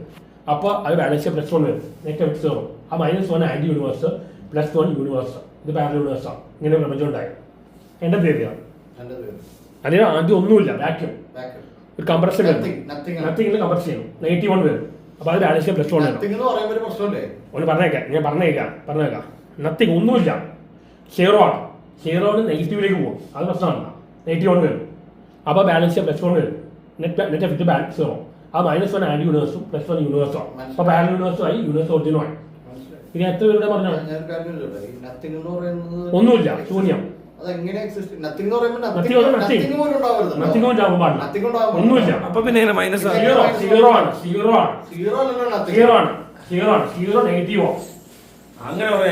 അപ്പോൾ അത് ബാലൻസ് +1 വരും, നെറ്റ് സീറോ. ആ -1 ആൻറ്റി യൂണിവേഴ്സ്, +1 യൂണിവേഴ്സ്. ഇത് പാരലൽ യൂണിവേഴ്സാണ്. ഇങ്ങനെ പ്രപഞ്ചം ഉണ്ടായി. എൻ്റെ തിയറിയാണ്. അതിന് ആദ്യം ഒന്നുമില്ല, വാക്യൂം. ഒരു കംപ്രഷൻ വരും, നത്തിങ്ങിൽ കംപ്രസ് ചെയ്യണം, -1 വരും. അപ്പോൾ അത് ബാലൻസ് +1 വരും. ഒന്ന് പറഞ്ഞേക്കാം. നത്തിങ് ഒന്നുമില്ല, സീറോ ആണ്. സീറോന് നെഗറ്റീവിലേക്ക് പോകും, അത് പ്രശ്നമല്ല. -1 വരും. അപ്പോൾ ബാലൻസ് +1 വരും, നെറ്റ് വിത്ത് ബാലൻസ് സീറോ. ആ -1 ആൻറ്റി യൂണിവേഴ്സും +1 യൂണിവേഴ്സും. അപ്പോൾ പാരലൽ യൂണിവേഴ്സും ആയി, യൂണിവേഴ്സ് ഒറിജിനുമായി. ഇനി എത്ര പേരുടെ പറഞ്ഞോ? ഒന്നുമില്ല, ശൂന്യം. ഒന്നുമില്ല. അപ്പൊ പിന്നെ സീറോ നെഗറ്റീവോ? അങ്ങനെ പറയാ.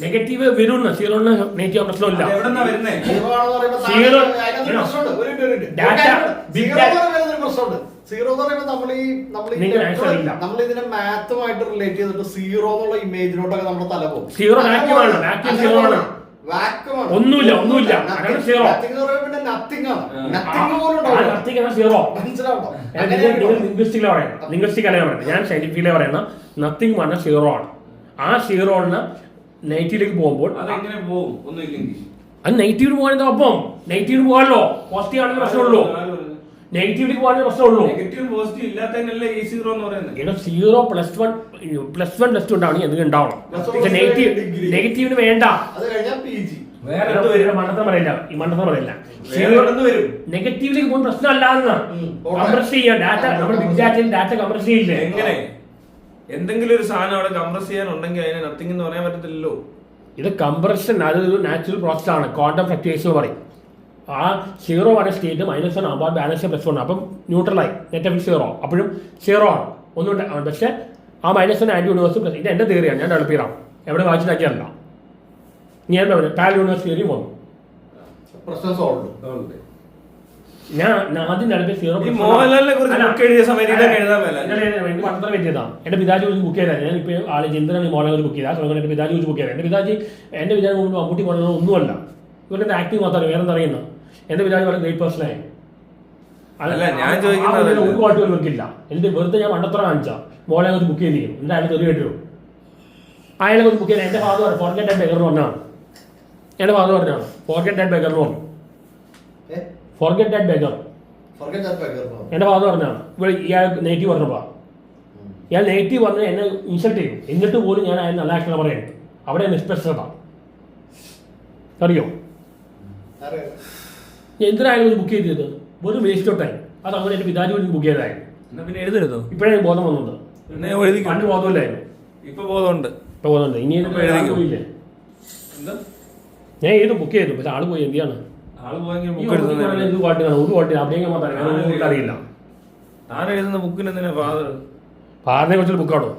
നെഗറ്റീവ് വരും. സീറോന് നെഗറ്റീവ് പ്രശ്നമില്ല. സീറോ എന്ന് പറയുമ്പോൾ നമ്മൾ ഇതിനെ മാത്തുമായിട്ട് റിലേറ്റ് ചെയ്തിട്ട് സീറോ എന്നുള്ള ഇമേജിലോട്ടൊക്കെ നമ്മുടെ തല പോകും. സീറോ വാക്യൂമാണ്. ഒന്നുമില്ല. പിന്നെ നത്തിങ് ആണ്. നത്തിങ് പോലും സീറോ. മനസ്സിലാവോ? ലിംഗ്വിസ്റ്റിക് അല്ല പറയുന്നത്, ഞാൻ സയന്റിഫിക്കലേ പറയുന്ന. നത്തിങ് പറഞ്ഞ സീറോ ആണ്. ആ സീറോന്ന് നെഗറ്റീവിലേക്ക് പോകുമ്പോൾ അതെങ്ങനെ പോകും? ഒന്നുമില്ലെങ്കിൽ അത് നെഗറ്റീവിന് പോകാൻ ഒപ്പം നെഗറ്റീവിന് പോകാമല്ലോ. പോസിറ്റീവ് ആണെങ്കിൽ പ്രശ്നമുള്ളൂ. നെഗറ്റീവിലേക്ക് പോകാൻ പ്രശ്നമുള്ളൂ. നെഗറ്റീവ് പോസിറ്റീവ് ഇല്ലാത്തതിനല്ലേ ഈ സീറോ എന്ന് പറയുന്നത്. സീറോ +1 +1 ഉണ്ടാവണമെങ്കിൽ എന്തെങ്കിലും ഉണ്ടാവണം. പക്ഷെ നെഗറ്റീവിന് വേണ്ട. മണ്ടത്തം പറയില്ല. നെഗറ്റീവിലേക്ക് പോകുന്ന പ്രശ്നമല്ലാന്ന് കംപ്രസ് ചെയ്യാം. ഡാറ്റ നമ്മുടെ ബിഗ് ഡാറ്റയിൽ ഡാറ്റ കംപ്രസ് ചെയ്യില്ലേ? എങ്ങനെ? എന്തെങ്കിലും ഒരു സാധനം അവിടെ കംപ്രസ് ചെയ്യാനുണ്ടെങ്കിൽ അതിനെ നത്തിങ് എന്ന് പറയാൻ പറ്റത്തില്ലല്ലോ. ഇത് കംപ്രഷൻ, അതൊരു നാച്ചുറൽ പ്രോസസ് ആണ്. ക്വാണ്ടം ഫ്ലക്ച്വേഷൻ പറയും. ആ സീറോ ആണ് സ്റ്റേറ്റ്, -1 ആകുമ്പോൾ ബാലൻസ് +1. അപ്പം ന്യൂട്രലായി, നെറ്റ് സീറോ. അപ്പോഴും സീറോ ആണ്, ഒന്നും. പക്ഷേ ആ -1 ആൻറ്റി യൂണിവേഴ്സും ഇത് എൻ്റെ തിയറിയാണ്, ഞാൻ ഡെവലപ്പ് ചെയ്യാം. എവിടെ വായിച്ചിട്ടാക്കിയല്ല. ഞാൻ പാരലൽ യൂണിവേഴ്സ് തിയറി വന്നു. പ്രശ്നം സോൾവ്. ഞാൻ ആദ്യം നടത്തിയ സീറോ മോഹൻലാലിനെ കുറിച്ച് ബുക്ക് എഴുതിയ സമയത്ത് എഴുതാൻ എനിക്ക് പത്രം പറ്റിയതാണ്. എന്റെ പിതാജി വെച്ച് ബുക്ക് ചെയ്താൽ ഞാൻ ഇപ്പോൾ ആള് ചിന്തനാണ് മോഹൻലാൽ ബുക്ക് ചെയ്താൽ സമയം എന്റെ പിതാജി വെച്ച് ബുക്ക് ചെയ്താൽ എന്റെ പിതാജി മുമ്പ് മമ്മൂട്ടി മോഹൻലാൽ ഒന്നുമല്ല, ഇവരുടെ ആക്ടിങ് മാത്രമല്ല വേറെ എന്താ അറിയുന്നത്. എന്റെ പിതാജി വളരെ ഗ്രേറ്റ് പേഴ്സണായി. ഞാൻ ചോദിക്കുന്നത് ഒരു ക്വാളിറ്റി പോലും വെക്കില്ല. എന്നിട്ട് വെറുതെ ഞാൻ പണ്ടത്ര കാണിച്ചാ മോഹൻലാൽ വെച്ച് ബുക്ക് ചെയ്തിരിക്കും. എന്നിട്ട് അയാൾ തെറി കേട്ടു. അയാളെ വെച്ച് ബുക്ക് ചെയ്താൽ എന്റെ ഫാദർ ഫോർഗെറ്റ് ദാറ്റ് ബെഗർ എന്ന് പറഞ്ഞാണ്. എന്റെ ഫാദർ പറഞ്ഞാണ് ഫോർഗെറ്റ് ദാറ്റ് ബെഗർ എന്ന് പറഞ്ഞു. ഫോർഗെറ്റ് ദാറ്റ് ബെഗർ എന്റെ ഫാദർ പറഞ്ഞാണ്. ഇവിടെ ഇയാൾ നെഗറ്റീവ് പറഞ്ഞപ്പോ ഇയാൾ നെഗറ്റീവ് പറഞ്ഞ് എന്നെ ഇൻസൾട്ട് ചെയ്യും. എന്നിട്ട് പോലും ഞാൻ അയാൾ നല്ല ആക്ഷൻ പറയുന്നത് അവിടെ നിഷ്പക്ഷത അറിയോ. എന്തിനായാലും ബുക്ക് ചെയ്തത് വെറും വേസ്റ്റ് ഓഫ് ടൈം. അത് അങ്ങനെ എന്റെ പിതാജി വേണ്ടി ബുക്ക് ചെയ്തായിരുന്നു. പിന്നെ എഴുതരുതോ? ഇപ്പോഴേ ബോധം വന്നത്. പണ്ട് ബോധമില്ലായിരുന്നു, ഇപ്പൊ ബോധമുണ്ട്. ഇപ്പൊ ബോധമുണ്ട്. ഇനി പോയില്ലേ ഞാൻ ഏത് ബുക്ക് ചെയ്തു. പക്ഷെ ആള് പോയി എന്തിനാണ് ഒരു പാട്ട് ഒരു പാട്ട് അവിടെയെങ്കിലും മാത്രം അറിയില്ല. താൻ എഴുതുന്ന ബുക്കിന് എന്തിനാ ഫാദർ? ഫാദറിനെ കുറിച്ചൊരു ബുക്കാണോ?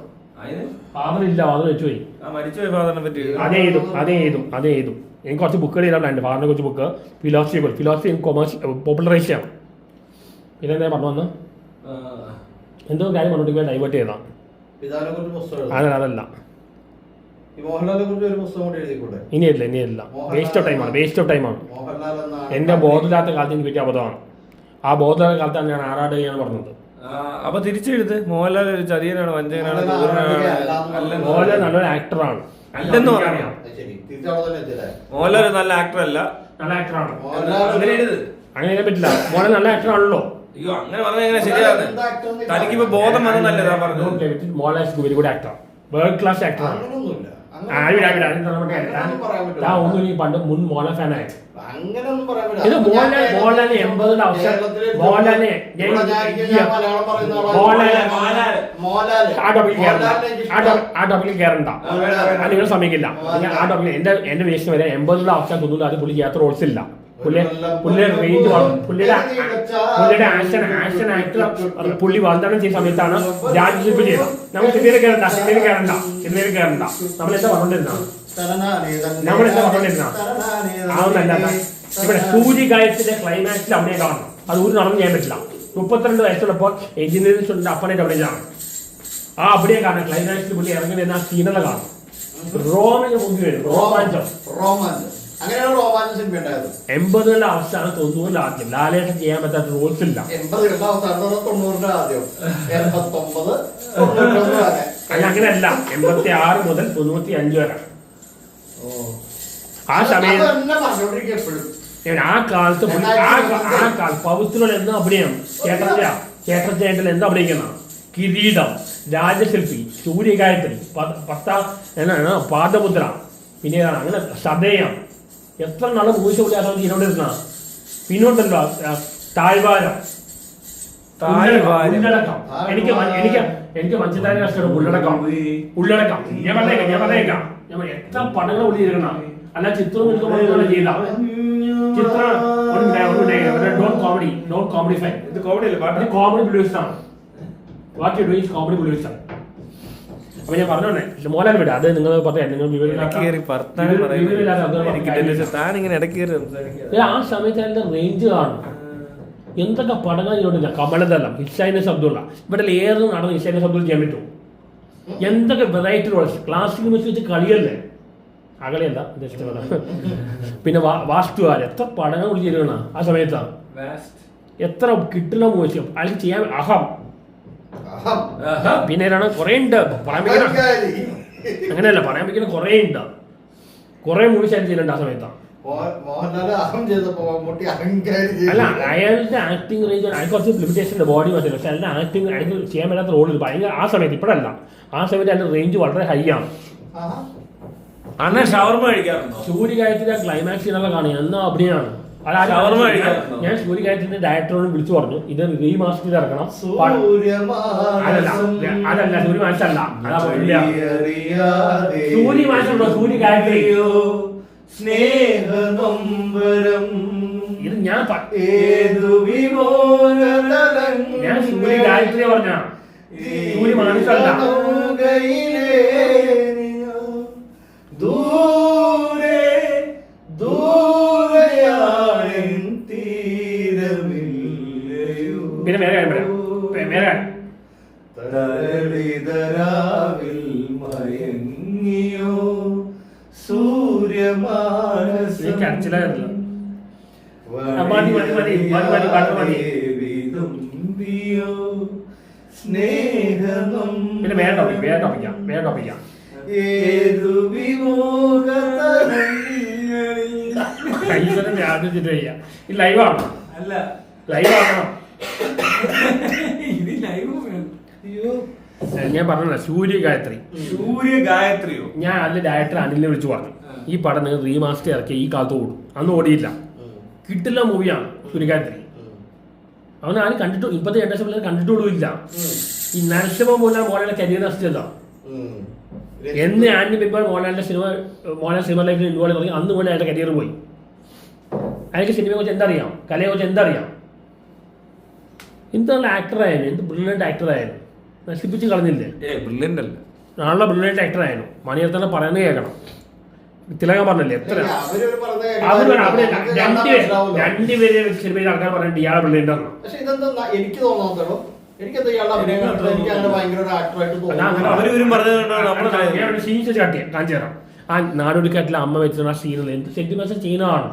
ഫാദർ ഇല്ല, ഫാദർ വെച്ചുപോയി. മരിച്ചുപോയി ഫാദറിനെ പറ്റി അതേ എഴുതും. എനിക്ക് കുറച്ച് ബുക്കുകൾ എഴുതാറുണ്ട് ഫാദറിനെ കുറിച്ച് ബുക്ക്. ഫിലോസഫി കൊമേഴ്സ് പോപ്പുലറൈസ് ചെയ്യണം. പിന്നെ എന്താ പറഞ്ഞു വന്ന് എന്തോ കാര്യം പറഞ്ഞിട്ട് ഡൈവേർട്ട് ചെയ്താം. അതല്ല ഇനിയല്ല വേസ്റ്റ് ഓഫ് ടൈമാണ്. എന്റെ ബോധമില്ലാത്ത കാലത്ത് എനിക്ക് പറ്റിയ അബദ്ധമാണ്. ആ ബോധമില്ലാത്ത കാലത്താണ് ഞാൻ ആറാട് ചെയ്യാൻ പറഞ്ഞത്. അപ്പൊ തിരിച്ചെഴുത്ത് മോഹൻലാൽ ഒരു ചതിയനാണ്, വഞ്ചകനാണ്, മോഹൻലാൽ നല്ലൊരു ആക്ടറാണ്. അല്ലെന്ന് പറയാം. മോഹൻലാൽ നല്ല ആക്ടർ അല്ല, നല്ല ആക്ടറാണ്. അങ്ങനെ പറ്റില്ല. മോഹൻലാൽ നല്ല ആക്ടറാണല്ലോ. അയ്യോ അങ്ങനെ പറഞ്ഞാൽ എങ്ങനെ ശരിയാണ്? തനിക്കിപ്പോ ബോധം വന്നല്ലേ താൻ പറഞ്ഞു? Mohanlal is very good actor, world class ആക്ടറാണ്. ഒന്നും പണ്ട് മുൻ മോഹൻലാൽ ഫാനായി. ഇത് മോഹൻലാലിന് 80 അവസരം ആ ടോപ്പിൽ കയറണ്ട. നിങ്ങൾ സമ്മതിക്കില്ല. ആ ടോപ്പിൽ എന്റെ വേസ്റ്റ് വരെ 80 അവസരം തോന്നുന്നു. അത് പുള്ളി ചെയ്യാത്ത റോൾസ് ഇല്ല. പുള്ളിയുടെ റേഞ്ച് പുള്ളിയുടെ ആക്ഷൻ ആക്ടർ പുള്ളി വാഗ്ദാനം ചെയ്യുന്ന സമയത്താണ് രാജ്യശില്പി ചെയ്തത്. നമ്മൾ സിനിമയിൽ കയറണ്ട നമ്മളെന്താ പറഞ്ഞോണ്ടിരുന്നാണ് ആവുന്നല്ല. ഇവിടെ സൂര്യഗായത്തിന്റെ ക്ലൈമാക്സിൽ അഭിനയം കാണണം. അത് ഒരു നടന്നു ചെയ്യാൻ പറ്റില്ല. 32 വയസ്സുള്ളപ്പോൾ എഞ്ചിനീയറിംഗ് സ്റ്റുഡന്റ് അപ്പനായിട്ട് അഭിനയിച്ചാണ്. ആ അഭിനയം കാണാൻ ക്ലൈമാക്സിൽ പുള്ളി ഇറങ്ങി വരുന്ന ആ സീനത കാണും. റോമിന് മുമ്പ് വരും റോമാഞ്ചം. 80 അവസാനം 90 ആദ്യം ലാലേട്ടൻ ചെയ്യാൻ പറ്റാത്ത റോൾസ് ഇല്ല. അങ്ങനെയല്ല, 86 മുതൽ 95 വരെ ആ സമയം. ആ കാലത്ത് പവിത്രൻ എന്ന അഭിനയം ചേട്ടൻ എന്താ അഭിനയിക്കുന്ന കിരീടം, രാജശില്പി, സൂര്യഗായത്രി, പാദമുദ്ര, പിന്നെ അങ്ങനെ സദയം, എത്ര നാളെ മൂവിച്ച പുള്ളിയാസം ഇരുന്ന. പിന്നോട്ടല്ലോ താഴ്വാരം, ഉള്ളടക്കം. എനിക്ക് മഞ്ചത്താരി കഷ്ടം ഉള്ളടക്കം ഞാൻ പറഞ്ഞേക്കാം. എത്ര പടങ്ങൾ ഉള്ളിയിരിക്കണം. അല്ല ചിത്രം ചെയ്ത ചിത്രം കോമഡി ഫൈൻ. ഇത് കോമഡി പ്രൊഡ്യൂസറാണ്. What you do is comedy producer. അപ്പൊ ഞാൻ പറഞ്ഞോണ്ടേ മോഹൻലാൽ വിടാം. അത് നിങ്ങൾ പറയാം. നിങ്ങൾ ആ സമയത്ത് അതിന്റെ റേഞ്ച് കാണും. എന്തൊക്കെ പടങ്ങൾ ചെയ്തോണ്ടില്ല. കമലദളം, ഹിഷൈനസ് അബ്ദുള്ള, ഇവിടെ ഏറെ നടന്ന് ഹിഷൈനസ് അബ്ദുള്ള ചെയ്യാൻ പറ്റും. എന്തൊക്കെ വെറൈറ്റി റോൾസ്. ക്ലാസിക് മ്യൂസിക് വെച്ച് കളിയല്ലേ, അകലെയല്ല ഇഷ്ടമല്ല. പിന്നെ വാസ്തുവാർ, എത്ര പടങ്ങൾ കൂടി ചെയ്തതാണ് ആ സമയത്താണ്. എത്ര കിട്ടുന്ന മൂവിച്ച് അയാൾക്ക് ചെയ്യാൻ അഹം. പിന്നെ കുറെ ഉണ്ട് പറയാൻ പറ്റുന്ന. അങ്ങനെയല്ല, പറയാൻ പറ്റുന്ന കുറെ ഉണ്ട്. കുറെ മൂവീസ് ആയിട്ട് ചെയ്യുന്നുണ്ട് ആ സമയത്താണ്. അല്ല, അയാളുടെ ആക്ടിങ് റേഞ്ച് അയാൾക്ക് കുറച്ച് ലിമിറ്റേഷൻ ഉണ്ട്, ബോഡി മറ്റേ. പക്ഷെ അയാളുടെ ആക്ടിങ് അയാൾക്ക് ചെയ്യാൻ പറ്റാത്ത റോൾ ഭയങ്കര ആ സമയത്ത്. ഇപ്പോഴല്ല, ആ സമയത്ത് അതിന്റെ റേഞ്ച് വളരെ ഹൈ ആണ്. സൂര്യഗായത്തിന്റെ ക്ലൈമാക്സ് എന്നുള്ള കാണുക എന്നാ അഭിനയമാണ്. ഞാൻ സൂര്യഗായത്തിന്റെ ഡയറക്ടറോട് വിളിച്ചു പറഞ്ഞു, ഇത് റീമാസ്റ്റർ ചെയ്ത് ഇറക്കണം. അതല്ല സൂര്യമാഷ് അല്ല, സൂര്യമാഷുണ്ടോ സൂര്യഗായത്രിയോ സ്നേഹനൊമ്പരം. ഇത് ഞാൻ സൂര്യഗായത്രി പറഞ്ഞ സൂര്യമാഷല്ല. ദൂരെ ദൂരയാ മാനസം കരച്ചിലായിരുന്നല്ലോ. മതി, മതി, മതി, മതി, മതി, പാട്ട് മതി. സ്നേഹം പിന്നെ വേറെ ടോപ്പിക്, വേറെ ടോപ്പിക്കാം, വേറെ ടോപ്പിക്കാം. ഏതു വിമോഹതരങ്ങളിൽ കൈവരം രാജിച്ചിട്ട് കഴിയാം. ഇത് ലൈവാണോ? അല്ല ലൈവാണോ? ഇത് ലൈവ് അയ്യോ ഞാൻ പറഞ്ഞ സൂര്യഗായത്രി. സൂര്യ ഗായത്രിയോ? ഞാൻ അതിന്റെ ഡയറക്ടർ അനിലിനെ വിളിച്ചു പറഞ്ഞു, ഈ പടം നിങ്ങൾ റീമാസ്റ്റർ ഇറക്കി ഈ കാലത്ത് ഓടും. അന്ന് ഓടിയില്ല, കിട്ടില്ല മൂവിയാണ് സൂര്യഗായത്രി. അവൻ ആരും കണ്ടിട്ട് ഇപ്പത്തെ ജനറേഷൻ പിള്ളേർ കണ്ടിട്ടുള്ളൂല്ല. ഈ നരസിംഹ മോഹൻലാൽ മോഹൻലാലിന്റെ കരിയർ നഷ്ടമല്ല. എന്ന് ആന്റി ബിബർ മോഹൻലാലിന്റെ മോഹൻലാൽ സിനിമ ലൈഫിൽ ഇൻവോൾവ് തുടങ്ങി അന്ന് പോലെ അയാളുടെ കരിയർ പോയി. അയാൾക്ക് സിനിമയെ കുറിച്ച് എന്തറിയാം, കലയെ കുറിച്ച് എന്തറിയാം? എന്ത് നല്ല ആക്ടറായാലും, എന്ത് ബ്രില്യൻ്റ് ആക്ടറായാലും നശിപ്പിച്ച് കളഞ്ഞില്ലേ? ബ്രില്യൻ്റ് അല്ല, നാളെ ബ്രില്യൻ്റ് ആക്ടറായാലും മണിയർത്തന്നെ പറയുന്നത് കേൾക്കണം. തിലകൻ പറഞ്ഞല്ലേ എത്ര രണ്ടുപേരെ സിനിമയിൽ ആൾക്കാർ പറഞ്ഞിട്ട് ഇയാളെ ബ്രില്യൻ്റ് ആണ്. പക്ഷെ ഇതെന്താ എനിക്ക് തോന്നാത്തോ, എനിക്കെന്താ ഇയാളുടെ അഭിനയം കണ്ടിട്ട് എനിക്ക് അങ്ങനെ ഭയങ്കര ഒരു ആക്ടറായിട്ട് സീൻസ് കാണിച്ചു തരാം. ആ നാടോടിക്കാട്ടിലെ അമ്മ വെച്ചിട്ടുള്ള സീനിൽ എന്ത് സെന്റിമെന്റ്സ് ചെയ്യുന്നതാണ്.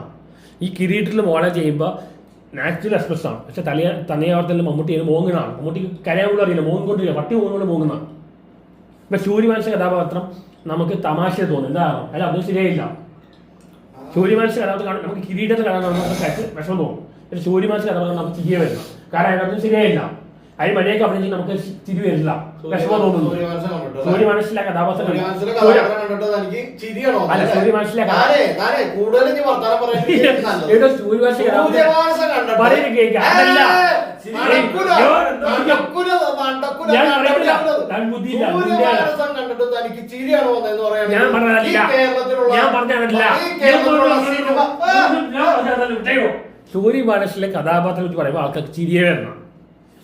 ഈ കിരീട്ടിൽ മോളെ ചെയ്യുമ്പോൾ നാച്ചുറൽ എക്സ്പ്രസ് ആണ്. പക്ഷെ തനിയാവർത്തലിൽ മമ്മൂട്ടി മോങ്ങണാണ്. മമ്മൂട്ടിക്ക് കരയാൻ പോലും അറിയില്ല, മോങ്ങിക്കൊണ്ടിരിക്കുക, പട്ടി മോങ്ങോട് മോങ്ങുന്നതാണ്. ഇപ്പൊ സൂര്യവംശ കഥാപാത്രം നമുക്ക് തമാശ തോന്നും, എന്താ കാരണം? അല്ല അതും ശരിയായില്ല. സൂര്യവംശ കഥാപാത്രം നമുക്ക് കിരീടത്തെ കഥാപാത്രം നമുക്ക് വിഷമം തോന്നും. പക്ഷെ സൂര്യവംശ കഥാപാത്രം നമുക്ക് ചിരിയെ വരില്ല, കാരണം അതിനകത്തും ശരിയായില്ല. അതിന് മര്യാദയ്ക്ക് അഭിനയിച്ച് നമുക്ക് ചിരി വരില്ല, വിഷമം തോന്നുന്നു. സൂര്യവംശിലെ കഥാപാത്രം അല്ല, സൂര്യവംശിലെ സൂര്യവംശ പറയുന്നത് കേൾക്കാം. അതല്ല ഞാൻ പറഞ്ഞില്ല. സൂര്യവംശിലെ കഥാപാത്രം വെച്ച് പറയുമ്പോൾ ആൾക്കാർക്ക് ചിരിയെ വരണം.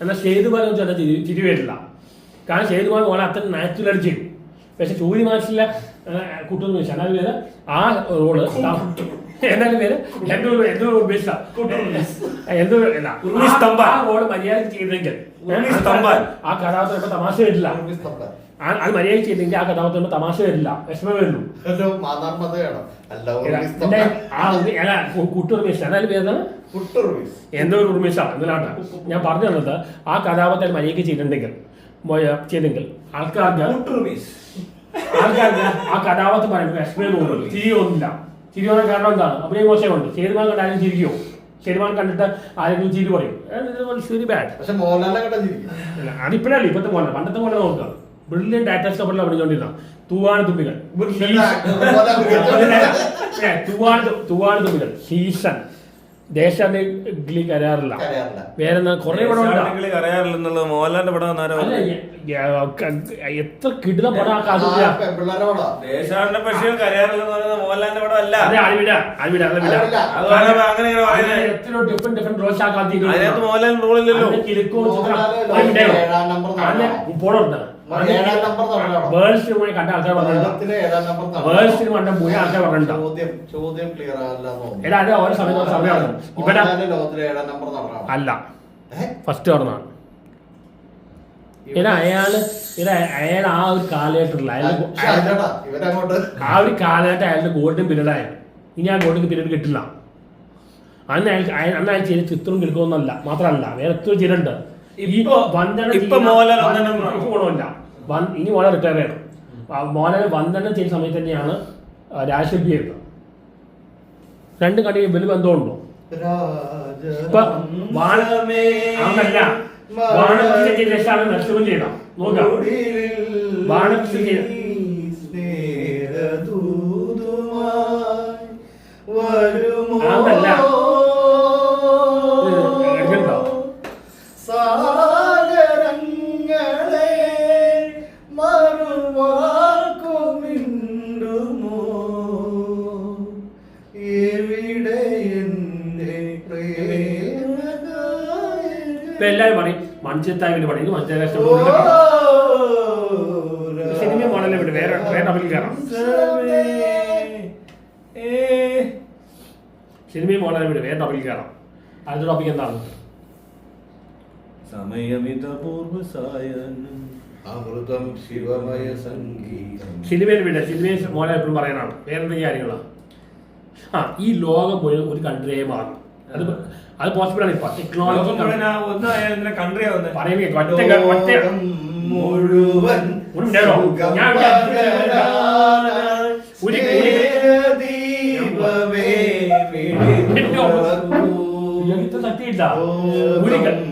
എന്നാൽ സേതുമാനെ വെച്ച് പറഞ്ഞാൽ ചിരി വരില്ല, കാരണം സേതുമാൻ മോളെ അത്ര നാച്ചുറൽ ചെയ്യും. പക്ഷെ സൂര്യവംശിലെ കുട്ടുന്ന് വെച്ചാൽ എന്നാലും പേര് ആ റോള് എന്നാലും പേര് എന്തോ റോള് മര്യാദ ചെയ്തെങ്കിൽ ആ കഥാപാത്രം ഇപ്പൊ തമാശ വരില്ല. അത് മര്യാദ ചെയ്തെങ്കിൽ ആ കഥാപാത്രം തമാശ വരില്ല, വിഷമം വരുന്നു. കുട്ടുർമീസ് എന്നാലും പേര് എന്തോ ഒരു ഉർമീസാണ് എന്തിനാണ് ഞാൻ പറഞ്ഞു തന്നത്. ആ കഥാപാത്രം മര്യാദ ചെയ്തിട്ടുണ്ടെങ്കിൽ ആൾക്കാർക്ക് ആ കഥാപാത്രം പറയുമ്പോൾ വിഷമം തോന്നുന്നു, ചിരി തോന്നില്ല. ചിരി പറയാൻ കാരണം എന്താണ്? അഭിനയ മോശമുണ്ട്. ശരിമാൻ കണ്ട് ആരും ചിരിക്കുമോ? ശരിമാൻ കണ്ടിട്ട് ആരെങ്കിലും ചിരി പറയും, വെരി ബാഡ്. അതിപ്പോഴല്ലേ ഇപ്പോഴത്തെ മോഹൻലാൽ, പണ്ടത്തെ മോഹൻലാൽ നോക്കുക. ബ്രില്യൻ്റ് ആക്ടേഴ്സ് കപ്പലിൽ അഭിനയിച്ചുകൊണ്ടിരുന്ന തൂവാനത്തുമ്പികൾ, തൂവാനത്തുമ്പികൾ സീസൺ ദേശാഗ്ലി കരാറില്ല. വേറെ കുറെ പടം കരയാറില്ലെന്നുള്ളത് മോഹൻലാലിന്റെ പടം. എത്ര കിടുന്ന പടം മോഹൻലാലിന്റെ പടം അല്ല. എത്ര ഡിഫറെന്റ് ഡിഫറെന്റ് റോൾസ് ആക്കാൻ മോഹൻലാൽ റോളില്ലല്ലോ. വേൾഡ് കണ്ട ആൾക്കാർ പറഞ്ഞിട്ടുണ്ട്. എടാ അത് ഓരോ സമയത്ത് ഇവിടെ അല്ല ഫസ്റ്റ് പറഞ്ഞാണ്. അയാൾ ആ ഒരു കാലഘട്ടത്തിലുള്ള ആ ഒരു കാലഘട്ടം അയാളുടെ ഗോൾഡൻ പീരീഡ് ആയിരുന്നു. ഇനി ആ ഗോൾഡൻ പീരീഡ് കിട്ടില്ല. അന്ന് അയാൾ ചെയ്ത ചിത്രം കിടക്കുമെന്നല്ല, മാത്രമല്ല വേറെ എത്ര ചെയ്തിട്ടുണ്ട്. ഇനി മോളെ റിട്ടയർ ചെയ്യണം. മോനെ വന്ദനം ചെയ്യുന്ന സമയത്ത് തന്നെയാണ് രാജശെട്ടി ചെയ്യുന്നത്. രണ്ട് കടി വലിയ ബന്ധമുണ്ടോ? ഇപ്പൊ വാണപ്രസ്ഥ ശേഷമാണ് നഷ്ടം ചെയ്യണം. നോക്കാം, വാണപ്രസ്ഥ അതല്ല എടുക്കണ്ടോ? ഇപ്പൊ എല്ലാവരും പറയും മൺചിത്തായി വേണ്ടി പറയും, ഇത് മൺചിത്ത സിനിമ മോഡലിനെ വിട്ട് വേറെ ടോപ്പിൽ കയറാം. സിനിമയും മോഡലിനെ വിട്ട് വേറെ ടോപ്പിൽ കയറാം. അടുത്ത ടോപ്പിക് എന്താണ്? സിനിമയിൽ വിട, സിനിമയിൽ മോഡൽ എപ്പോഴും പറയാനാണ്. വേറെ എന്തെങ്കിലും കാര്യങ്ങളാണ് ഈ ലോകം മുഴുവൻ ഒരു കൺട്രിയായി മാറും. അത് പോസിബിൾ ആണ്. ഇപ്പൊ ടെക്നോളജി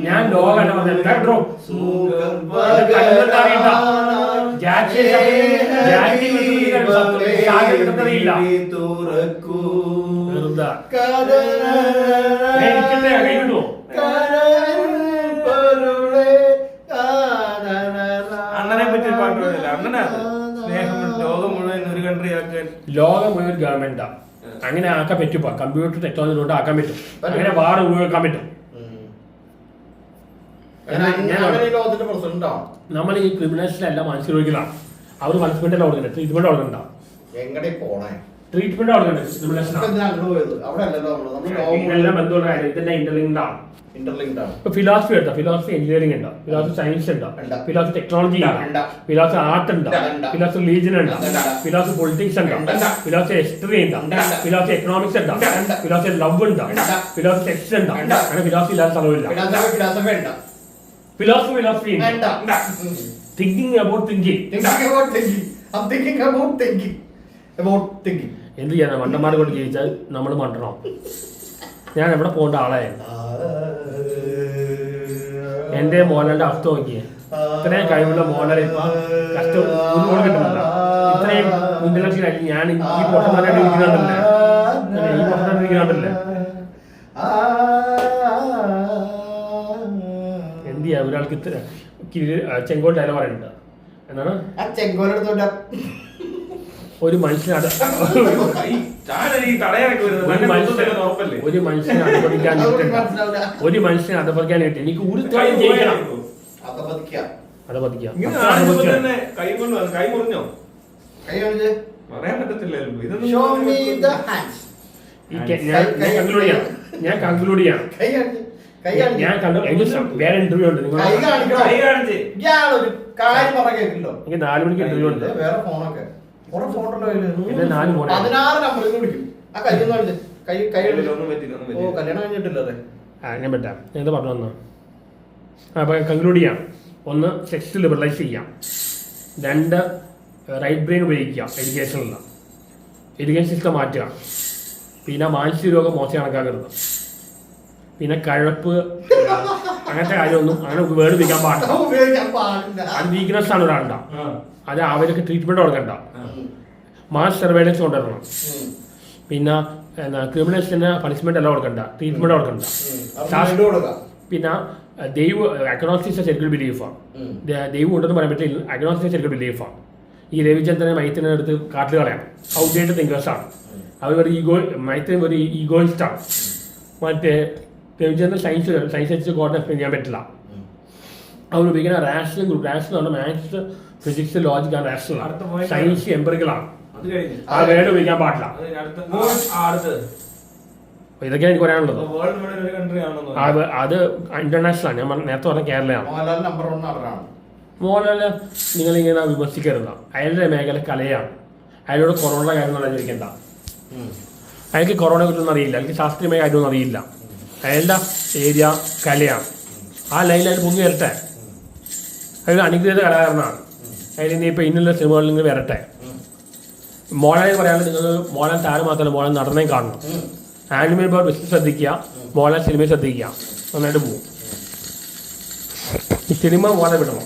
ഞാൻ ലോകം അണ്ണനെ പറ്റി പാട്ടുകളില്ല. അണ്ണനാ സ്നേഹം ലോകം മുഴുവൻ ഒരു കൺട്രി ആക്കാൻ. ലോകം മുഴുവൻ ഗവൺമെന്റാ. അങ്ങനെ ആക്കാൻ പറ്റും. കമ്പ്യൂട്ടർ ടെക്നോളജി കൊണ്ട് ആക്കാൻ പറ്റും. അങ്ങനെ വാർ ഉപയോഗിക്കാൻ പറ്റും. നമ്മൾ ഈ ക്രിമിനൽസിനെല്ലാം മനസ്സിലാക്കിയതാണ്. അവർ പണിഷ്മെന്റ് എല്ലാം കൊടുക്കണ്ടേ, ട്രീറ്റ്മെന്റ് കൊടുക്കണ്ടാവും. ട്രീറ്റ്മെന്റ് കൊടുക്കണ്ടേ ക്രിമിനൽസിനെല്ലാം ബന്ധമുള്ള കാര്യം. ഇതെല്ലാം ഇന്റർലിങ്ക്ഡ് ആണ്. ഇപ്പൊ ഫിലോസഫി എടുത്താ, ഫിലോസഫി എഞ്ചിനീയറിംഗ് ഉണ്ടാവും, ഫിലോസഫി സയൻസ് ഉണ്ടാവും, ഫിലോസഫി ടെക്നോളജി ഉണ്ടാവും, ഫിലോസഫി ആർട്ട് ഉണ്ടാവും, ഫിലോസഫി റിലീജിയൻ ഉണ്ടാവും, ഫിലോസഫി പൊളിറ്റിക്സ് ഉണ്ടാവും, ഫിലോസഫി ഹിസ്റ്ററി ഉണ്ടാവും, ഫിലോസഫി എക്കണോമിക്സ് ഉണ്ടാവും, ഫിലോസഫി ലവ് ഉണ്ടാവും, ഫിലോസഫി സെക്സ് ഉണ്ടാവും. അങ്ങനെ ഫിലോസഫി ഇല്ലാത്ത സ്ഥലമില്ല. Philosophy thinking about thinking. എന്ത് ചെയ്യാനാ? മണ്ടന്മാരെ കൊണ്ട് ജയിച്ചാൽ നമ്മൾ മണ്ടണോ? ഞാൻ എവിടെ പോകേണ്ട ആളായിരുന്നു. എന്റെ മോനന്റെ അവസ്ഥ നോക്കിയേ. ഇത്രയും കഴിവുള്ള മോനെ ഇപ്പൊ കഷ്ടം ഒരുപാട് കിട്ടുന്നില്ല. ഇത്രയും ഇന്റലക്ച്വൽ ആയിട്ട് ഞാൻ ഈ പൊട്ടനായിട്ട് ഇരിക്കുന്നുണ്ടല്ലേ, ഈ പൊട്ടനായിട്ട് ഇരിക്കുന്നുണ്ടല്ലേ. എന്ത് ചെയ്യാ? ഒരാൾക്ക് ഇത്ര ചെങ്കോൽ ഡയലോഗ് പറയുന്നുണ്ട്. എന്താണ്? ഒരു മനുഷ്യനെ അധപതിക്കാൻ കിട്ടി. എനിക്ക് ഒരു തൊഴിൽ ചെയ്യണം. അധപതിക്കാം. ഞാൻ കൺക്ലൂഡ് ചെയ്യാം. വേറെ ഇന്റർവ്യൂ ഉണ്ട്. എനിക്ക് 4 മണിക്ക് ഇന്റർവ്യൂ ഉണ്ട്. എന്റെ 4 ഫോൺ. ഞാൻ പറ്റാം. എന്താ പറഞ്ഞു വന്നോ? അപ്പൊ കൺക്ലൂഡ് ചെയ്യാം. 1, സെക്സ് ലിബറലൈസ് ചെയ്യാം. 2, റൈറ്റ് ബ്രെയിൻ ഉപയോഗിക്കാം എഡ്യൂക്കേഷനിലുള്ള. എഡ്യൂക്കേഷൻ സിസ്റ്റം മാറ്റുക. പിന്നെ മാനസിക രോഗം മോശം കണക്കാക്കരുത്. പിന്നെ കഴപ്പ് അങ്ങനത്തെ കാര്യമൊന്നും അങ്ങനെ ഉപയോഗിക്കാൻ പാടില്ല. അത് വീക്ക്നെസ് ആണ് ഒരാളുടെ. അത് അവർക്ക് ട്രീറ്റ്മെന്റ് കൊടുക്കണ്ട. മാസ് സർവൈലൻസ് കൊണ്ടുവരണം. പിന്നെ ക്രിമിനൽസിന് പണിഷ്മെന്റ് എല്ലാം കൊടുക്കണ്ട, ട്രീറ്റ്മെന്റ് കൊടുക്കണ്ട. പിന്നെ അഗ്നോസ്റ്റിക്സ് ശരിക്കും ബിലീഫാണ്. ദൈവം ഉണ്ടെന്ന് പറയാൻ പറ്റില്ല. അഗ്നോസ്റ്റിക്സ് ശരിക്കും ബിലീഫാണ്. ഈ രവിചന്ദ്രനെ മൈത്തിനെ എടുത്ത് കാട്ടിൽ കളയണം. ഔട്ട്ഡേറ്റഡ് തിങ്കേഴ്സാണ് അവർ. മൈത്തിൻ ഒരു ഈഗോയിസ്റ്റാണ്. മറ്റേ രവിചന്ദ്രൻ സയൻസ് വെച്ച് കോഡിനെ എക്സ്പ്ലെയിൻ ചെയ്യാൻ പറ്റില്ല. അവർ ഉപയോഗിക്കുന്ന റാഷണൽ ഗ്രൂപ്പ്. റാഷണൽ ആണ് മാത്സ്, ഫിസിക്സ്, ലോജിക് ആണ് റാഷണൽ. സയൻസ് എംപിറിക്കലാണ്. ആ വേർഡ് ഉപയോഗിക്കാൻ പാടില്ല. ഇതൊക്കെ എനിക്ക് പറയാനുള്ളത്. അത് ഇന്റർനാഷണൽ ആണ്. ഞാൻ നേരത്തെ പറഞ്ഞ കേരളയാണ്. മോഹൻലാൽ നിങ്ങളിങ്ങനെ വിമർശിക്കരുത്. അയാളുടെ മേഖല കലയാണ്. അയാളോട് കൊറോണയുടെ കാര്യം ചോദിക്കണ്ട. അയാൾക്ക് കൊറോണയെ കുറിച്ചൊന്നും അറിയില്ല. അയാൾക്ക് ശാസ്ത്രീയമായ കാര്യമൊന്നും അറിയില്ല. അയാളുടെ ഏരിയ കലയാണ്. ആ ലൈനിൽ അയാൾ പൊങ്ങി വരട്ടെ. അയാൾ അനുഗ്രഹീത കലാകാരനാണ്. അയാൾ ഇനി ഇപ്പോൾ ഇന്നുള്ള സിനിമകളിൽ നിങ്ങൾ വരട്ടെ. മോഹൻലാൽ പറയാനുള്ളത്, നിങ്ങൾ മോഹൻലാൽ താരം മാത്രമല്ല, മോഹൻലാൽ നടന്നേ കാണണം. ആനിമൽ ബോർഡ് ബിസിനസ് ശ്രദ്ധിക്കുക, മോഹൻലാൽ സിനിമയെ ശ്രദ്ധിക്കുക. നന്നായിട്ട് പോകും. ഈ സിനിമ മോഹൻലാൽ വിടണം.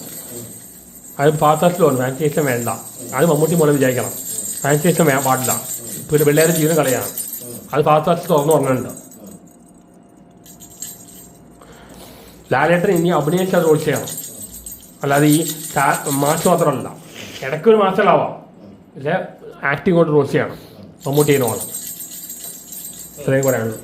അത് ഫാസ്റ്റാസ്റ്റിലാണ്. വാക്സിനേഷൻ വേണ്ട. അത് മമ്മൂട്ടി മോഹൻലാൽ വിചാരിക്കണം. വാക്സിനേഷൻ പാടില്ല. ഇപ്പോൾ പിള്ളേരെ ജീവൻ കളയാണ്. അത് ഫാസ്റ്റാസ്റ്റ് തുറന്നു പറഞ്ഞിട്ടുണ്ട്. ലാലേട്ടൻ ഇനി അഭിനയിച്ച് അത് റോൾ ചെയ്യണം. അല്ലാതെ ഈ മാസ് മാത്രമല്ല, ഇടയ്ക്കൊരു മാസമാവാം. പക്ഷേ ആക്ടിങ് കൊണ്ട് റോൾ ചെയ്യണം. മമ്മൂട്ടി നോളം. ഇത്രയും പറയാനുള്ളൂ.